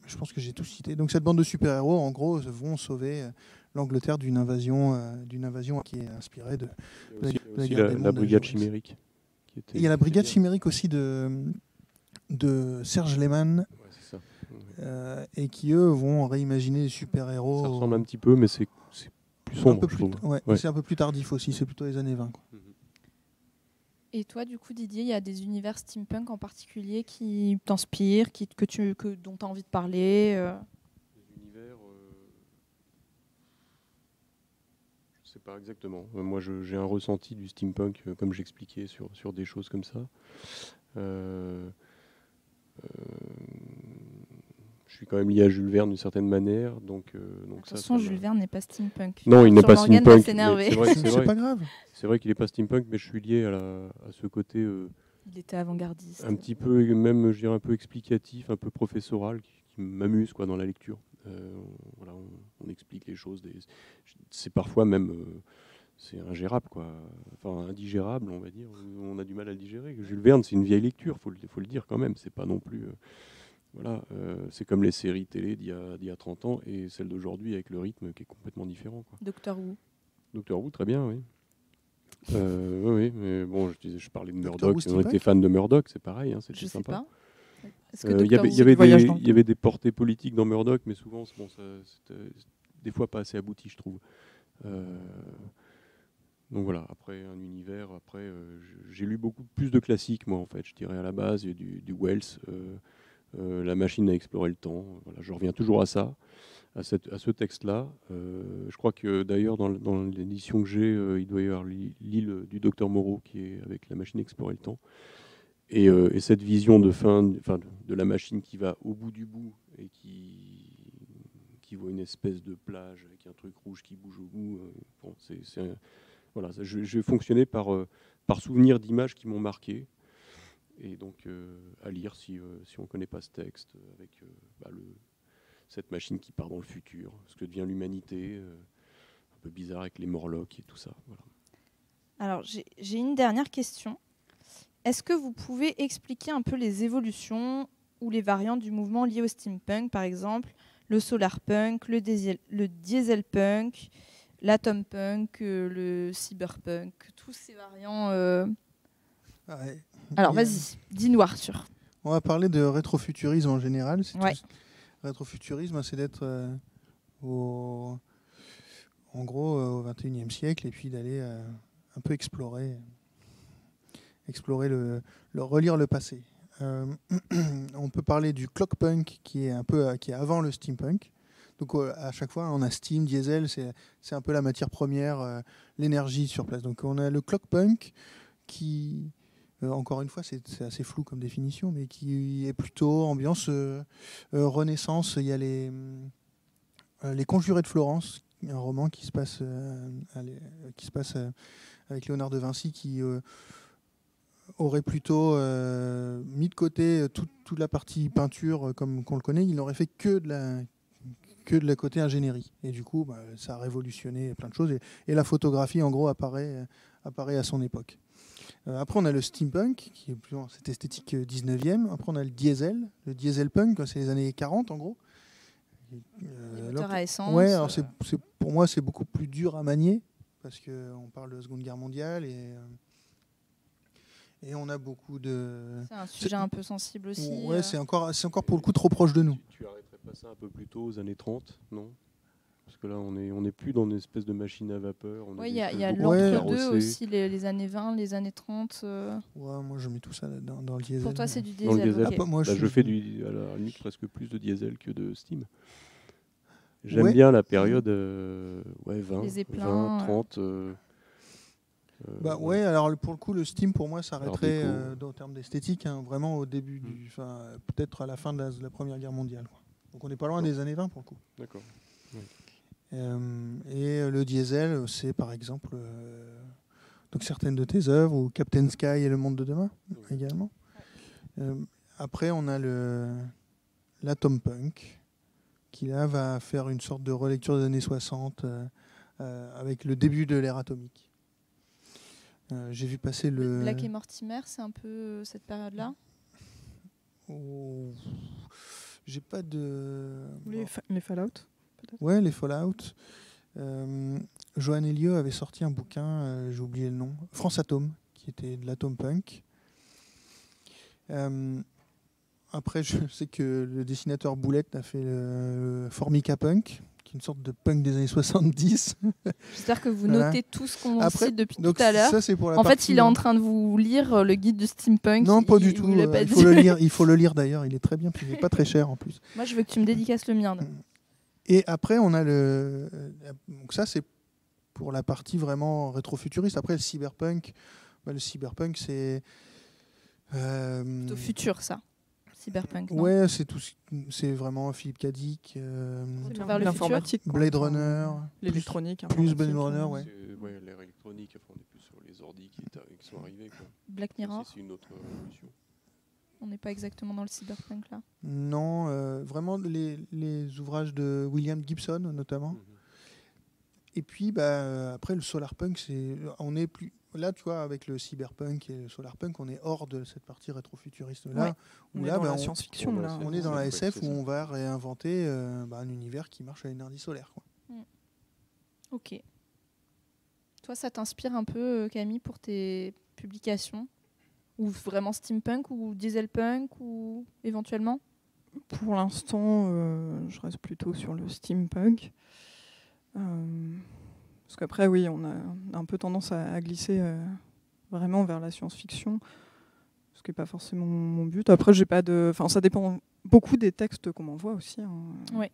Je pense que j'ai tout cité. Donc cette bande de super-héros, en gros, vont sauver l'Angleterre d'une invasion qui est inspirée de la guerre des mondes. La Brigade Chimérique. Il y a la Brigade Chimérique aussi de Serge Lehmann. Ouais, c'est ça. Et qui, eux, vont réimaginer les super-héros. Ça ressemble un petit peu, mais c'est plus sombre, je trouve. C'est un peu plus tardif aussi, c'est plutôt les années 20. Quoi. Et toi, du coup, Didier, il y a des univers steampunk en particulier qui t'inspirent, dont tu as envie de parler Des univers, je ne sais pas exactement. Moi, j'ai un ressenti du steampunk, comme j'expliquais, sur des choses comme ça. Je suis quand même lié à Jules Verne d'une certaine manière, donc attention, Jules Verne n'est pas steampunk. Non, il n'est pas steampunk. C'est pas grave. C'est vrai qu'il n'est pas steampunk, mais je suis lié à ce côté. Il était avant-gardiste. Un petit peu, même, je dirais, un peu explicatif, un peu professoral, qui m'amuse dans la lecture. Voilà, on explique les choses. C'est parfois même. C'est ingérable, enfin indigérable, on va dire. On a du mal à le digérer. Jules Verne, c'est une vieille lecture, faut le dire quand même. C'est pas non plus. Voilà, c'est comme les séries télé d'il y a 30 ans et celles d'aujourd'hui avec le rythme qui est complètement différent. Doctor Who. Doctor Who, très bien, oui. Oui, mais bon, je parlais de Murdoch. On était fan de Murdoch, c'est pareil, c'était sympa. Il y avait des portées politiques dans Murdoch, mais souvent, c'était des fois pas assez abouti, je trouve. Donc voilà, après un univers, j'ai lu beaucoup plus de classiques, moi, en fait, je dirais à la base, du Wells. la machine à explorer le temps. Voilà, je reviens toujours à ça, à ce texte-là. Je crois que d'ailleurs dans l'édition que j'ai, il doit y avoir l'île du docteur Moreau qui est avec la machine à explorer le temps. Et cette vision de la machine qui va au bout du bout et qui voit une espèce de plage avec un truc rouge qui bouge au bout. Bon, voilà, je vais fonctionner par souvenir d'images qui m'ont marqué. Et donc à lire si on ne connaît pas ce texte, avec cette machine qui part dans le futur, ce que devient l'humanité, un peu bizarre avec les Morlocks et tout ça. Voilà. Alors j'ai une dernière question. Est-ce que vous pouvez expliquer un peu les évolutions ou les variantes du mouvement lié au steampunk, par exemple le solarpunk, le dieselpunk, l'atompunk, le cyberpunk, tous ces variants Ouais. Alors vas-y, dis-nous Arthur. On va parler de rétrofuturisme en général. Ouais. Rétrofuturisme, c'est d'être au XXIe siècle et puis d'aller un peu explorer relire le passé. On peut parler du clockpunk qui est avant le steampunk. Donc à chaque fois, on a steam, diesel, c'est un peu la matière première, l'énergie sur place. Donc on a le clockpunk qui, encore une fois, c'est assez flou comme définition, mais qui est plutôt ambiance Renaissance. Il y a les Conjurés de Florence, un roman qui se passe avec Léonard de Vinci, qui aurait plutôt mis de côté toute la partie peinture comme qu'on le connaît. Il n'aurait fait que de la côté ingénierie. Et du coup, ça a révolutionné plein de choses. Et la photographie, en gros, apparaît à son époque. Après, on a le steampunk, qui est plus dans cette esthétique 19e. Après, on a le dieselpunk, c'est les années 40, en gros. Les moteurs à essence. Ouais, alors pour moi, c'est beaucoup plus dur à manier, parce qu'on parle de Seconde Guerre mondiale, et on a beaucoup de... C'est un sujet un peu sensible aussi. Ouais, c'est encore pour le coup trop proche de nous. Tu arrêterais pas ça un peu plus tôt, aux années 30, non ? Parce que là, on est plus dans une espèce de machine à vapeur. Oui, il y a l'entre-deux aussi, les années 20, les années 30. Ouais, moi, je mets tout ça dans le diesel. Pour toi, c'est du diesel. Dans le diesel. Okay. Moi, je fais à la limite presque plus de diesel que de steam. J'aime bien la période 20, les éplins, 20, 30. Ouais, alors pour le coup, le steam, pour moi, s'arrêterait en termes d'esthétique, vraiment au début, peut-être à la fin de la Première Guerre mondiale. Quoi. Donc on n'est pas loin des années 20 pour le coup. D'accord. Oui. Et le diesel, c'est par exemple donc certaines de tes œuvres, ou Captain Sky et Le Monde de Demain, également. Après, on a l'atompunk, qui là va faire une sorte de relecture des années 60 avec le début de l'ère atomique. J'ai vu passer le... Black et Mortimer, c'est un peu cette période-là. J'ai pas de... Les Fallout, peut-être. Ouais, les Fallout. Johan Elliot avait sorti un bouquin, j'ai oublié le nom, France Atome, qui était de l'atompunk. Après, je sais que le dessinateur Boulette a fait le Formica Punk, qui est une sorte de punk des années 70. J'espère que vous notez tout ce qu'on cite depuis tout à l'heure. Ça, c'est pour en fait, il est en train de vous lire le guide du steampunk. Non, pas du tout. Il faut le lire d'ailleurs. Il est très bien, puis il n'est pas très cher en plus. Moi, je veux que tu me dédicaces le mien. Et après, on a donc ça, c'est pour la partie vraiment rétro-futuriste. Après, le cyberpunk, c'est... Plutôt futur, ça. Cyberpunk, non ? Ouais, c'est vraiment Philippe K. Dick, l'informatique, Blade Runner, l'électronique, plus Blade Runner, ouais. L'ère électronique, on est plus sur les ordi qui sont arrivés. Quoi. Black Mirror. C'est une autre révolution. On n'est pas exactement dans le cyberpunk là. Non, vraiment les ouvrages de William Gibson notamment. Et puis après le solarpunk, on est plus là, tu vois, avec le cyberpunk et le solarpunk, on est hors de cette partie rétrofuturiste là. Ouais. On est dans la science-fiction là. On est dans la SF où on va réinventer un univers qui marche à l'énergie solaire. Quoi. Ok. Toi, ça t'inspire un peu, Camille, pour tes publications ? Ou vraiment steampunk ou dieselpunk ou éventuellement ? Pour l'instant, je reste plutôt sur le steampunk. Parce qu'après, oui, on a un peu tendance à glisser vraiment vers la science-fiction, ce qui n'est pas forcément mon but. Après, j'ai pas de... ça dépend beaucoup des textes qu'on m'envoie aussi. Hein. Oui.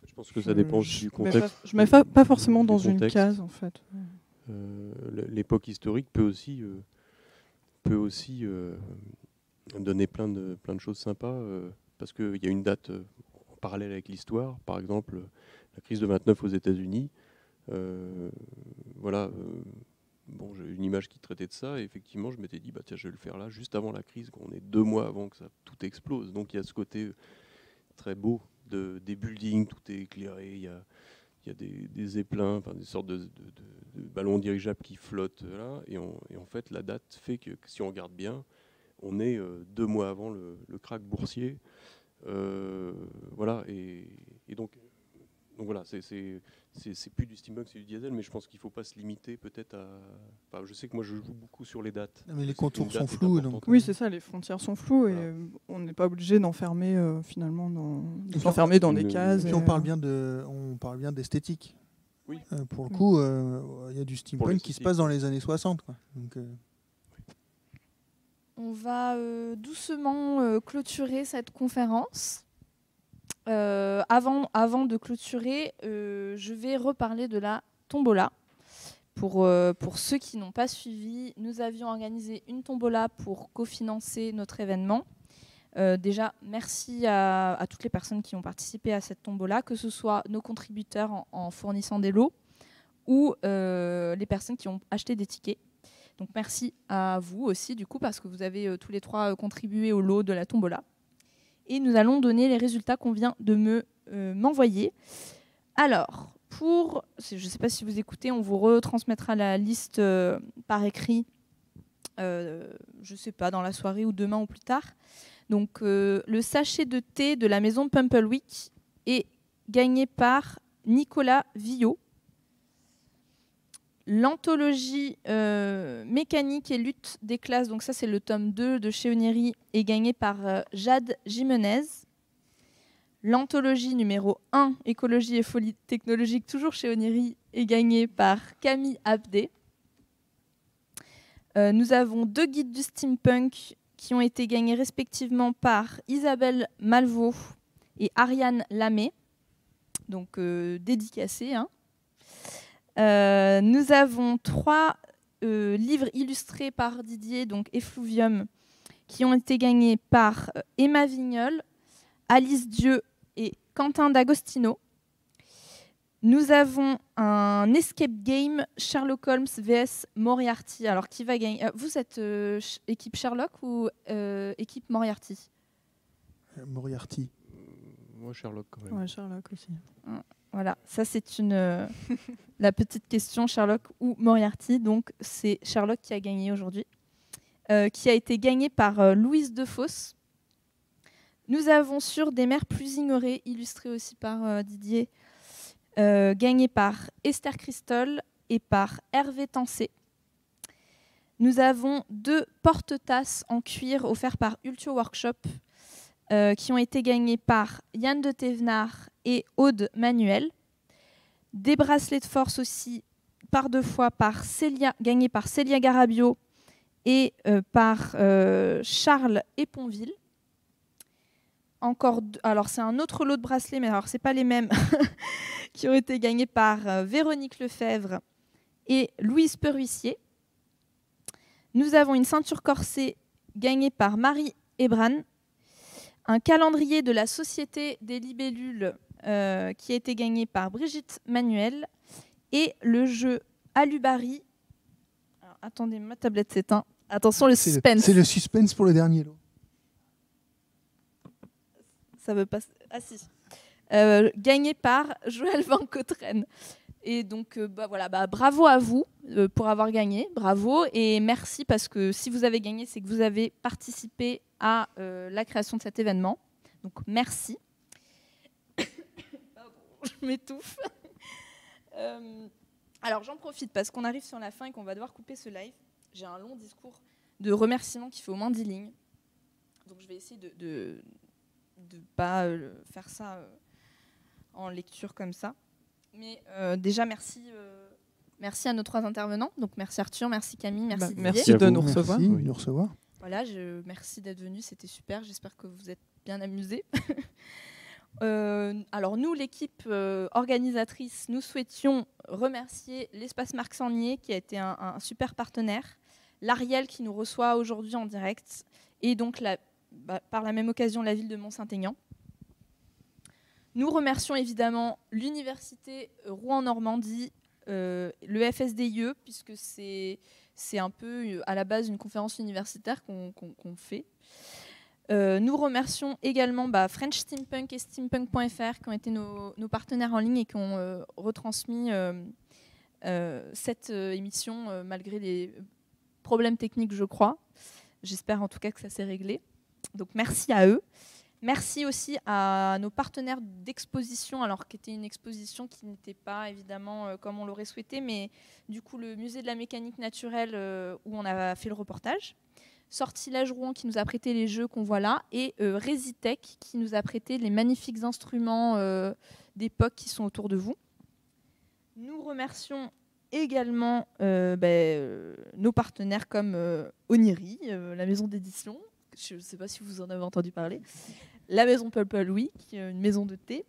Je pense que ça dépend aussi du contexte. Je ne mets pas forcément dans une case, en fait. L'époque historique peut aussi donner plein de choses sympas, parce qu'il y a une date en parallèle avec l'histoire. Par exemple, la crise de 29 aux États-Unis. Bon, j'ai une image qui traitait de ça, et effectivement, je m'étais dit, tiens, je vais le faire là, juste avant la crise, qu'on est 2 mois avant que ça tout explose. Donc il y a ce côté très beau des buildings, tout est éclairé, il y a des zeppelins, des sortes de ballons dirigeables qui flottent là, et en fait, la date fait que si on regarde bien, on est 2 mois avant le krach boursier. Voilà, et donc voilà, c'est plus du steampunk, c'est du diesel, mais je pense qu'il ne faut pas se limiter peut-être à... Enfin, je sais que moi je joue beaucoup sur les dates. Mais les contours sont flous. Donc... Oui, c'est ça, les frontières sont floues, et on n'est pas obligé d'enfermer finalement dans des cases. Et puis on parle bien d'esthétique. Oui. Pour le coup, il y a du steampunk qui se passe dans les années 60. Quoi. Donc, on va doucement clôturer cette conférence. Avant de clôturer, je vais reparler de la tombola. Pour ceux qui n'ont pas suivi, nous avions organisé une tombola pour cofinancer notre événement. Déjà, merci à toutes les personnes qui ont participé à cette tombola, que ce soit nos contributeurs en fournissant des lots ou les personnes qui ont acheté des tickets. Donc merci à vous aussi, du coup, parce que vous avez tous les 3 contribué au lot de la tombola. Et nous allons donner les résultats qu'on vient de m'envoyer. Alors, je ne sais pas si vous écoutez, on vous retransmettra la liste par écrit, je ne sais pas, dans la soirée ou demain ou plus tard. Donc, le sachet de thé de la maison Pumplewick est gagné par Nicolas Villot. L'anthologie mécanique et lutte des classes, donc ça c'est le tome 2 de chez Oniri, est gagné par Jade Jimenez. L'anthologie numéro 1, écologie et folie technologique, toujours chez Oniri, est gagné par Camille Abdé. Nous avons 2 guides du steampunk qui ont été gagnés respectivement par Isabelle Malvaux et Ariane Lamé, donc dédicacés. Hein. Nous avons 3 livres illustrés par Didier, donc Effluvium, qui ont été gagnés par Emma Vignol, Alice Dieu et Quentin D'Agostino. Nous avons un escape game Sherlock Holmes vs Moriarty. Alors, qui va gagner ? Vous êtes équipe Sherlock ou équipe Moriarty ? Moriarty. Moi, Sherlock quand même. Ouais, Sherlock aussi. Voilà, ça c'est la petite question, Sherlock ou Moriarty. Donc c'est Sherlock qui a gagné aujourd'hui, qui a été gagné par Louise Defosse. Nous avons Sur des mers plus ignorées, illustré aussi par Didier, gagné par Esther Christol et par Hervé Tancé. Nous avons 2 porte-tasses en cuir offerts par Ultio Workshop, qui ont été gagnés par Yann de Thévenard et Aude Manuel. Des bracelets de force aussi, par 2 fois, gagnés par Célia Garabio et par Charles Éponville. Alors c'est un autre lot de bracelets, mais alors c'est pas les mêmes, qui ont été gagnés par Véronique Lefebvre et Louise Peruissier. Nous avons une ceinture corsée gagnée par Marie Ebran, un calendrier de la Société des Libellules qui a été gagné par Brigitte Manuel, et le jeu Alubari. Alors, attendez, ma tablette s'éteint. Attention, le suspense. C'est le suspense pour le dernier lot. Ça veut pas. Ah si. Gagné par Joël Van Cotren. Et donc, bravo à vous pour avoir gagné. Bravo et merci, parce que si vous avez gagné, c'est que vous avez participé à la création de cet événement. Donc, merci. Pardon, je m'étouffe. Alors, j'en profite parce qu'on arrive sur la fin et qu'on va devoir couper ce live. J'ai un long discours de remerciements qui fait au moins 10 lignes. Donc, je vais essayer de pas faire ça en lecture comme ça. Mais déjà, merci à nos 3 intervenants. Donc, merci Arthur, merci Camille, merci Didier. Merci de nous recevoir. Merci de nous recevoir. Voilà, merci d'être venu, c'était super. J'espère que vous êtes bien amusés. Alors nous, l'équipe organisatrice, nous souhaitions remercier l'Espace Marc Sangnier qui a été un super partenaire, l'Ariel qui nous reçoit aujourd'hui en direct et donc par la même occasion la ville de Mont-Saint-Aignan. Nous remercions évidemment l'Université Rouen-Normandie, le FSDIE, puisque c'est un peu à la base une conférence universitaire qu'on fait. Nous remercions également French Steampunk et steampunk.fr qui ont été nos partenaires en ligne et qui ont retransmis cette émission malgré les problèmes techniques, je crois. J'espère en tout cas que ça s'est réglé. Donc merci à eux. Merci aussi à nos partenaires d'exposition, alors qui était une exposition qui n'était pas évidemment comme on l'aurait souhaité, mais du coup le musée de la mécanique naturelle où on a fait le reportage. Sortilège Rouen qui nous a prêté les jeux qu'on voit là, et Resitech qui nous a prêté les magnifiques instruments d'époque qui sont autour de vous. Nous remercions également nos partenaires comme Oniri, la maison d'édition, je ne sais pas si vous en avez entendu parler, la maison Pulple Louis, qui est une maison de thé,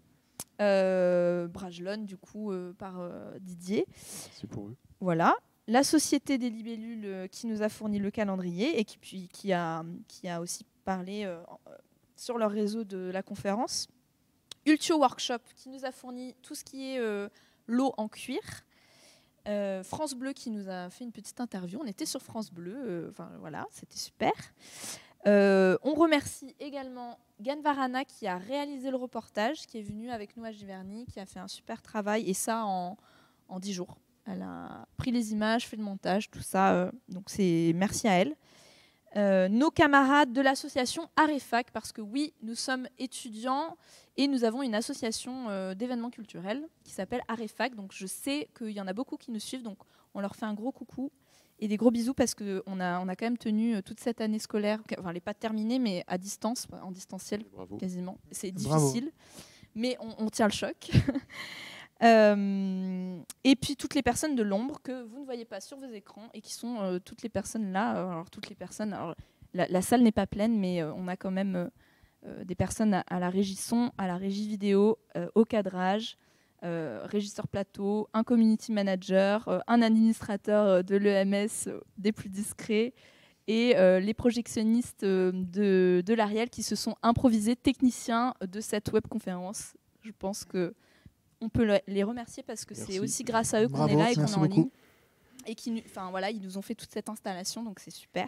Brajlon du coup par Didier. C'est pour eux. Voilà. La Société des Libellules qui nous a fourni le calendrier et qui a aussi parlé sur leur réseau de la conférence. Ultio Workshop qui nous a fourni tout ce qui est l'eau en cuir. France Bleu qui nous a fait une petite interview. On était sur France Bleu. Voilà, c'était super. On remercie également Ganvarana qui a réalisé le reportage, qui est venu avec nous à Giverny, qui a fait un super travail et ça en 10 jours. Elle a pris les images, fait le montage, tout ça. Donc merci à elle. Nos camarades de l'association Arefac, parce que oui, nous sommes étudiants et nous avons une association d'événements culturels qui s'appelle Arefac. Donc je sais qu'il y en a beaucoup qui nous suivent, donc on leur fait un gros coucou et des gros bisous parce qu'on a quand même tenu toute cette année scolaire, enfin elle n'est pas terminée, mais à distance, en distanciel. Bravo. Quasiment. C'est Bravo. difficile, mais on tient le choc. Et puis toutes les personnes de l'ombre que vous ne voyez pas sur vos écrans et qui sont toutes les personnes là. Alors toutes les personnes, alors, la salle n'est pas pleine, mais on a quand même des personnes à la régie son, à la régie vidéo, au cadrage, régisseur plateau, un community manager, un administrateur de l'EMS des plus discrets et les projectionnistes de l'Ariel qui se sont improvisés techniciens de cette webconférence. Je pense que on peut les remercier parce que c'est aussi grâce à eux qu'on est là et qu'on est en ligne. Et ils nous ont fait toute cette installation, donc c'est super.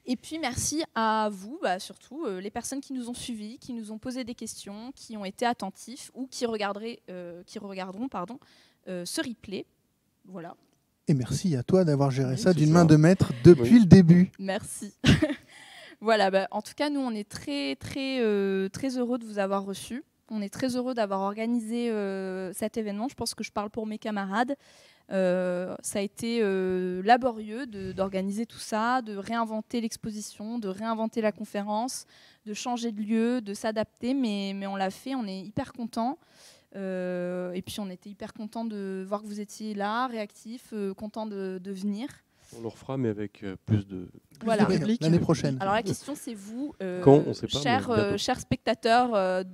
Et puis merci à vous, surtout les personnes qui nous ont suivis, qui nous ont posé des questions, qui ont été attentifs ou qui regarderont ce replay. Voilà. Et merci à toi d'avoir géré ça d'une main de maître depuis le début. Merci. Voilà, en tout cas, nous, on est très, très, très heureux de vous avoir reçus. On est très heureux d'avoir organisé cet événement. Je pense que je parle pour mes camarades. Ça a été laborieux d'organiser tout ça, de réinventer l'exposition, de réinventer la conférence, de changer de lieu, de s'adapter. Mais on l'a fait, on est hyper contents. Et puis on était hyper contents de voir que vous étiez là, réactifs, contents de venir. On le refera, mais avec plus de public l'année prochaine. Alors la question, c'est vous, quand, on sait pas, chers spectateurs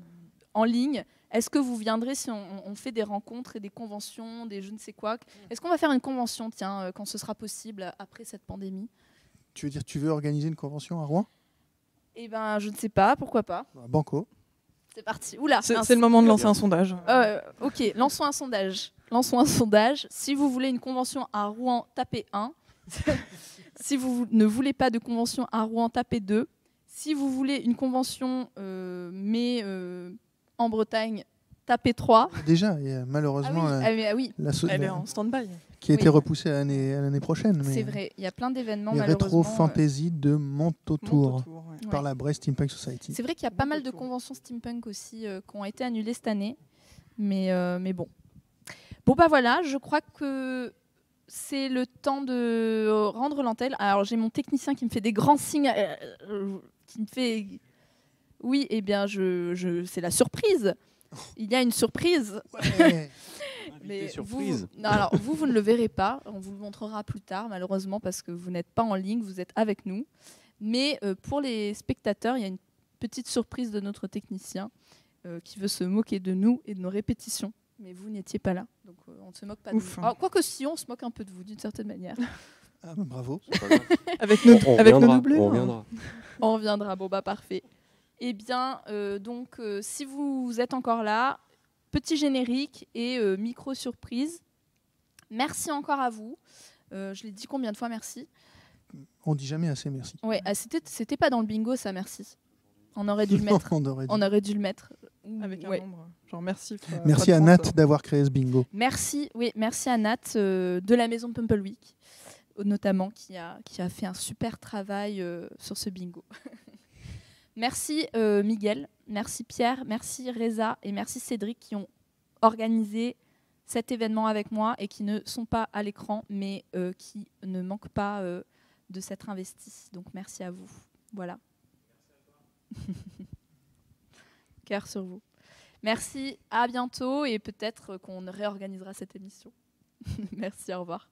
en ligne, est-ce que vous viendrez si on fait des rencontres et des conventions, des je ne sais quoi? Est-ce qu'on va faire une convention, quand ce sera possible après cette pandémie? Tu veux dire, tu veux organiser une convention à Rouen? Eh ben, je ne sais pas, pourquoi pas. Banco. C'est parti. Oula, c'est le moment de lancer un sondage. Ok, lançons un sondage. Si vous voulez une convention à Rouen, tapez 1. Si vous ne voulez pas de convention à Rouen, tapez 2. Si vous voulez une convention, mais en Bretagne, tapez 3. Déjà, il y a malheureusement elle est en stand-by. Qui a été repoussée à l'année prochaine. C'est vrai, il y a plein d'événements. Les Rétro Fantasy de Montautour par ouais. la Brest Steampunk Society. C'est vrai qu'il y a pas mal de conventions steampunk aussi qui ont été annulées cette année. Mais bon. Bon, voilà, je crois que c'est le temps de rendre l'antenne. Alors, j'ai mon technicien qui me fait des grands signes, qui me fait... Oui, eh bien, c'est la surprise. Il y a une surprise. Ouais. Mais surprise. vous ne le verrez pas. On vous le montrera plus tard, malheureusement, parce que vous n'êtes pas en ligne, vous êtes avec nous. Mais pour les spectateurs, il y a une petite surprise de notre technicien qui veut se moquer de nous et de nos répétitions. Mais vous n'étiez pas là, donc on ne se moque pas de vous. Alors, quoique si, on se moque un peu de vous, d'une certaine manière. Ah, bah, bravo. Avec nos doublures. On reviendra. On reviendra, bon bah parfait. Eh bien, donc, si vous êtes encore là, petit générique et micro-surprise. Merci encore à vous. Je l'ai dit combien de fois, merci? On dit jamais assez merci. Ouais, c'était pas dans le bingo, ça, merci. On aurait dû le mettre. On aurait dû le mettre. Avec un nombre. Genre merci. Merci à Nat d'avoir créé ce bingo. Merci à Nat de la maison Pumpleweek, notamment, qui a fait un super travail sur ce bingo. Merci Miguel, merci Pierre, merci Reza et merci Cédric qui ont organisé cet événement avec moi et qui ne sont pas à l'écran, mais qui ne manquent pas de s'être investis. Donc merci à vous. Voilà. Cœur sur vous. Merci, à bientôt et peut-être qu'on réorganisera cette émission. Merci, au revoir.